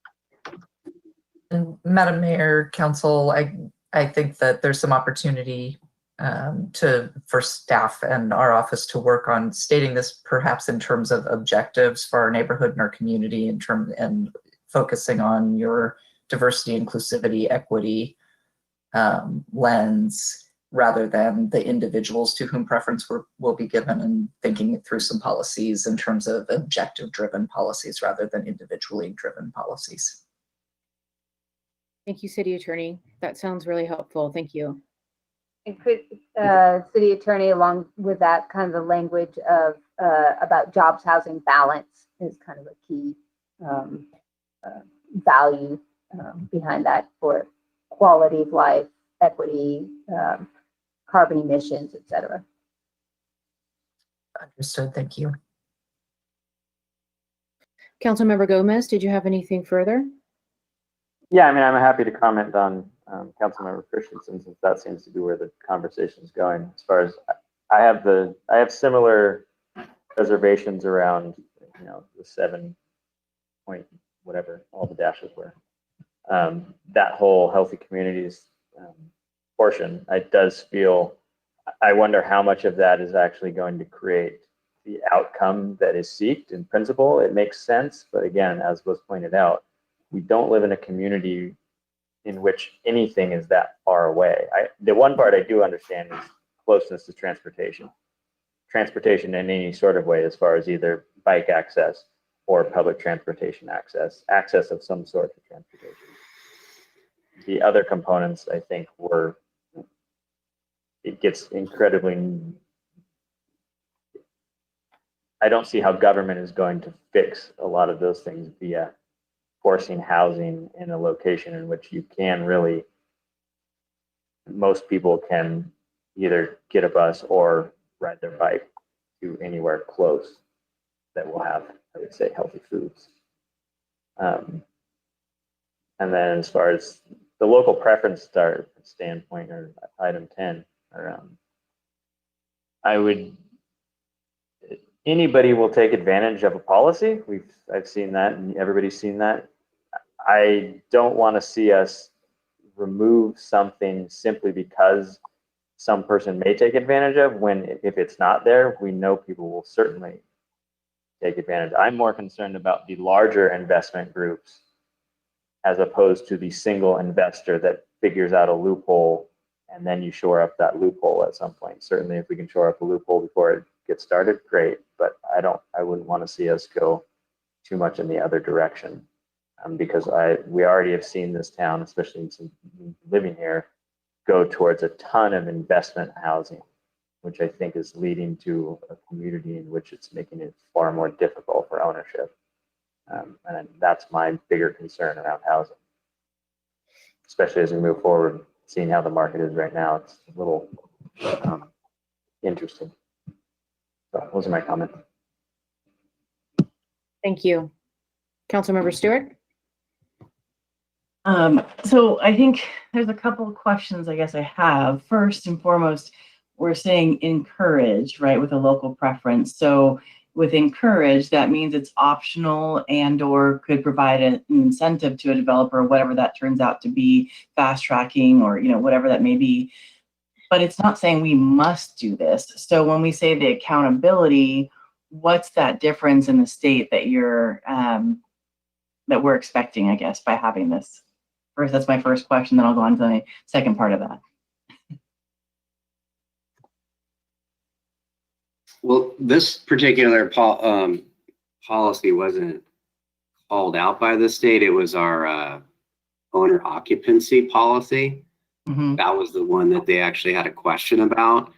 And Madam Mayor, Council, I think that there's some opportunity for staff and our office to work on stating this perhaps in terms of objectives for our neighborhood and our community and focusing on your diversity, inclusivity, equity lens, rather than the individuals to whom preference will be given, and thinking it through some policies in terms of objective-driven policies rather than individually driven policies. Thank you, City Attorney. That sounds really helpful. Thank you. And could City Attorney, along with that, kind of the language of about jobs, housing, balance is kind of a key value behind that for quality of life, equity, carbon emissions, etc. Understood. Thank you. Councilmember Gomez, did you have anything further? Yeah, I mean, I'm happy to comment on Councilmember Christensen, since that seems to be where the conversation is going. As far as I have similar reservations around, the 7 point whatever all the dashes were. That whole healthy communities portion, I wonder how much of that is actually going to create the outcome that is sought in principle. It makes sense, but again, as was pointed out, we don't live in a community in which anything is that far away. The one part I do understand is closeness to transportation. Transportation in any sort of way, as far as either bike access or public transportation access of some sort of transportation. The other components, I think, it gets incredibly, I don't see how government is going to fix a lot of those things via forcing housing in a location in which most people can either get a bus or ride their bike to anywhere close that will have, I would say, healthy foods. And then as far as the local preference standpoint, or item 10, anybody will take advantage of a policy. I've seen that, and everybody's seen that. I don't want to see us remove something simply because some person may take advantage of, when if it's not there, we know people will certainly take advantage. I'm more concerned about the larger investment groups as opposed to the single investor that figures out a loophole and then you shore up that loophole at some point. Certainly if we can shore up a loophole before it gets started, great, but I wouldn't want to see us go too much in the other direction, because we already have seen this town, especially since living here, go towards a ton of investment housing, which I think is leading to a community in which it's making it far more difficult for ownership. And that's my bigger concern around housing, especially as we move forward, seeing how the market is right now. It's a little interesting. So those are my comments. Thank you. Councilmember Stewart? So I think there's a couple of questions I guess I have. First and foremost, we're saying encourage, right, with a local preference. So with encourage, that means it's optional and or could provide an incentive to a developer, whatever that turns out to be, fast tracking or, you know, whatever that may be. But it's not saying we must do this. So when we say the accountability, what's that difference in the state that you're that we're expecting, I guess, by having this? First, that's my first question, then I'll go on to the second part of that. Well, this particular policy wasn't called out by the state. It was our owner occupancy policy. That was the one that they actually had a question about.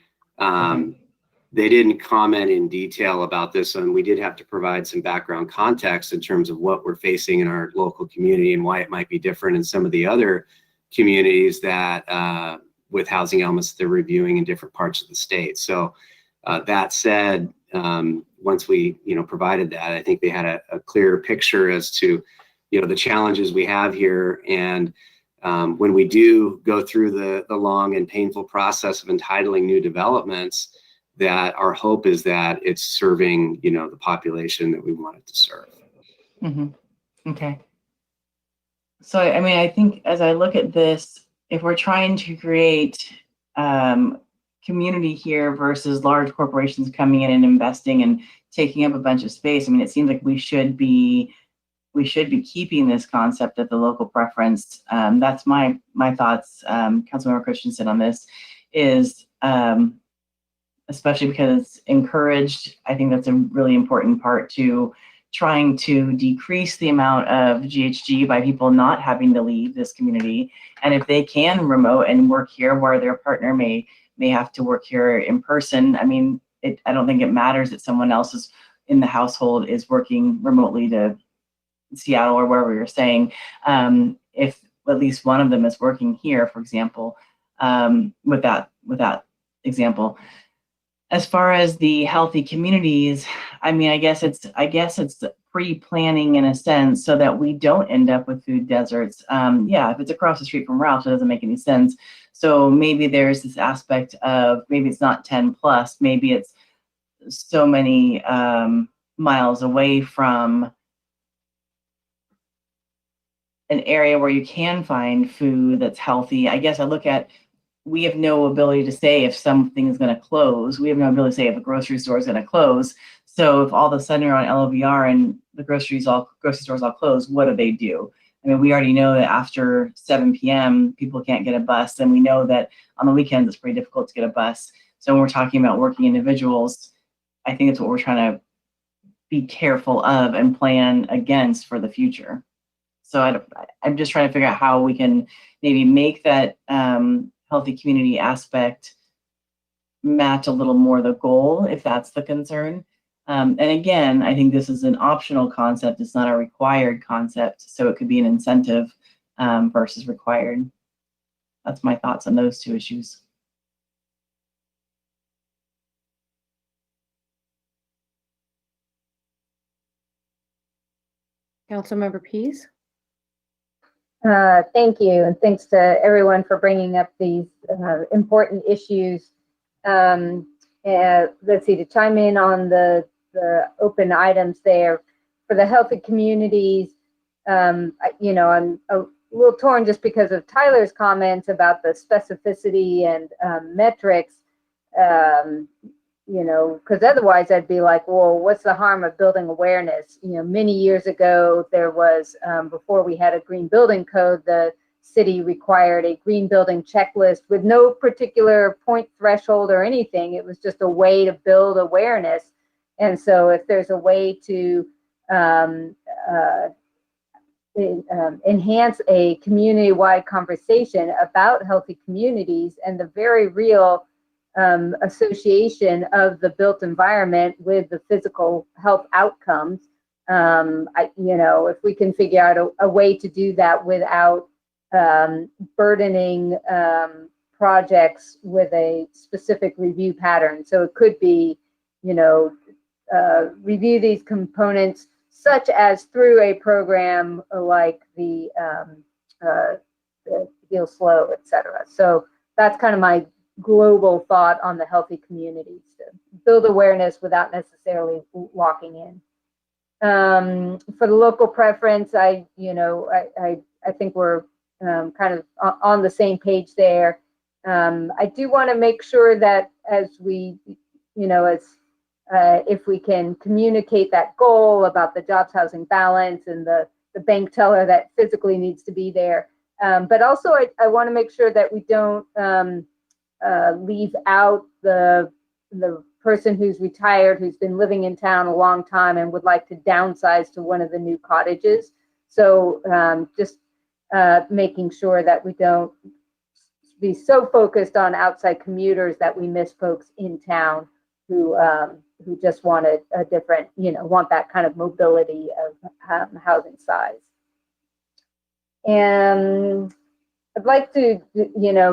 They didn't comment in detail about this, and we did have to provide some background context in terms of what we're facing in our local community and why it might be different in some of the other communities that with housing elements that they're reviewing in different parts of the state. So that said, once we provided that, I think they had a clearer picture as to the challenges we have here. And when we do go through the long and painful process of entitling new developments, that our hope is that it's serving, the population that we want it to serve. Okay. So, I mean, I think as I look at this, if we're trying to create community here versus large corporations coming in and investing and taking up a bunch of space, I mean, it seems like we should be keeping this concept of the local preference. That's my thoughts, Councilmember Christensen, on this is, especially because it's encouraged. I think that's a really important part to trying to decrease the amount of GHG by people not having to leave this community. And if they can remote and work here where their partner may have to work here in person, I mean, I don't think it matters that someone else is in the household is working remotely to Seattle or wherever you're saying. If at least one of them is working here, for example, with that example. As far as the healthy communities, I mean, I guess it's pre-planning in a sense so that we don't end up with food deserts. Yeah, if it's across the street from Ralph's, it doesn't make any sense. So maybe there's this aspect of maybe it's not 10 plus, maybe it's so many miles away from an area where you can find food that's healthy. I guess I look at, we have no ability to say if something is going to close. We have no ability to say if a grocery store is going to close. So if all of a sudden you're on LOVR and the grocery stores all closed, what do? I mean, we already know that after 7 p.m. people can't get a bus, and we know that on the weekends it's pretty difficult to get a bus. So when we're talking about working individuals, I think it's what we're trying to be careful of and plan against for the future. So I'm just trying to figure out how we can maybe make that healthy community aspect match a little more the goal, if that's the concern. And again, I think this is an optional concept. It's not a required concept. So it could be an incentive versus required. That's my thoughts on those two issues. Councilmember Pease? Thank you, and thanks to everyone for bringing up these important issues. Let's see, to chime in on the open items there for the healthy communities. I'm a little torn just because of Tyler's comments about the specificity and metrics. Because otherwise I'd be like, well, what's the harm of building awareness? Many years ago, there was, before we had a green building code, the city required a green building checklist with no particular point threshold or anything. It was just a way to build awareness. And so if there's a way to enhance a community-wide conversation about healthy communities and the very real association of the built environment with the physical health outcomes. If we can figure out a way to do that without burdening projects with a specific review pattern. So it could be, review these components such as through a program like the heal slow, et cetera. So that's kind of my global thought on the healthy communities, to build awareness without necessarily locking in. For the local preference, I think we're kind of on the same page there. I do want to make sure that as we, if we can communicate that goal about the jobs housing balance and the bank teller that physically needs to be there. But also I want to make sure that we don't leave out the person who's retired, who's been living in town a long time and would like to downsize to one of the new cottages. So just making sure that we don't be so focused on outside commuters that we miss folks in town who just want a different, want that kind of mobility of housing size. And I'd like to,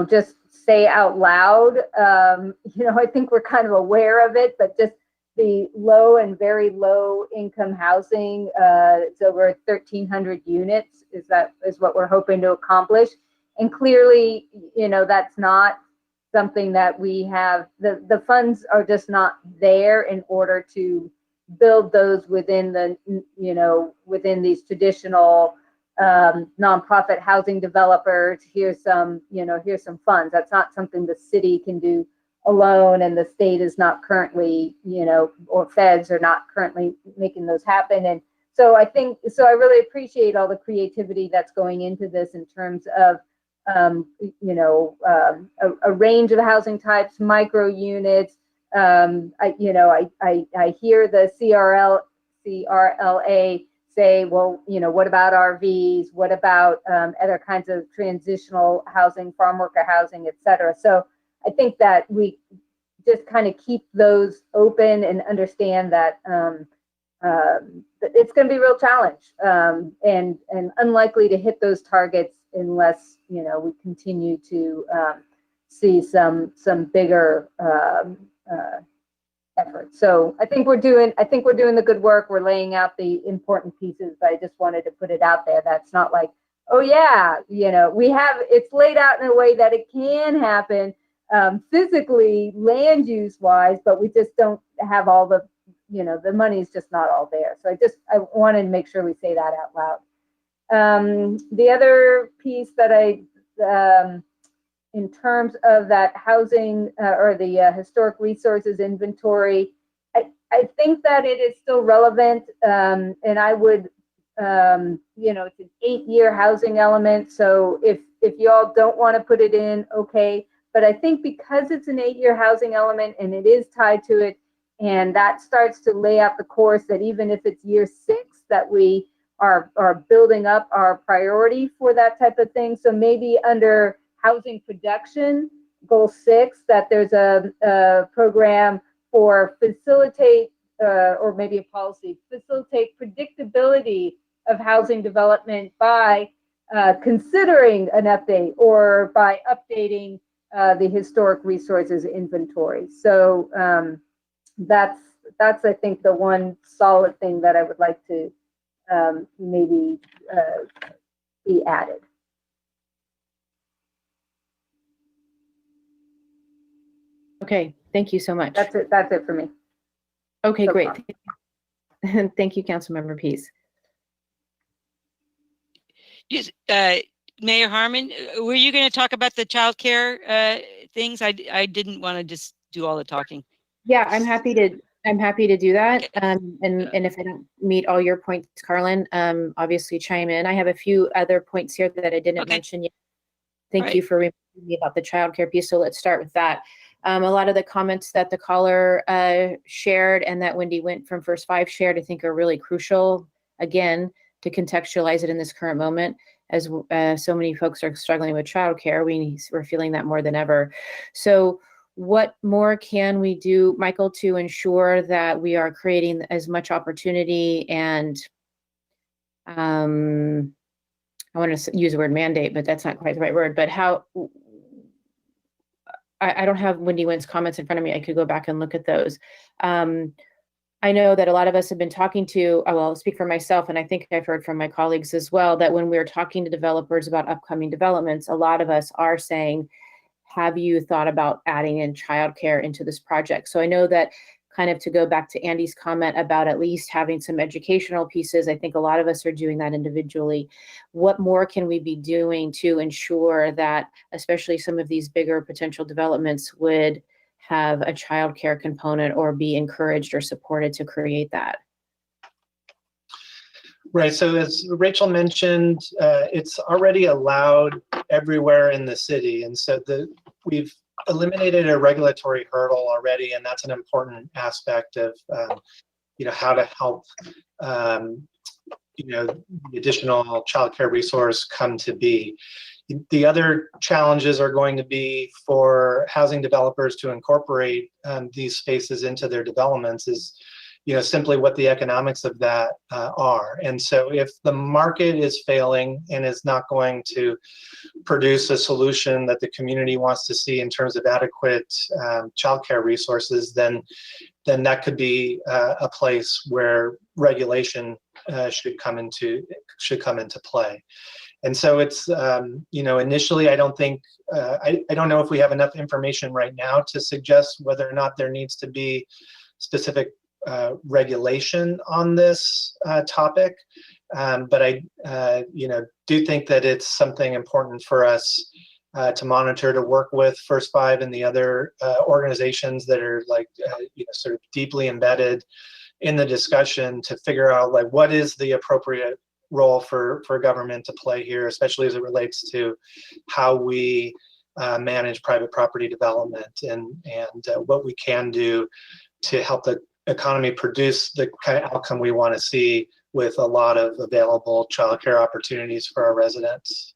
just say out loud, I think we're kind of aware of it, but just the low and very low income housing, it's over 1,300 units is what we're hoping to accomplish. And clearly, that's not something that we have, the funds are just not there in order to build those within within these traditional nonprofit housing developers. Here's some funds. That's not something the city can do alone, and the state is not currently, or feds are not currently making those happen. And so I really appreciate all the creativity that's going into this in terms of a range of housing types, micro units. I hear the CRLA say, well, what about RVs? What about other kinds of transitional housing, farm worker housing, et cetera? So I think that we just kind of keep those open and understand that it's going to be a real challenge and unlikely to hit those targets unless we continue to see some bigger efforts. So I think we're doing the good work. We're laying out the important pieces, but I just wanted to put it out there. That's not like, oh yeah, it's laid out in a way that it can happen physically, land use wise, but we just don't have all the money's just not all there. So I wanted to make sure we say that out loud. The other piece that in terms of that housing or the historic resources inventory, I think that it is still relevant, and I would, it's an 8-year housing element. So if you all don't want to put it in, okay. But I think because it's an 8-year housing element and it is tied to it, and that starts to lay out the course that even if it's year 6, that we are building up our priority for that type of thing. So maybe under housing production, goal 6, that there's a program for facilitate, or maybe a policy, facilitate predictability of housing development by considering an update or by updating the historic resources inventory. So that's I think the one solid thing that I would like to maybe be added. Okay, thank you so much. That's it for me. Okay, So great. far. Thank you, Councilmember Pease. Yes, Mayor Harmon, were you going to talk about the childcare things? I didn't want to just do all the talking. Yeah, I'm happy to do that. And if I don't meet all your points, Carlin, obviously chime in. I have a few other points here that I didn't mention yet. Thank you for reminding me about the childcare piece. So let's start with that. A lot of the comments that the caller shared and that Wendy Wint from First Five shared, I think are really crucial, again, to contextualize it in this current moment. As so many folks are struggling with childcare, we're feeling that more than ever. So what more can we do, Michael, to ensure that we are creating as much opportunity and I want to use the word mandate, but that's not quite the right word, but how, I don't have Wendy Wint's comments in front of me. I could go back and look at those. I'm I know that a lot of us have been talking to, well, I'll speak for myself, and I think I've heard from my colleagues as well, that when we're talking to developers about upcoming developments, a lot of us are saying, have you thought about adding in childcare into this project? So I know that, kind of to go back to Andy's comment about at least having some educational pieces, I think a lot of us are doing that individually. What more can we be doing to ensure that, especially some of these bigger potential developments, would have a childcare component or be encouraged or supported to create that? Right. So as Rachel mentioned, it's already allowed everywhere in the city, and so we've eliminated a regulatory hurdle already, and that's an important aspect of how to help the additional childcare resource come to be. The other challenges are going to be for housing developers to incorporate these spaces into their developments is simply what the economics of that are. And so if the market is failing and is not going to produce a solution that the community wants to see in terms of adequate childcare resources, then that could be a place where regulation should come into play. And so it's initially, I don't think I don't know if we have enough information right now to suggest whether or not there needs to be specific regulation on this topic, but I do think that it's something important for us to monitor, to work with First Five and the other organizations that are sort of deeply embedded in the discussion to figure out what is the appropriate role for government to play here, especially as it relates to how we manage private property development and what we can do to help the economy produce the kind of outcome we want to see with a lot of available childcare opportunities for our residents.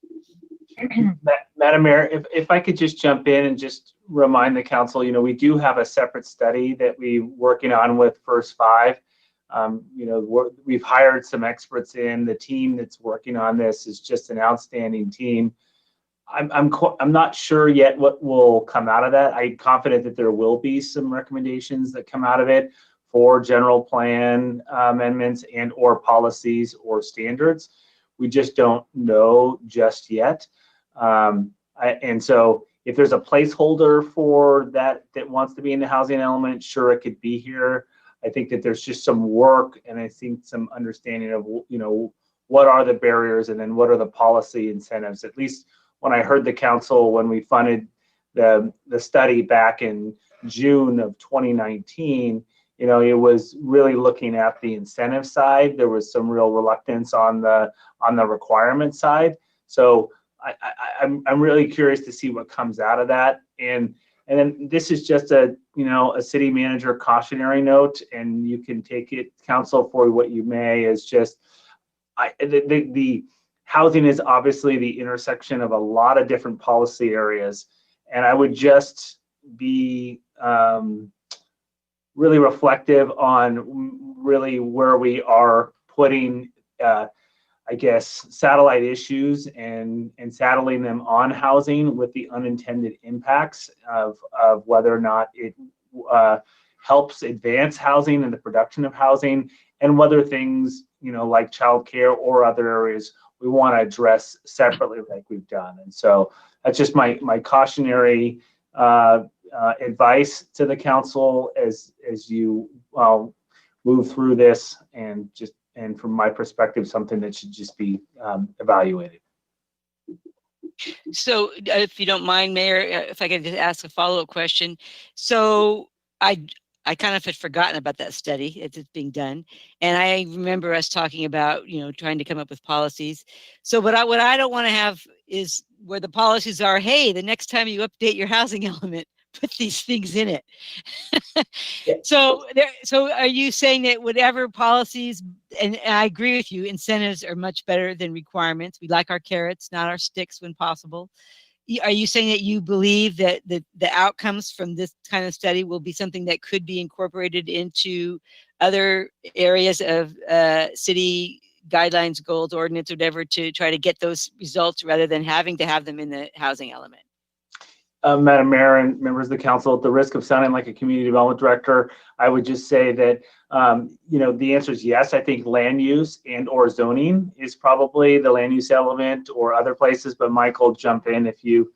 Madam Mayor, if I could just jump in and just remind the council, we do have a separate study that we're working on with First Five. We've hired some experts in. The team that's working on this is just an outstanding team. I'm not sure yet what will come out of that. I'm confident that there will be some recommendations that come out of it for general plan amendments and or policies or standards. We just don't know just yet. And so if there's a placeholder for that wants to be in the housing element, sure, it could be here. I think that there's just some work and I think some understanding of, what are the barriers and then what are the policy incentives. At least when I heard the council, when we funded the study back in June of 2019, it was really looking at the incentive side. There was some real reluctance on the requirement side. So I'm really curious to see what comes out of that. And then this is just a city manager cautionary note, and you can take it, council, for what you may. Is just the housing is obviously the intersection of a lot of different policy areas, and I would just be really reflective on really where we are putting, satellite issues and saddling them on housing with the unintended impacts of whether or not it helps advance housing and the production of housing, and whether things, like childcare or other areas we want to address separately like we've done. And so that's just my cautionary advice to the council as you move through this, and from my perspective, something that should just be evaluated. So if you don't mind, Mayor, if I could just ask a follow-up question. So I kind of had forgotten about that study as it's being done. And I remember us talking about, trying to come up with policies. So what I don't want to have is where the policies are, hey, the next time you update your housing element, put these things in it. So are you saying that whatever policies, and I agree with you, incentives are much better than requirements. We like our carrots, not our sticks when possible. Are you saying that you believe that the outcomes from this kind of study will be something that could be incorporated into other areas of city guidelines, goals, ordinance, whatever, to try to get those results rather than having to have them in the housing element? Madam Mayor and members of the council, at the risk of sounding like a community development director, I would just say that The answer is yes. I think land use and or zoning is probably the land use element, or other places, but Michael, jump in if you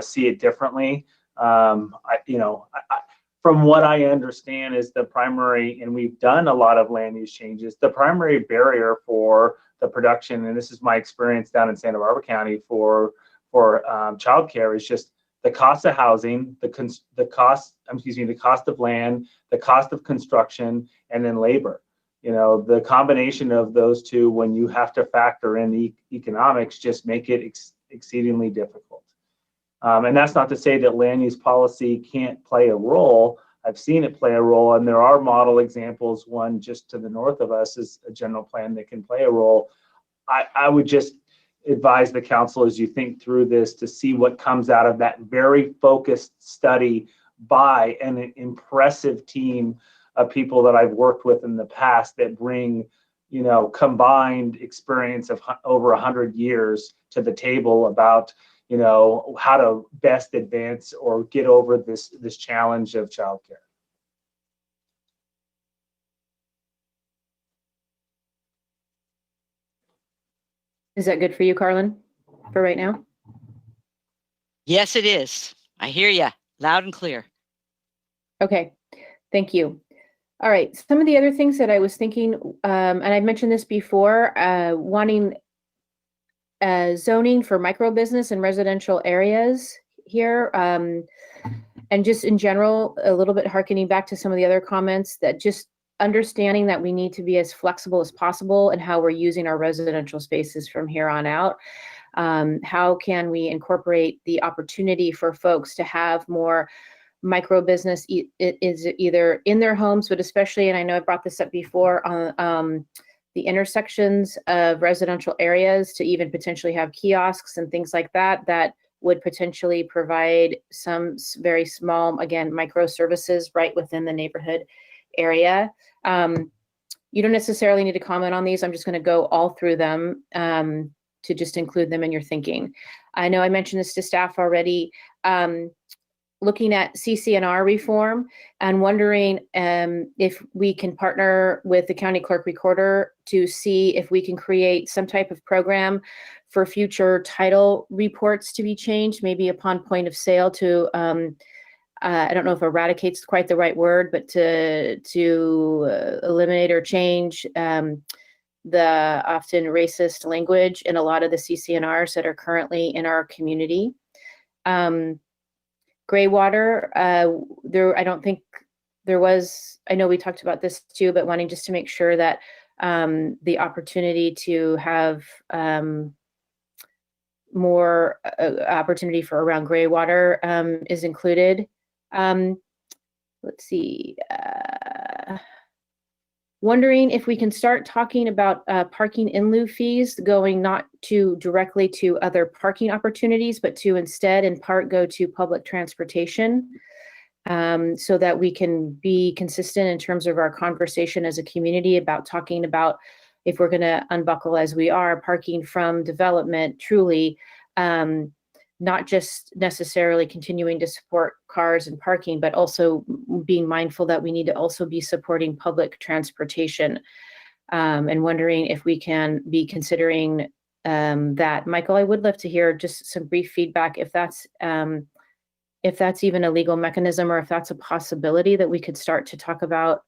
see it differently. From what I understand is the primary, and we've done a lot of land use changes, the primary barrier for the production, and this is my experience down in Santa Barbara County for childcare, is just the cost of housing, the cost of land, the cost of construction, and then labor. The combination of those two, when you have to factor in the economics, just make it exceedingly difficult. And that's not to say that land use policy can't play a role. I've seen it play a role, and there are model examples. One just to the north of us is a general plan that can play a role. I would just advise the council, as you think through this, to see what comes out of that very focused study by an impressive team of people that I've worked with in the past that bring, combined experience of over 100 years to the table about, how to best advance or get over this challenge of childcare. Is that good for you, Carlin, for right now? Yes, it is. I hear you loud and clear. Okay, thank you. All right, some of the other things that I was thinking, and I've mentioned this before, wanting zoning for micro business and residential areas here, and just in general, a little bit harkening back to some of the other comments, that just understanding that we need to be as flexible as possible in how we're using our residential spaces from here on out. How can we incorporate the opportunity for folks to have more micro business is either in their homes, but especially, and I know I brought this up before, on the intersections of residential areas, to even potentially have kiosks and things like that, that would potentially provide some very small, again, micro services right within the neighborhood area. You don't necessarily need to comment on these. I'm just going to go all through them to just include them in your thinking. I know I mentioned this to staff already. Looking at CC&R reform and wondering if we can partner with the county clerk recorder to see if we can create some type of program for future title reports to be changed, maybe upon point of sale, to I don't know if eradicate's quite the right word, but to eliminate or change the often racist language in a lot of the CC&Rs that are currently in our community. Gray water, I don't think there was, I know we talked about this too, but wanting just to make sure that the opportunity to have more opportunity for around gray water is included. Let's see. Wondering if we can start talking about parking in lieu fees going not to directly to other parking opportunities, but to instead in part go to public transportation, so that we can be consistent in terms of our conversation as a community about talking about, if we're going to unbuckle as we are, parking from development, truly not just necessarily continuing to support cars and parking, but also being mindful that we need to also be supporting public transportation, and wondering if we can be considering that. Michael, I would love to hear just some brief feedback if that's even a legal mechanism, or if that's a possibility that we could start to talk about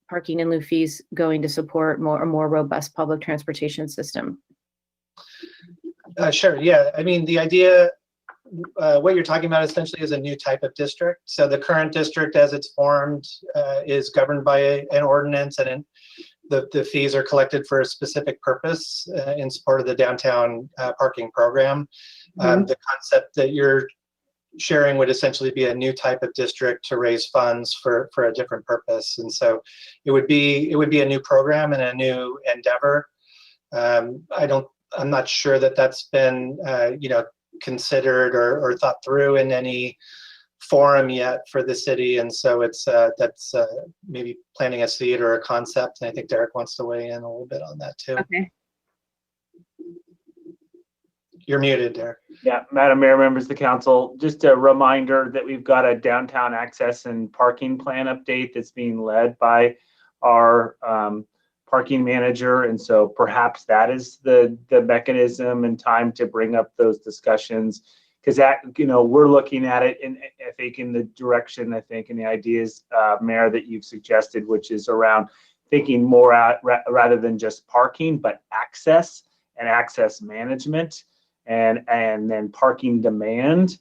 parking in lieu fees going to support a more robust public transportation system. Sure, yeah. I mean, the idea, what you're talking about essentially is a new type of district. So the current district as it's formed is governed by an ordinance, and the fees are collected for a specific purpose in support of the downtown parking program. The concept that you're sharing would essentially be a new type of district to raise funds for a different purpose. And so it would be a new program and a new endeavor. I'm not sure that that's been, considered or thought through in any forum yet for the city. And so that's maybe planting a seed or a concept. And I think Derek wants to weigh in a little bit on that too. Okay. You're muted, Derek. Yeah, Madam Mayor, members of the council, just a reminder that we've got a downtown access and parking plan update that's being led by our parking manager. And so perhaps that is the mechanism and time to bring up those discussions. Because that, we're looking at it in, I think, in the direction, I think, and the ideas, Mayor, that you've suggested, which is around thinking more rather than just parking, but access and access management, and then parking demand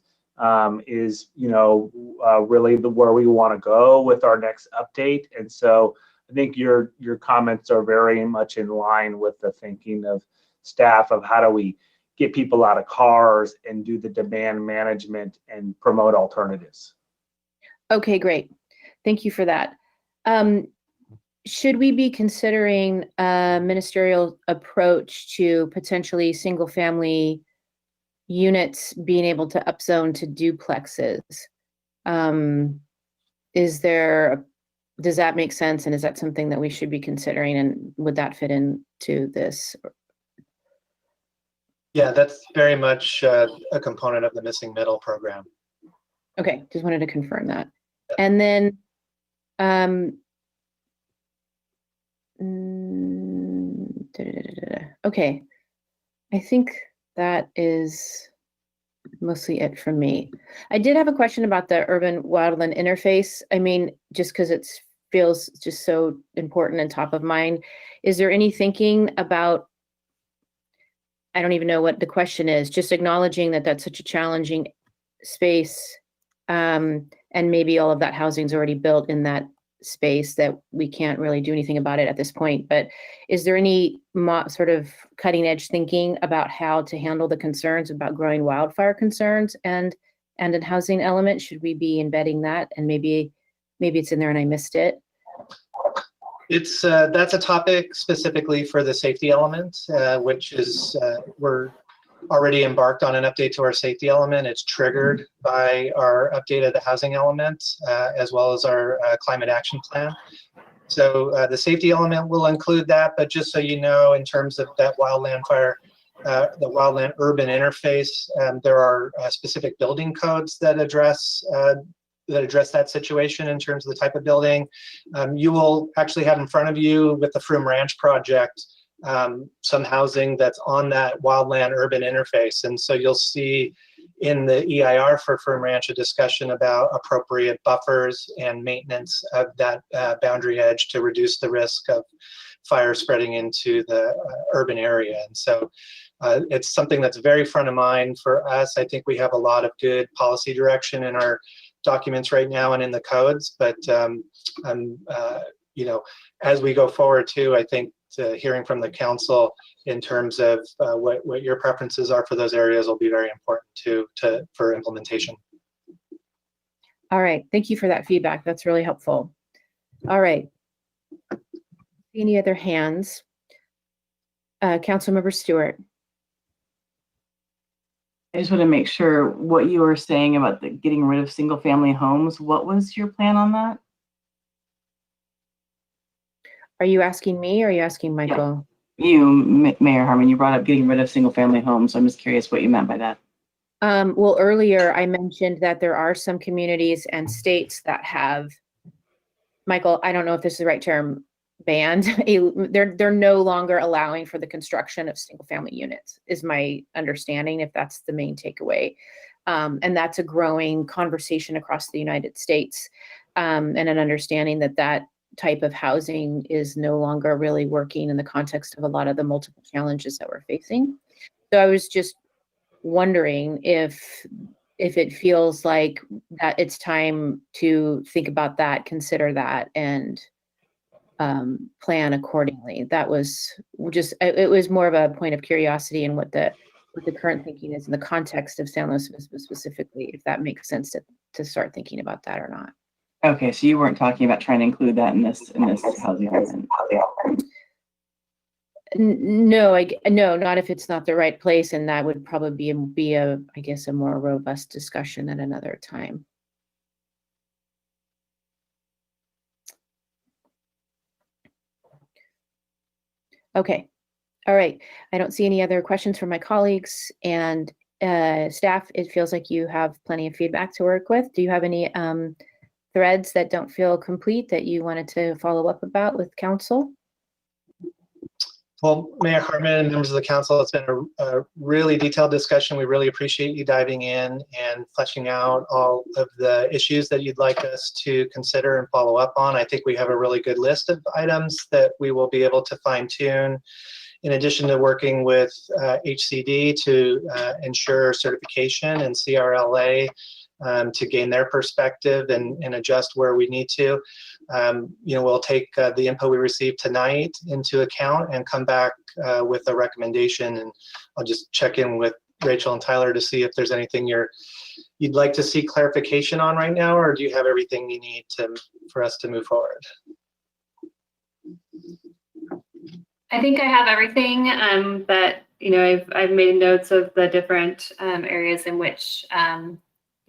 is, really where we want to go with our next update. And so I think your comments are very much in line with the thinking of staff of how do we get people out of cars and do the demand management and promote alternatives. Okay, great. Thank you for that. Should we be considering a ministerial approach to potentially single family units being able to upzone to duplexes? Does that make sense? And is that something that we should be considering? And would that fit into this? Yeah, that's very much a component of the Missing Middle program. Okay, just wanted to confirm that. And then, okay, I think that is mostly it from me. I did have a question about the urban wildland interface. I mean, just because it feels just so important and top of mind. Is there any thinking about, I don't even know what the question is, just acknowledging that that's such a challenging space, and maybe all of that housing is already built in that space that we can't really do anything about it at this point. But is there any sort of cutting edge thinking about how to handle the concerns about growing wildfire concerns and a housing element? Should we be embedding that? And maybe it's in there and I missed it. It's that's a topic specifically for the safety element, which is we're already embarked on an update to our safety element. It's triggered by our update of the housing element, as well as our climate action plan. So the safety element will include that, but just so you know, in terms of that wildland fire, the wildland urban interface, there are specific building codes that address that situation in terms of the type of building. You will actually have in front of you with the Froome Ranch project some housing that's on that wildland urban interface. And so you'll see in the EIR for Froome Ranch a discussion about appropriate buffers and maintenance of that boundary edge to reduce the risk of fire spreading into the urban area. And so it's something that's very front of mind for us. I think we have a lot of good policy direction in our documents right now and in the codes, but as we go forward too, I think hearing from the council in terms of what your preferences are for those areas will be very important for implementation. All right, thank you for that feedback. That's really helpful. All right, any other hands? Councilmember Stewart. I just want to make sure what you were saying about getting rid of single family homes. What was your plan on that? Are you asking me or are you asking Michael? Yeah. You, Mayor Harmon, you brought up getting rid of single family homes. So I'm just curious what you meant by that. Well, earlier I mentioned that there are some communities and states that have, Michael, I don't know if this is the right term, banned. They're no longer allowing for the construction of single family units, is my understanding, if that's the main takeaway. And that's a growing conversation across the United States, and an understanding that type of housing is no longer really working in the context of a lot of the multiple challenges that we're facing. So I was just wondering if it feels like that it's time to think about that, consider that, and plan accordingly. That was just, it was more of a point of curiosity in what the current thinking is in the context of San Luis Obispo specifically, if that makes sense to start thinking about that or not. Okay, so you weren't talking about trying to include that in this housing element. No, no, not if it's not the right place, and that would probably be a, I guess, a more robust discussion at another time. Okay. All right. I don't see any other questions from my colleagues and staff. It feels like you have plenty of feedback to work with. Do you have any threads that don't feel complete that you wanted to follow up about with council? Well, Mayor Harmon and members of the council, it's been a really detailed discussion. We really appreciate you diving in and fleshing out all of the issues that you'd like us to consider and follow up on. I think we have a really good list of items that we will be able to fine tune, in addition to working with HCD to ensure certification and CRLA to gain their perspective and adjust where we need to. We'll take the info we received tonight into account and come back with a recommendation. And I'll just check in with Rachel and Tyler to see if there's anything you'd like to see clarification on right now, or do you have everything you need for us to move forward? I think I have everything that, I've made notes of the different areas in which,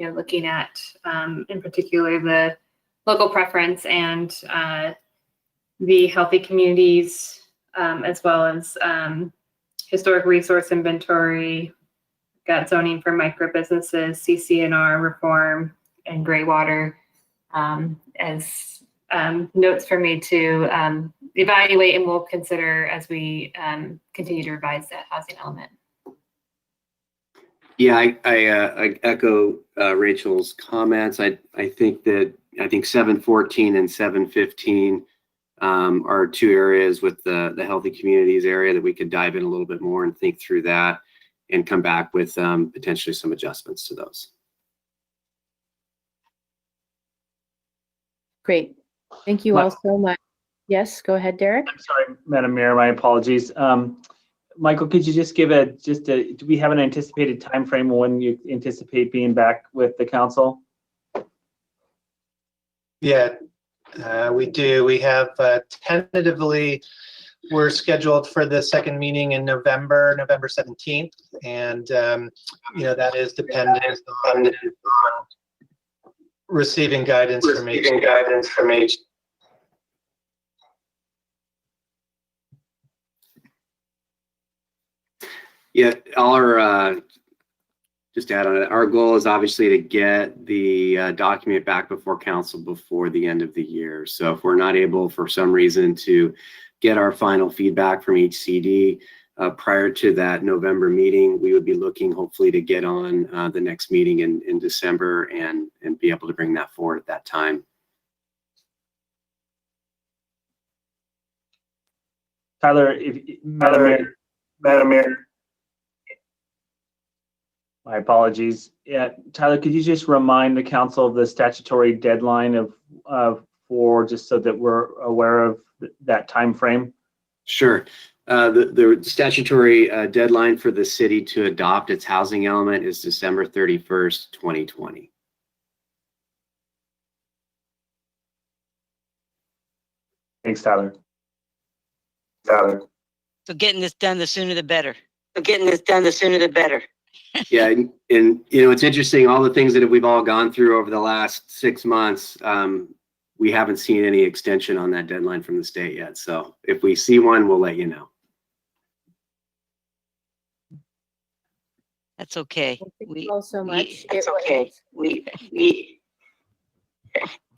looking at, in particular, the local preference and the healthy communities, as well as historic resource inventory, got zoning for micro businesses, CC&R reform, and gray water as notes for me to evaluate and we'll consider as we continue to revise that housing element. Yeah, I echo Rachel's comments. I think 714 and 715 are two areas with the healthy communities area that we could dive in a little bit more and think through that and come back with potentially some adjustments to those. Great. Thank you all so much. Yes, go ahead, Derek. I'm sorry, Madam Mayor, my apologies. Michael, could you just give do we have an anticipated time frame when you anticipate being back with the council? Yeah, we do. We have tentatively, we're scheduled for the second meeting in November 17th. And, that is dependent on receiving guidance from each. Yeah, just to add on it, our goal is obviously to get the document back before council before the end of the year. So if we're not able for some reason to get our final feedback from HCD prior to that November meeting, we would be looking hopefully to get on the next meeting in December and be able to bring that forward at that time. Tyler, Madam Mayor. My apologies. Yeah, Tyler, could you just remind the council of the statutory deadline for just so that we're aware of that time frame? Sure. The statutory deadline for the city to adopt its housing element is December 31st, 2020. Thanks, Tyler. So getting this done, the sooner the better. Yeah, and it's interesting, all the things that we've all gone through over the last 6 months, we haven't seen any extension on that deadline from the state yet. So if we see one, we'll let you know. That's okay. Thank you all so much. That's okay.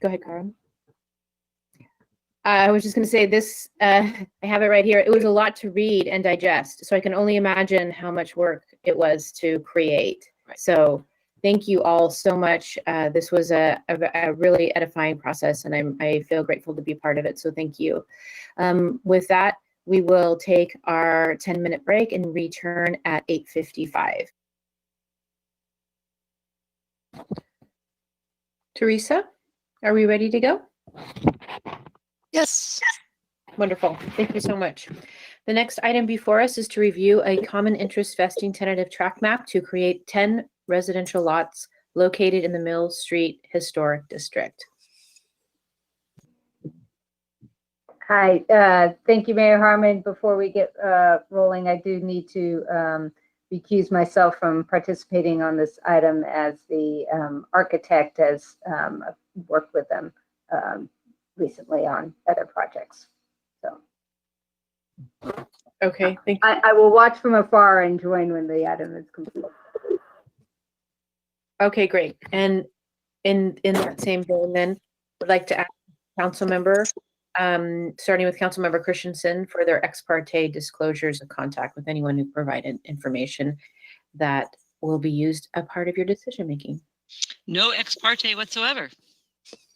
Go ahead, Karen. I was just going to say this, I have it right here. It was a lot to read and digest, so I can only imagine how much work it was to create. Right. So thank you all so much. This was a really edifying process, and I feel grateful to be part of it, so thank you. With that, we will take our 10-minute break and return at 8:55. Teresa, are we ready to go? Yes. Wonderful. Thank you so much. The next item before us is to review a common interest vesting tentative tract map to create 10 residential lots located in the Mill Street Historic District. Hi, thank you, Mayor Harmon. Before we get rolling, I do need to recuse myself from participating on this item as the architect has worked with them recently on other projects. So Okay, thank you. I will watch from afar and join when the item is complete. Okay, great. And in that same vein, then, would like to ask council member, starting with council member Christensen, for their ex parte disclosures of contact with anyone who provided information that will be used a part of your decision making. No ex parte whatsoever.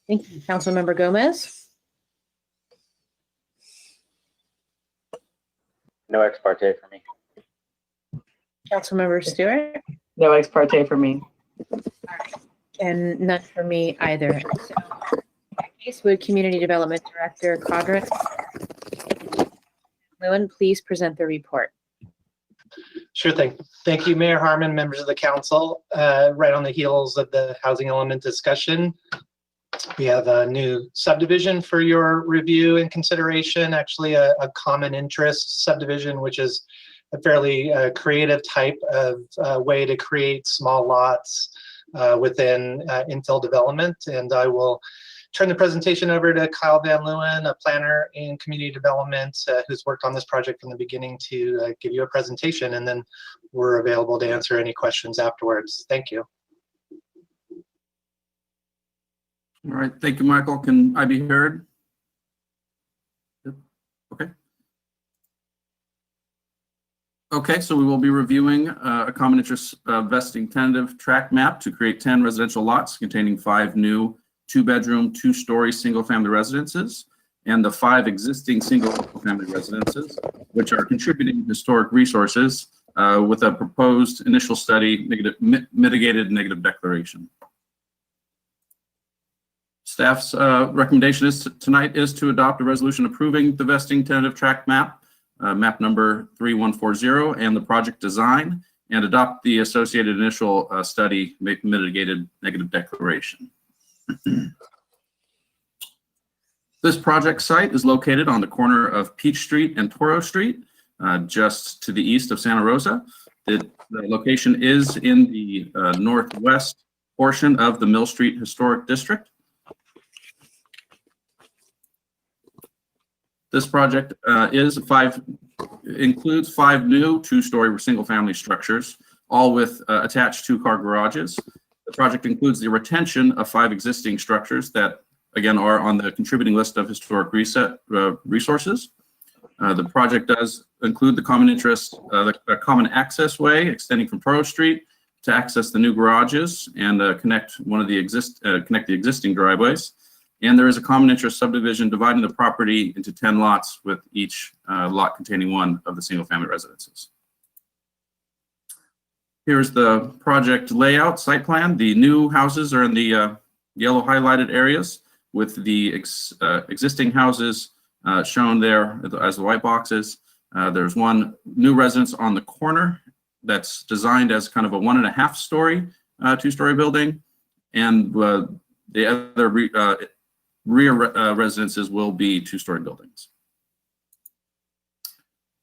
Thank you. Council member Gomez. No ex parte for me. Council member Stewart. No ex parte for me. And none for me either. So, in that case, would Community Development Director Cadron Lewin please present the report? Sure thing. Thank you, Mayor Harmon, members of the council. Right on the heels of the housing element discussion, we have a new subdivision for your review and consideration, actually a common interest subdivision, which is a fairly creative type of way to create small lots within infill development. And I will turn the presentation over to Kyle Van Leeuwen, a planner in community development who's worked on this project from the beginning, to give you a presentation, and then we're available to answer any questions afterwards. Thank you. All right, thank you, Michael. Can I be heard? Yep. Okay. Okay, so we will be reviewing a common interest vesting tentative tract map to create 10 residential lots containing 5 new 2-bedroom, 2-story single-family residences, and the 5 existing single-family residences, which are contributing historic resources with a proposed initial study mitigated negative declaration. Staff's recommendation tonight is to adopt a resolution approving the vesting tentative tract map, map number 3140, and the project design, and adopt the associated initial study mitigated negative declaration. This project site is located on the corner of Peach Street and Toro Street, just to the east of Santa Rosa. The location is in the northwest portion of the Mill Street Historic District. This project includes 5 new 2-story single-family structures, all with attached 2-car garages. The project includes the retention of 5 existing structures that, again, are on the contributing list of historic resources. The project does include the common interest, the common access way extending from Toro Street to access the new garages and connect the existing driveways. And there is a common interest subdivision dividing the property into 10 lots, with each lot containing 1 of the single-family residences. Here's the project layout site plan. The new houses are in the yellow highlighted areas, with the existing houses shown there as the white boxes. There's 1 new residence on the corner that's designed as kind of a 1.5-story 2-story building, and the other rear residences will be 2-story buildings.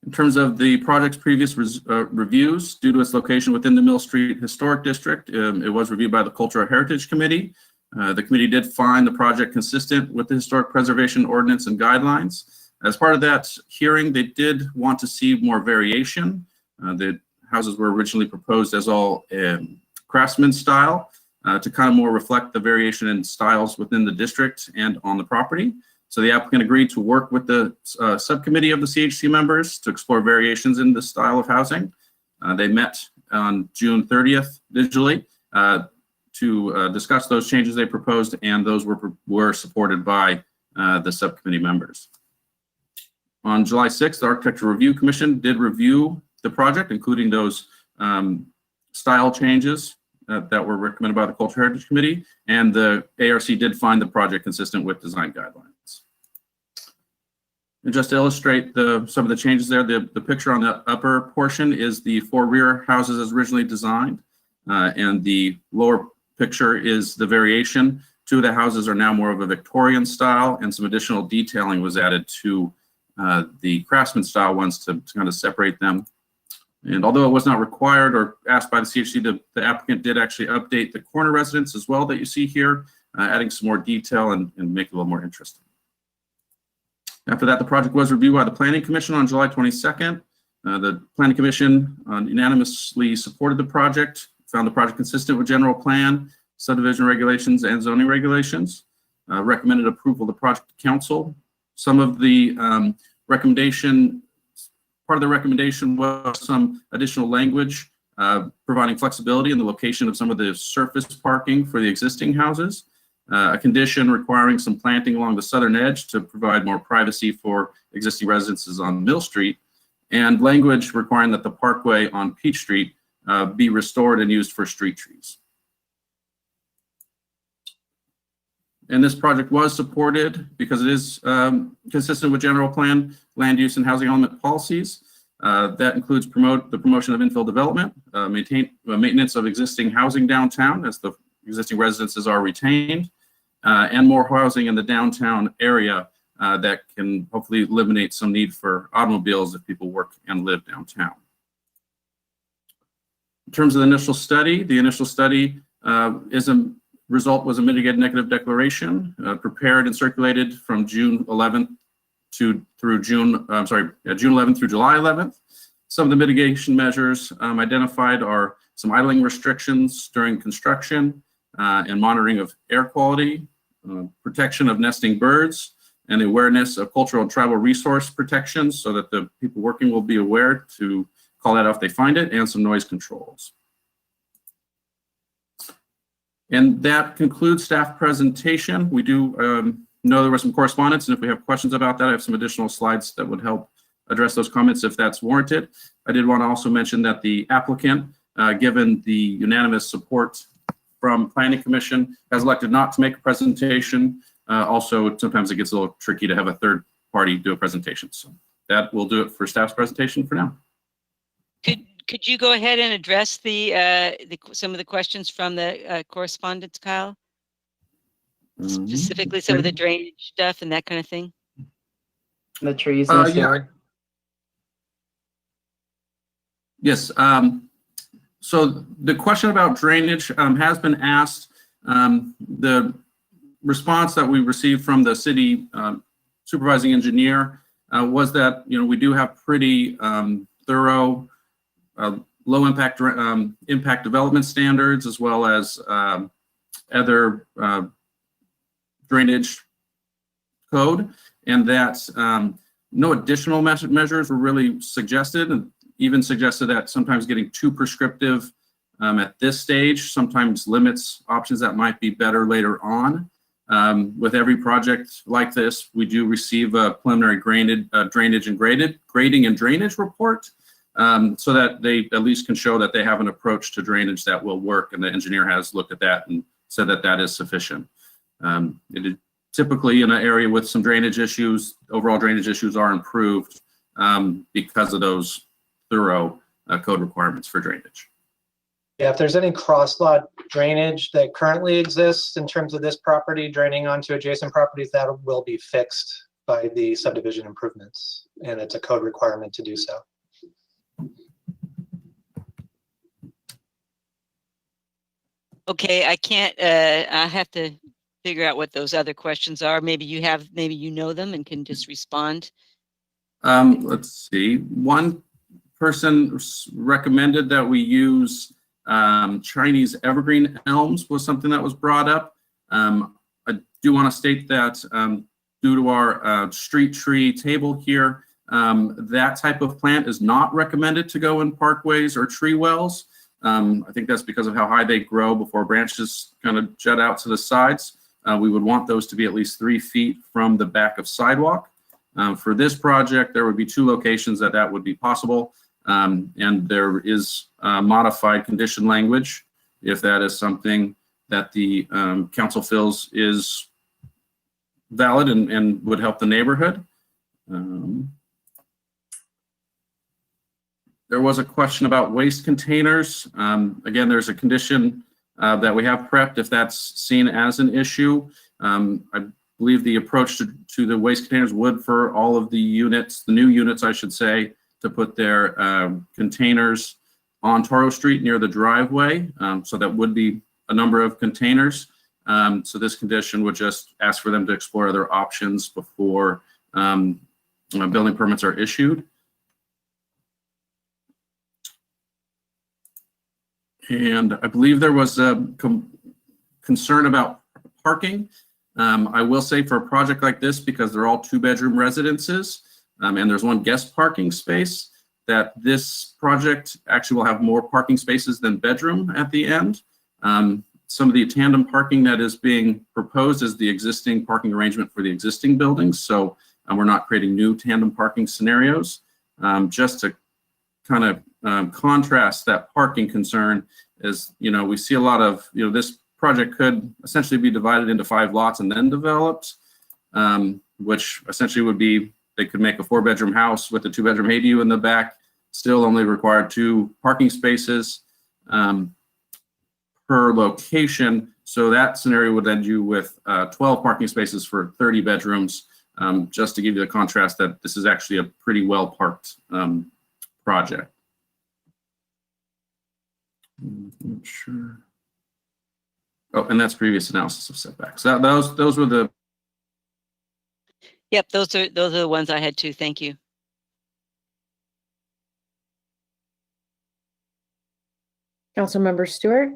In terms of the project's previous reviews, due to its location within the Mill Street Historic District, it was reviewed by the Cultural Heritage Committee. The committee did find the project consistent with the Historic Preservation Ordinance and guidelines. As part of that hearing, they did want to see more variation. The houses were originally proposed as all craftsman style, to kind of more reflect the variation in styles within the district and on the property. So the applicant agreed to work with the subcommittee of the CHC members to explore variations in the style of housing. They met on June 30th digitally to discuss those changes they proposed, and those were supported by the subcommittee members. On July 6th, the Architecture Review Commission did review the project, including those style changes that were recommended by the Cultural Heritage Committee, and the ARC did find the project consistent with design guidelines. And just to illustrate some of the changes there, the picture on the upper portion is the 4 rear houses as originally designed, and the lower picture is the variation. 2 of the houses are now more of a Victorian style, and some additional detailing was added to the craftsman style ones to kind of separate them. And although it was not required or asked by the CHC, the applicant did actually update the corner residence as well that you see here, adding some more detail and make it a little more interesting. After that, the project was reviewed by the Planning Commission on July 22nd. The Planning Commission unanimously supported the project, found the project consistent with general plan, subdivision regulations, and zoning regulations. Recommended approval of the project to council. Some of the part of the recommendation was some additional language providing flexibility in the location of some of the surface parking for the existing houses. A condition requiring some planting along the southern edge to provide more privacy for existing residences on Mill Street, and language requiring that the parkway on Peach Street be restored and used for street trees. And this project was supported because it is consistent with general plan, land use, and housing element policies. That includes the promotion of infill development, maintenance of existing housing downtown as the existing residences are retained, and more housing in the downtown area that can hopefully eliminate some need for automobiles if people work and live downtown. In terms of the initial study result was a mitigated negative declaration prepared and circulated from June 11th through June 11th through July 11th. Some of the mitigation measures identified are some idling restrictions during construction and monitoring of air quality, protection of nesting birds, and the awareness of cultural and tribal resource protections so that the people working will be aware to call that out if they find it, and some noise controls. And that concludes staff presentation. We do know there was some correspondence, and if we have questions about that, I have some additional slides that would help address those comments if that's warranted. I did want to also mention that the applicant, given the unanimous support from Planning Commission, has elected not to make a presentation. Also, sometimes it gets a little tricky to have a third party do a presentation. So that will do it for staff's presentation for now. Could you go ahead and address some of the questions from the correspondence, Kyle? Specifically some of the drainage stuff and that kind of thing? The trees and stuff. Yes. So the question about drainage has been asked. The response that we received from the city supervising engineer was that we do have pretty thorough low impact development standards, as well as other drainage code, and that no additional measures were really suggested, and even suggested that sometimes getting too prescriptive at this stage sometimes limits options that might be better later on. With every project like this, we do receive a preliminary grading and drainage report, so that they at least can show that they have an approach to drainage that will work, and the engineer has looked at that and said that that is sufficient. It is typically in an area with some drainage issues, overall drainage issues are improved because of those thorough code requirements for drainage. Yeah, if there's any cross-lot drainage that currently exists in terms of this property draining onto adjacent properties, that will be fixed by the subdivision improvements, and it's a code requirement to do so. Okay, I have to figure out what those other questions are. Maybe you know them and can just respond. Let's see. One person recommended that we use Chinese evergreen elms was something that was brought up. I do want to state that due to our street tree table here, that type of plant is not recommended to go in parkways or tree wells. I think that's because of how high they grow before branches kind of jut out to the sides. We would want those to be at least 3 feet from the back of sidewalk. For this project, there would be 2 locations that would be possible. And there is modified condition language if that is something that the council feels is valid and would help the neighborhood. There was a question about waste containers. Again, there's a condition that we have prepped if that's seen as an issue. I believe the approach to the waste containers would, for all of the units, the new units, I should say, to put their containers on Toro Street near the driveway. So that would be a number of containers. So this condition would just ask for them to explore other options before building permits are issued. And I believe there was a concern about parking. I will say for a project like this, because they're all 2-bedroom residences, and there's 1 guest parking space, that this project actually will have more parking spaces than bedroom at the end. Some of the tandem parking that is being proposed is the existing parking arrangement for the existing buildings. So we're not creating new tandem parking scenarios. Just to kind of contrast that parking concern is, we see a lot of, this project could essentially be divided into 5 lots and then developed, which essentially would be, they could make a 4-bedroom house with a 2-bedroom ADU in the back, still only require 2 parking spaces per location. So that scenario would end you with 12 parking spaces for 30 bedrooms, just to give you the contrast that this is actually a pretty well-parked project. Not sure. Oh, and that's previous analysis of setbacks. Those were the. Yep, those are the ones I had too. Thank you. Councilmember Stewart?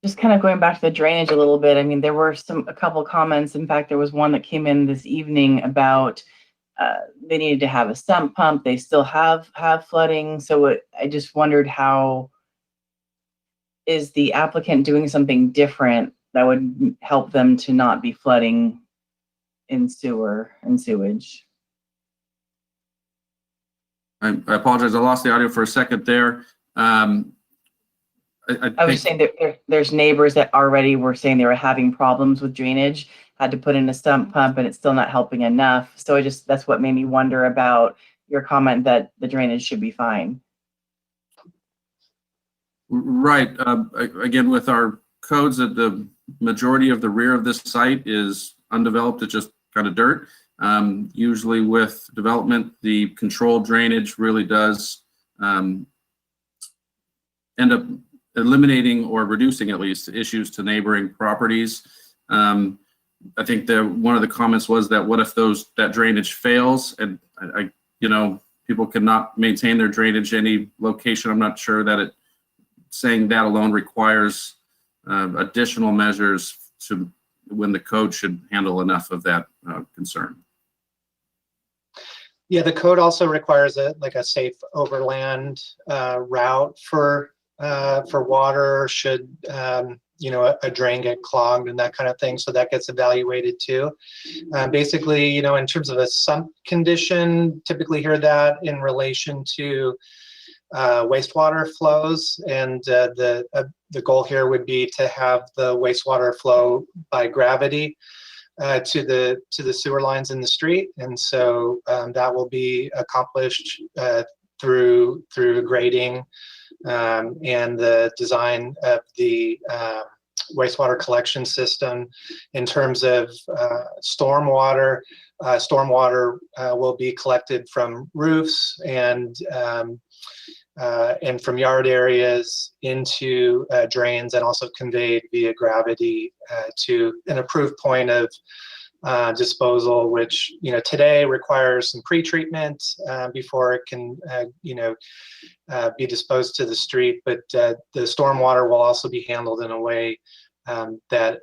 Just kind of going back to the drainage a little bit. I mean, there were a couple comments. In fact, there was one that came in this evening about they needed to have a sump pump. They still have flooding. So I just wondered, how is the applicant doing something different that would help them to not be flooding in sewer and sewage? I apologize. I lost the audio for a second there. I was saying that there's neighbors that already were saying they were having problems with drainage, had to put in a sump pump, and it's still not helping enough. So that's what made me wonder about your comment that the drainage should be fine. Right. Again, with our codes, that the majority of the rear of this site is undeveloped. It's just kind of dirt. Usually with development, the controlled drainage really does end up eliminating or reducing at least issues to neighboring properties. I think one of the comments was that what if that drainage fails, and people cannot maintain their drainage any location. I'm not sure that saying that alone requires additional measures when the code should handle enough of that concern. Yeah, the code also requires a safe overland route for water should a drain get clogged and that kind of thing. So that gets evaluated too. Basically, in terms of a sump condition, typically hear that in relation to wastewater flows, and the goal here would be to have the wastewater flow by gravity to the sewer lines in the street, and so that will be accomplished through grading and the design of the wastewater collection system. In terms of stormwater, will be collected from roofs and from yard areas into drains, and also conveyed via gravity to an approved point of disposal, which today requires some pre-treatment before it can be disposed to the street. But the stormwater will also be handled in a way that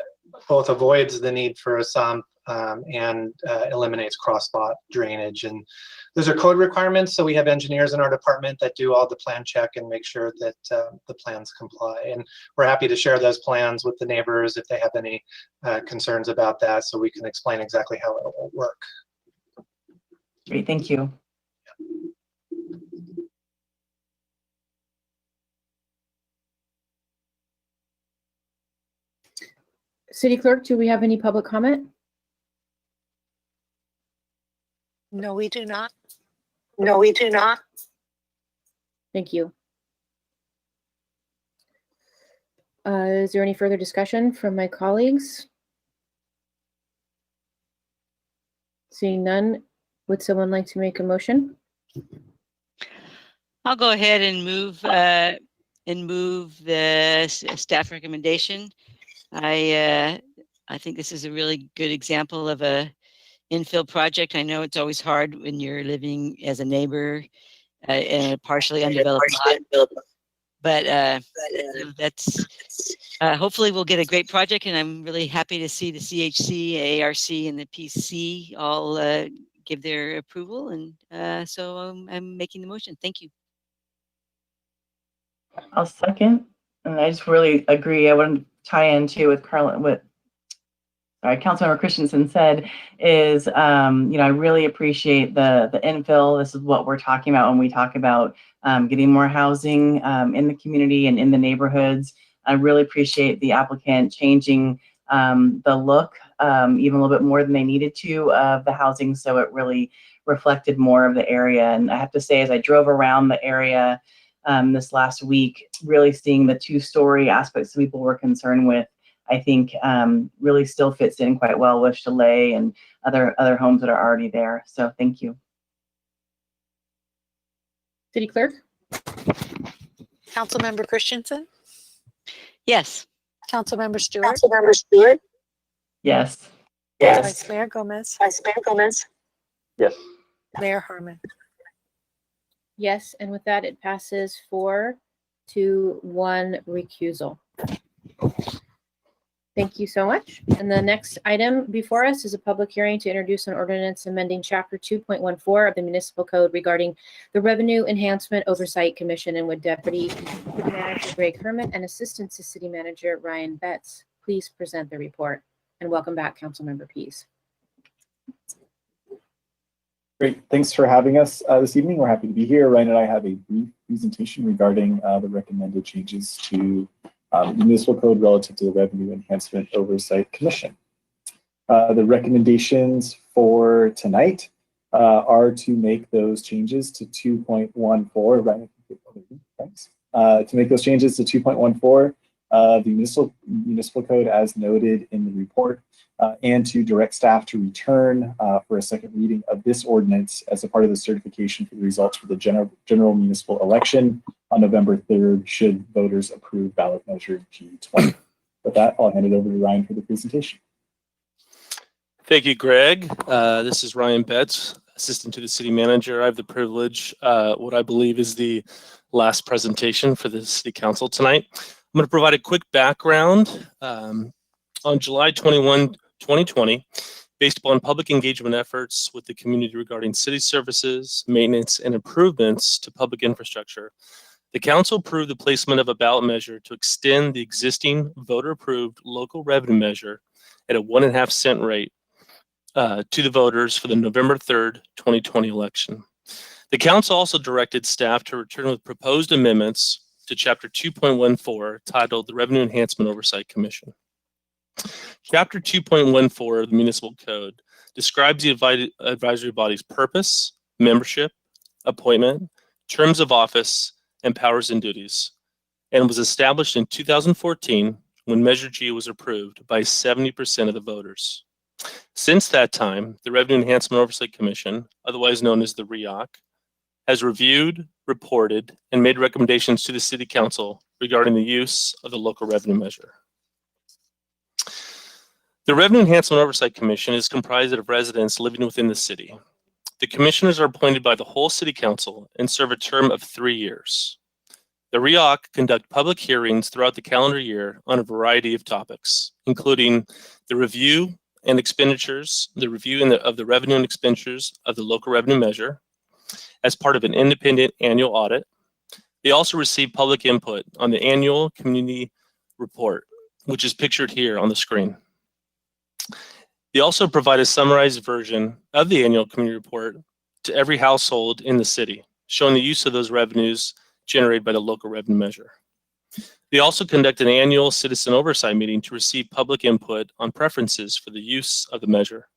both avoids the need for a sump and eliminates cross-spot drainage. And those are code requirements, so we have engineers in our department that do all the plan check and make sure that the plans comply. And we're happy to share those plans with the neighbors if they have any concerns about that, so we can explain exactly how it will work. Great, thank you. City Clerk, do we have any public comment? No, we do not. No, we do not. Thank you. Is there any further discussion from my colleagues? Seeing none, would someone like to make a motion? I'll go ahead and move the staff recommendation. I think this is a really good example of a infill project. I know it's always hard when you're living as a neighbor in a partially undeveloped lot, but you know, that's hopefully we'll get a great project, and I'm really happy to see the CHC, ARC, and the PC all give their approval, and so I'm making the motion. Thank you. I'll second, and I just really agree. I want to tie in too with Councilmember Christensen said is, you know, I really appreciate the infill. This is what we're talking about when we talk about getting more housing in the community and in the neighborhoods. I really appreciate the applicant changing the look even a little bit more than they needed to of the housing, so it really reflected more of the area. And I have to say, as I drove around the area this last week, really seeing the two-story aspects that people were concerned with, I think really still fits in quite well with Chalet and other homes that are already there. So thank you. City Clerk? Councilmember Christensen, Yes. Councilmember Stewart, Councilmember Stewart? Yes. Vice Mayor Gomez, Vice Mayor Gomez? Yes. Mayor Harmon. Yes, and with that, it passes 4-1 recusal. Thank you so much. And the next item before us is a public hearing to introduce an ordinance amending Chapter 2.14 of the Municipal Code regarding the Revenue Enhancement Oversight Commission, and with Deputy City Manager Greg Herman and Assistant to City Manager Ryan Betts. Please present the report. And welcome back, Councilmember Pease. Great. Thanks for having us this evening. We're happy to be here. Ryan and I have a brief presentation regarding the recommended changes to the Municipal Code relative to the Revenue Enhancement Oversight Commission. The recommendations for tonight are to make those changes to 2.14. Ryan, thanks. To make those changes to 2.14, the municipal code as noted in the report, and to direct staff to return for a second reading of this ordinance as a part of the certification for the results for the general municipal election on November 3rd, should voters approve ballot measure G20. With that, I'll hand it over to Ryan for the presentation. Thank you, Greg. This is Ryan Betts, Assistant to the City Manager. I have the privilege, what I believe is the last presentation for the City Council tonight. I'm going to provide a quick background. On July 21, 2020, based upon public engagement efforts with the community regarding city services, maintenance, and improvements to public infrastructure, the council approved the placement of a ballot measure to extend the existing voter-approved local revenue measure at a 1.5 cent rate to the voters for the November 3rd, 2020 election. The council also directed staff to return with proposed amendments to Chapter 2.14, titled the Revenue Enhancement Oversight Commission. Chapter 2.14 of the Municipal Code describes the advisory body's purpose, membership, appointment, terms of office, and powers and duties, and was established in 2014 when Measure G was approved by 70% of the voters. Since that time, the Revenue Enhancement Oversight Commission, otherwise known as the REOC, has reviewed, reported, and made recommendations to the City Council regarding the use of the local revenue measure. The Revenue Enhancement Oversight Commission is comprised of residents living within the city. The commissioners are appointed by the whole City Council and serve a term of 3 years. The REOC conduct public hearings throughout the calendar year on a variety of topics, including the review and expenditures, the review of the revenue and expenditures of the local revenue measure as part of an independent annual audit. They also receive public input on the annual community report, which is pictured here on the screen. They also provide a summarized version of the annual community report to every household in the city, showing the use of those revenues generated by the local revenue measure. They also conduct an annual citizen oversight meeting to receive public input on preferences for the use of the measure.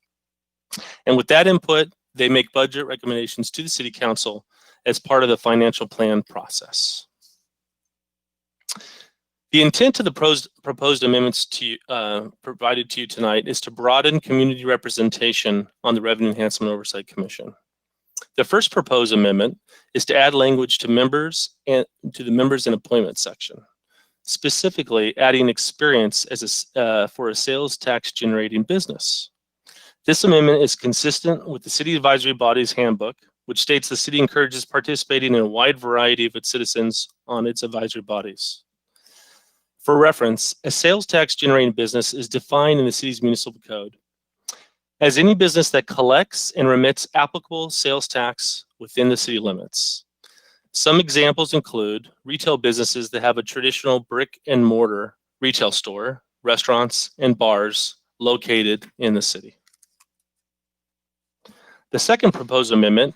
And with that input, they make budget recommendations to the City Council as part of the financial plan process. The intent of the proposed amendments provided to you tonight is to broaden community representation on the Revenue Enhancement Oversight Commission. The first proposed amendment is to add language to members and to the members and appointment section, specifically adding experience as for a sales tax generating business. This amendment is consistent with the City Advisory Body's handbook, which states the city encourages participating in a wide variety of its citizens on its advisory bodies. For reference, a sales tax generating business is defined in the city's municipal code as any business that collects and remits applicable sales tax within the city limits. Some examples include retail businesses that have a traditional brick and mortar retail store, restaurants, and bars located in the city. The second proposed amendment,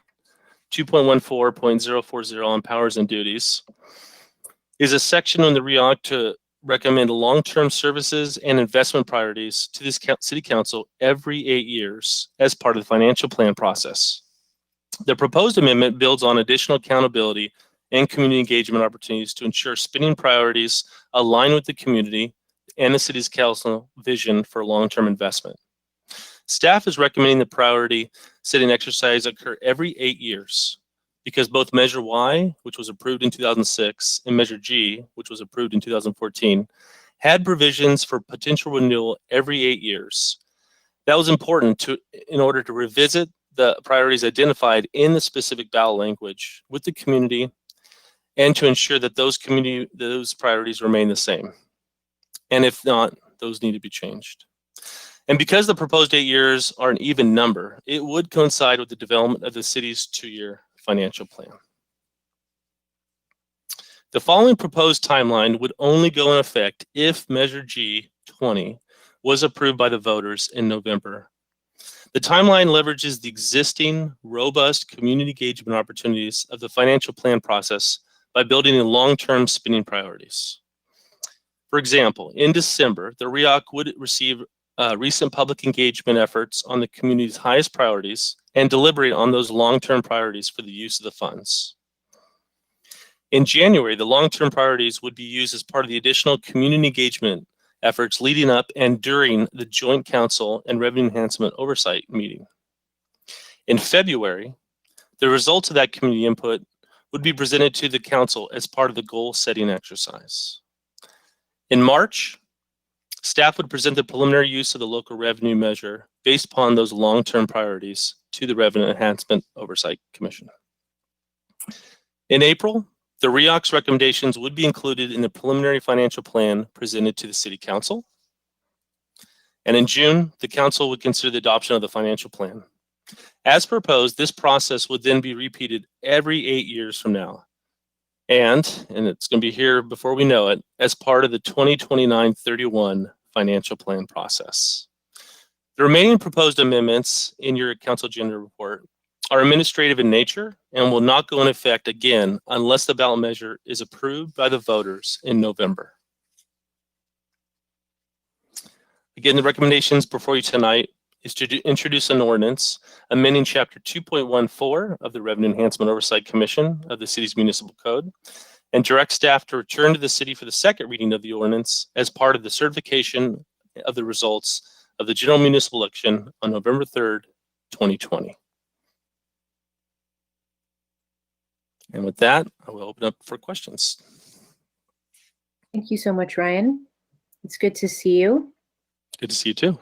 2.14.040 on powers and duties, is a section in the REOG to recommend long-term services and investment priorities to this city council every 8 years as part of the financial plan process. The proposed amendment builds on additional accountability and community engagement opportunities to ensure spending priorities align with the community and the city's council vision for long-term investment. Staff is recommending the priority setting exercise occur every 8 years because both Measure Y, which was approved in 2006, and Measure G, which was approved in 2014, had provisions for potential renewal every 8 years. That was important in order to revisit the priorities identified in the specific ballot language with the community and to ensure that those priorities remain the same. And if not, those need to be changed. And because the proposed 8 years are an even number, it would coincide with the development of the city's 2-year financial plan. The following proposed timeline would only go in effect if Measure G20 was approved by the voters in November. The timeline leverages the existing robust community engagement opportunities of the financial plan process by building in long-term spending priorities. For example, in December, the REOC would receive recent public engagement efforts on the community's highest priorities and deliberate on those long-term priorities for the use of the funds. In January, the long-term priorities would be used as part of the additional community engagement efforts leading up and during the Joint Council and Revenue Enhancement Oversight meeting. In February, the results of that community input would be presented to the council as part of the goal-setting exercise. In March, staff would present the preliminary use of the local revenue measure based upon those long-term priorities to the Revenue Enhancement Oversight Commission. In April, the REOC's recommendations would be included in the preliminary financial plan presented to the City Council. And in June, the Council would consider the adoption of the financial plan. As proposed, this process would then be repeated every 8 years from now. And it's going to be here before we know it, as part of the 2029-31 financial plan process. The remaining proposed amendments in your council agenda report are administrative in nature and will not go in effect again unless the ballot measure is approved by the voters in November. Again, the recommendations before you tonight is to introduce an ordinance amending Chapter 2.14 of the Revenue Enhancement Oversight Commission of the city's municipal code and direct staff to return to the city for the second reading of the ordinance as part of the certification of the results of the general municipal election on November 3rd, 2020. And with that, I will open up for questions. Thank you so much, Ryan. It's good to see you. Good to see you too.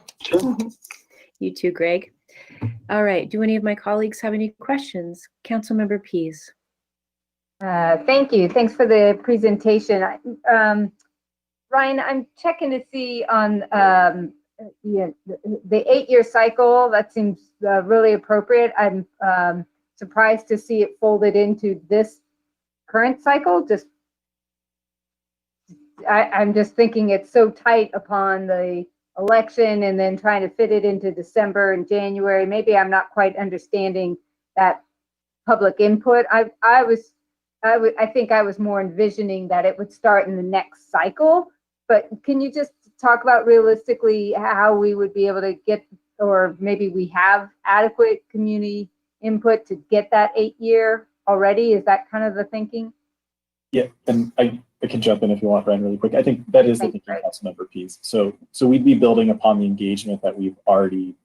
You too, Greg. All right. Do any of my colleagues have any questions? Councilmember Pease. Thank you. Thanks for the presentation. Ryan, I'm checking to see on the 8-year cycle. That seems really appropriate. I'm surprised to see it folded into this current cycle. I'm just thinking it's so tight upon the election and then trying to fit it into December and January. Maybe I'm not quite understanding that public input. I think I was more envisioning that it would start in the next cycle, but can you just talk about realistically how we would be able to get, or maybe we have adequate community input to get that 8-year already? Is that kind of the thinking? Yeah, and I can jump in if you want, Brian, really quick. I think that is the thinking, Councilmember Pease. So we'd be building upon the engagement that we've already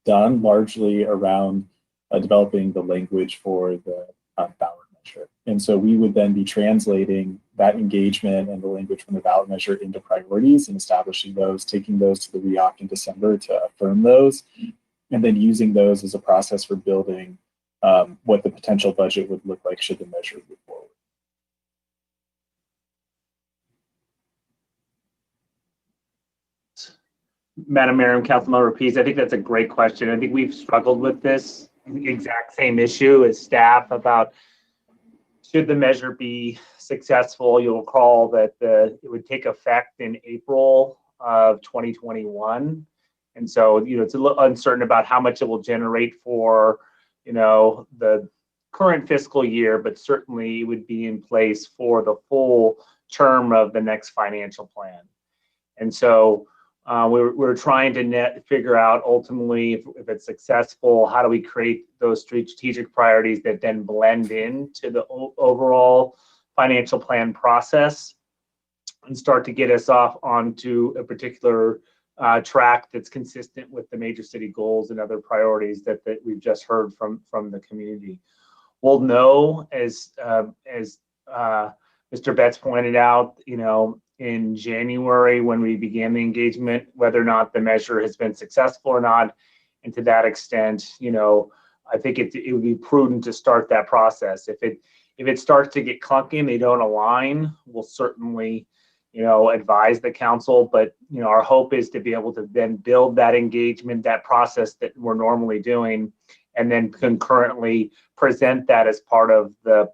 done, largely around developing the language for the ballot measure. And so we would then be translating that engagement and the language from the ballot measure into priorities and establishing those, taking those to the REOC in December to affirm those, and then using those as a process for building what the potential budget would look like should the measure move forward. Madam Mayor and Councilmember Pease, I think that's a great question. I think we've struggled with this exact same issue as staff about should the measure be successful. You'll recall that it would take effect in April of 2021. And so, it's a little uncertain about how much it will generate for, the current fiscal year, but certainly it would be in place for the full term of the next financial plan. And so, we're trying to figure out ultimately if it's successful, how do we create those strategic priorities that then blend into the overall financial plan process and start to get us off onto a particular track that's consistent with the major city goals and other priorities that we've just heard from the community. We'll know as Mr. Betts pointed out, in January when we began the engagement, whether or not the measure has been successful or not. And to that extent, I think it would be prudent to start that process. If it starts to get clunky and they don't align, we'll certainly, advise the council. But, our hope is to be able to then build that engagement, that process that we're normally doing, and then concurrently present that as part of the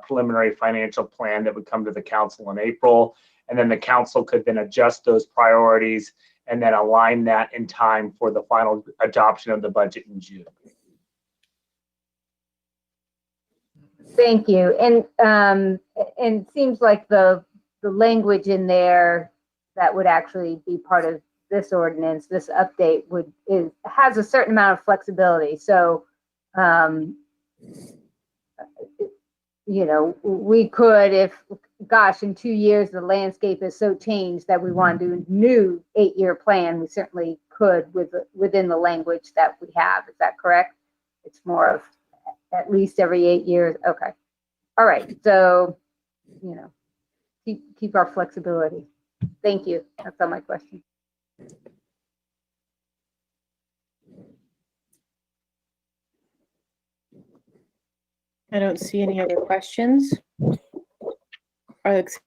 preliminary financial plan that would come to the council in April. And then the council could then adjust those priorities and then align that in time for the final adoption of the budget in June. Thank you. And it seems like the language in there that would actually be part of this ordinance, this update has a certain amount of flexibility. So, we could, in 2 years, the landscape is so changed that we want to do a new 8-year plan, we certainly could within the language that we have. Is that correct? It's more of at least every 8 years. Okay. All right. So, keep our flexibility. Thank you. That's all my questions. I don't see any other questions.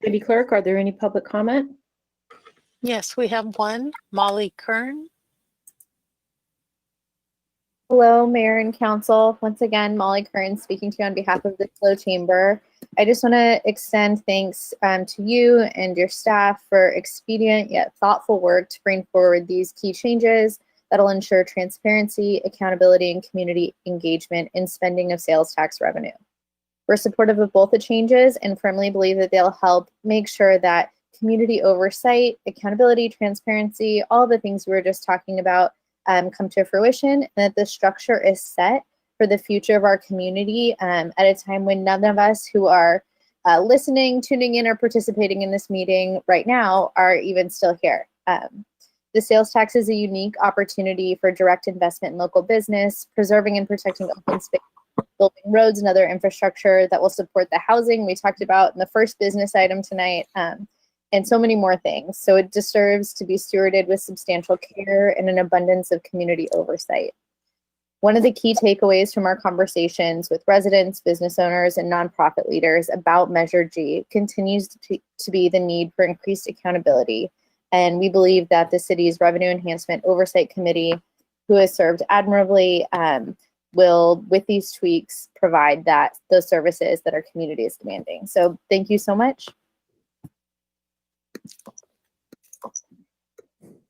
City Clerk, are there any public comment? Yes, we have one. Molly Kern. Hello, Mayor and Council. Once again, Molly Kern speaking to you on behalf of the SLO Chamber. I just want to extend thanks to you and your staff for expedient yet thoughtful work to bring forward these key changes that'll ensure transparency, accountability, and community engagement in spending of sales tax revenue. We're supportive of both the changes and firmly believe that they'll help make sure that community oversight, accountability, transparency, all the things we were just talking about come to fruition, and that the structure is set for the future of our community at a time when none of us who are listening, tuning in, or participating in this meeting right now are even still here. The sales tax is a unique opportunity for direct investment in local business, preserving and protecting open space, building roads and other infrastructure that will support the housing we talked about in the first business item tonight, and so many more things. So it deserves to be stewarded with substantial care and an abundance of community oversight. One of the key takeaways from our conversations with residents, business owners, and nonprofit leaders about Measure G continues to be the need for increased accountability. And we believe that the city's Revenue Enhancement Oversight Committee, who has served admirably, will, with these tweaks, provide those services that our community is demanding. So thank you so much.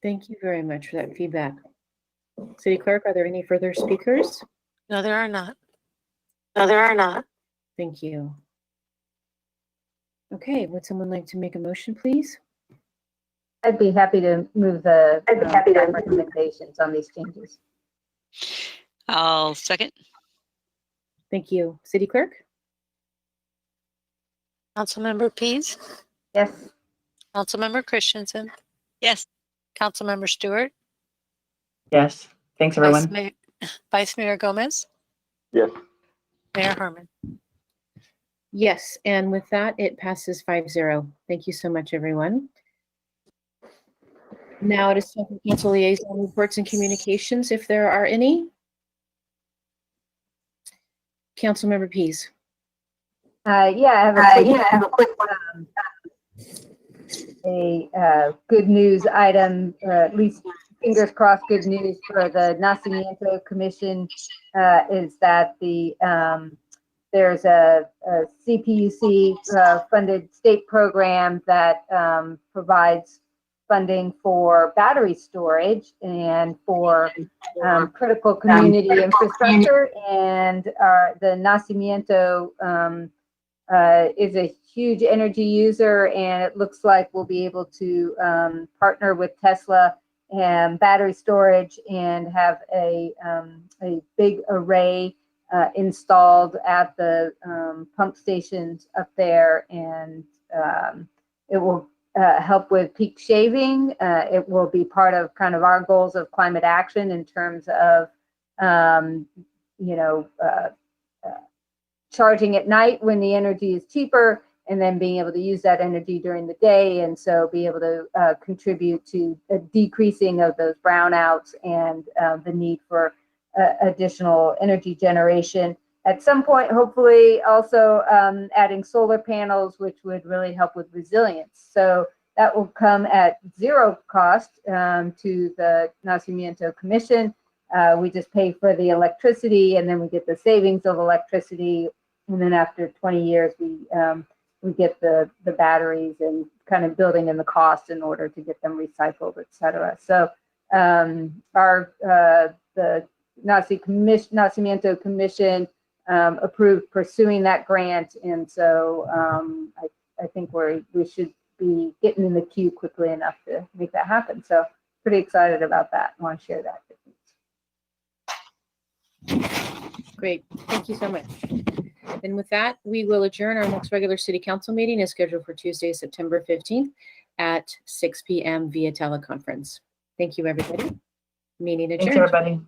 Thank you very much for that feedback. City Clerk, are there any further speakers? No, there are not. Thank you. Okay, would someone like to make a motion, please? I'd be happy to move the recommendations on these changes. I'll second. Thank you. City Clerk? Councilmember Pease. Yes. Councilmember Christensen. Yes. Councilmember Stewart. Yes. Thanks, everyone. Vice Mayor Gomez. Yes. Mayor Herman. Yes, and with that, it passes 5-0. Thank you so much, everyone. Now it is time for council liaison reports and communications, if there are any. Councilmember Pease. Yeah, I have a quick good news item, at least fingers crossed good news for the Nacimiento Commission is that there's a CPUC funded state program that provides funding for battery storage and for critical community infrastructure. And the Nacimiento is a huge energy user, and it looks like we'll be able to partner with Tesla and battery storage and have a big array installed at the pump stations up there, and it will help with peak shaving. It will be part of kind of our goals of climate action in terms of charging at night when the energy is cheaper, and then being able to use that energy during the day, and so be able to contribute to a decreasing of those brownouts and the need for additional energy generation. At some point, hopefully also adding solar panels, which would really help with resilience. So that will come at zero cost to the Nacimiento Commission. We just pay for the electricity, and then we get the savings of electricity. And then after 20 years, we get the batteries and kind of building in the cost in order to get them recycled, et cetera. So the Nacimiento Commission approved pursuing that grant, and so I think we should be getting in the queue quickly enough to make that happen. So pretty excited about that. I want to share that. Great, thank you so much. And with that, we will adjourn. Our next regular city council meeting is scheduled for Tuesday, September 15th at 6 p.m. via teleconference. Thank you, everybody. Meeting adjourned. Thanks, everybody.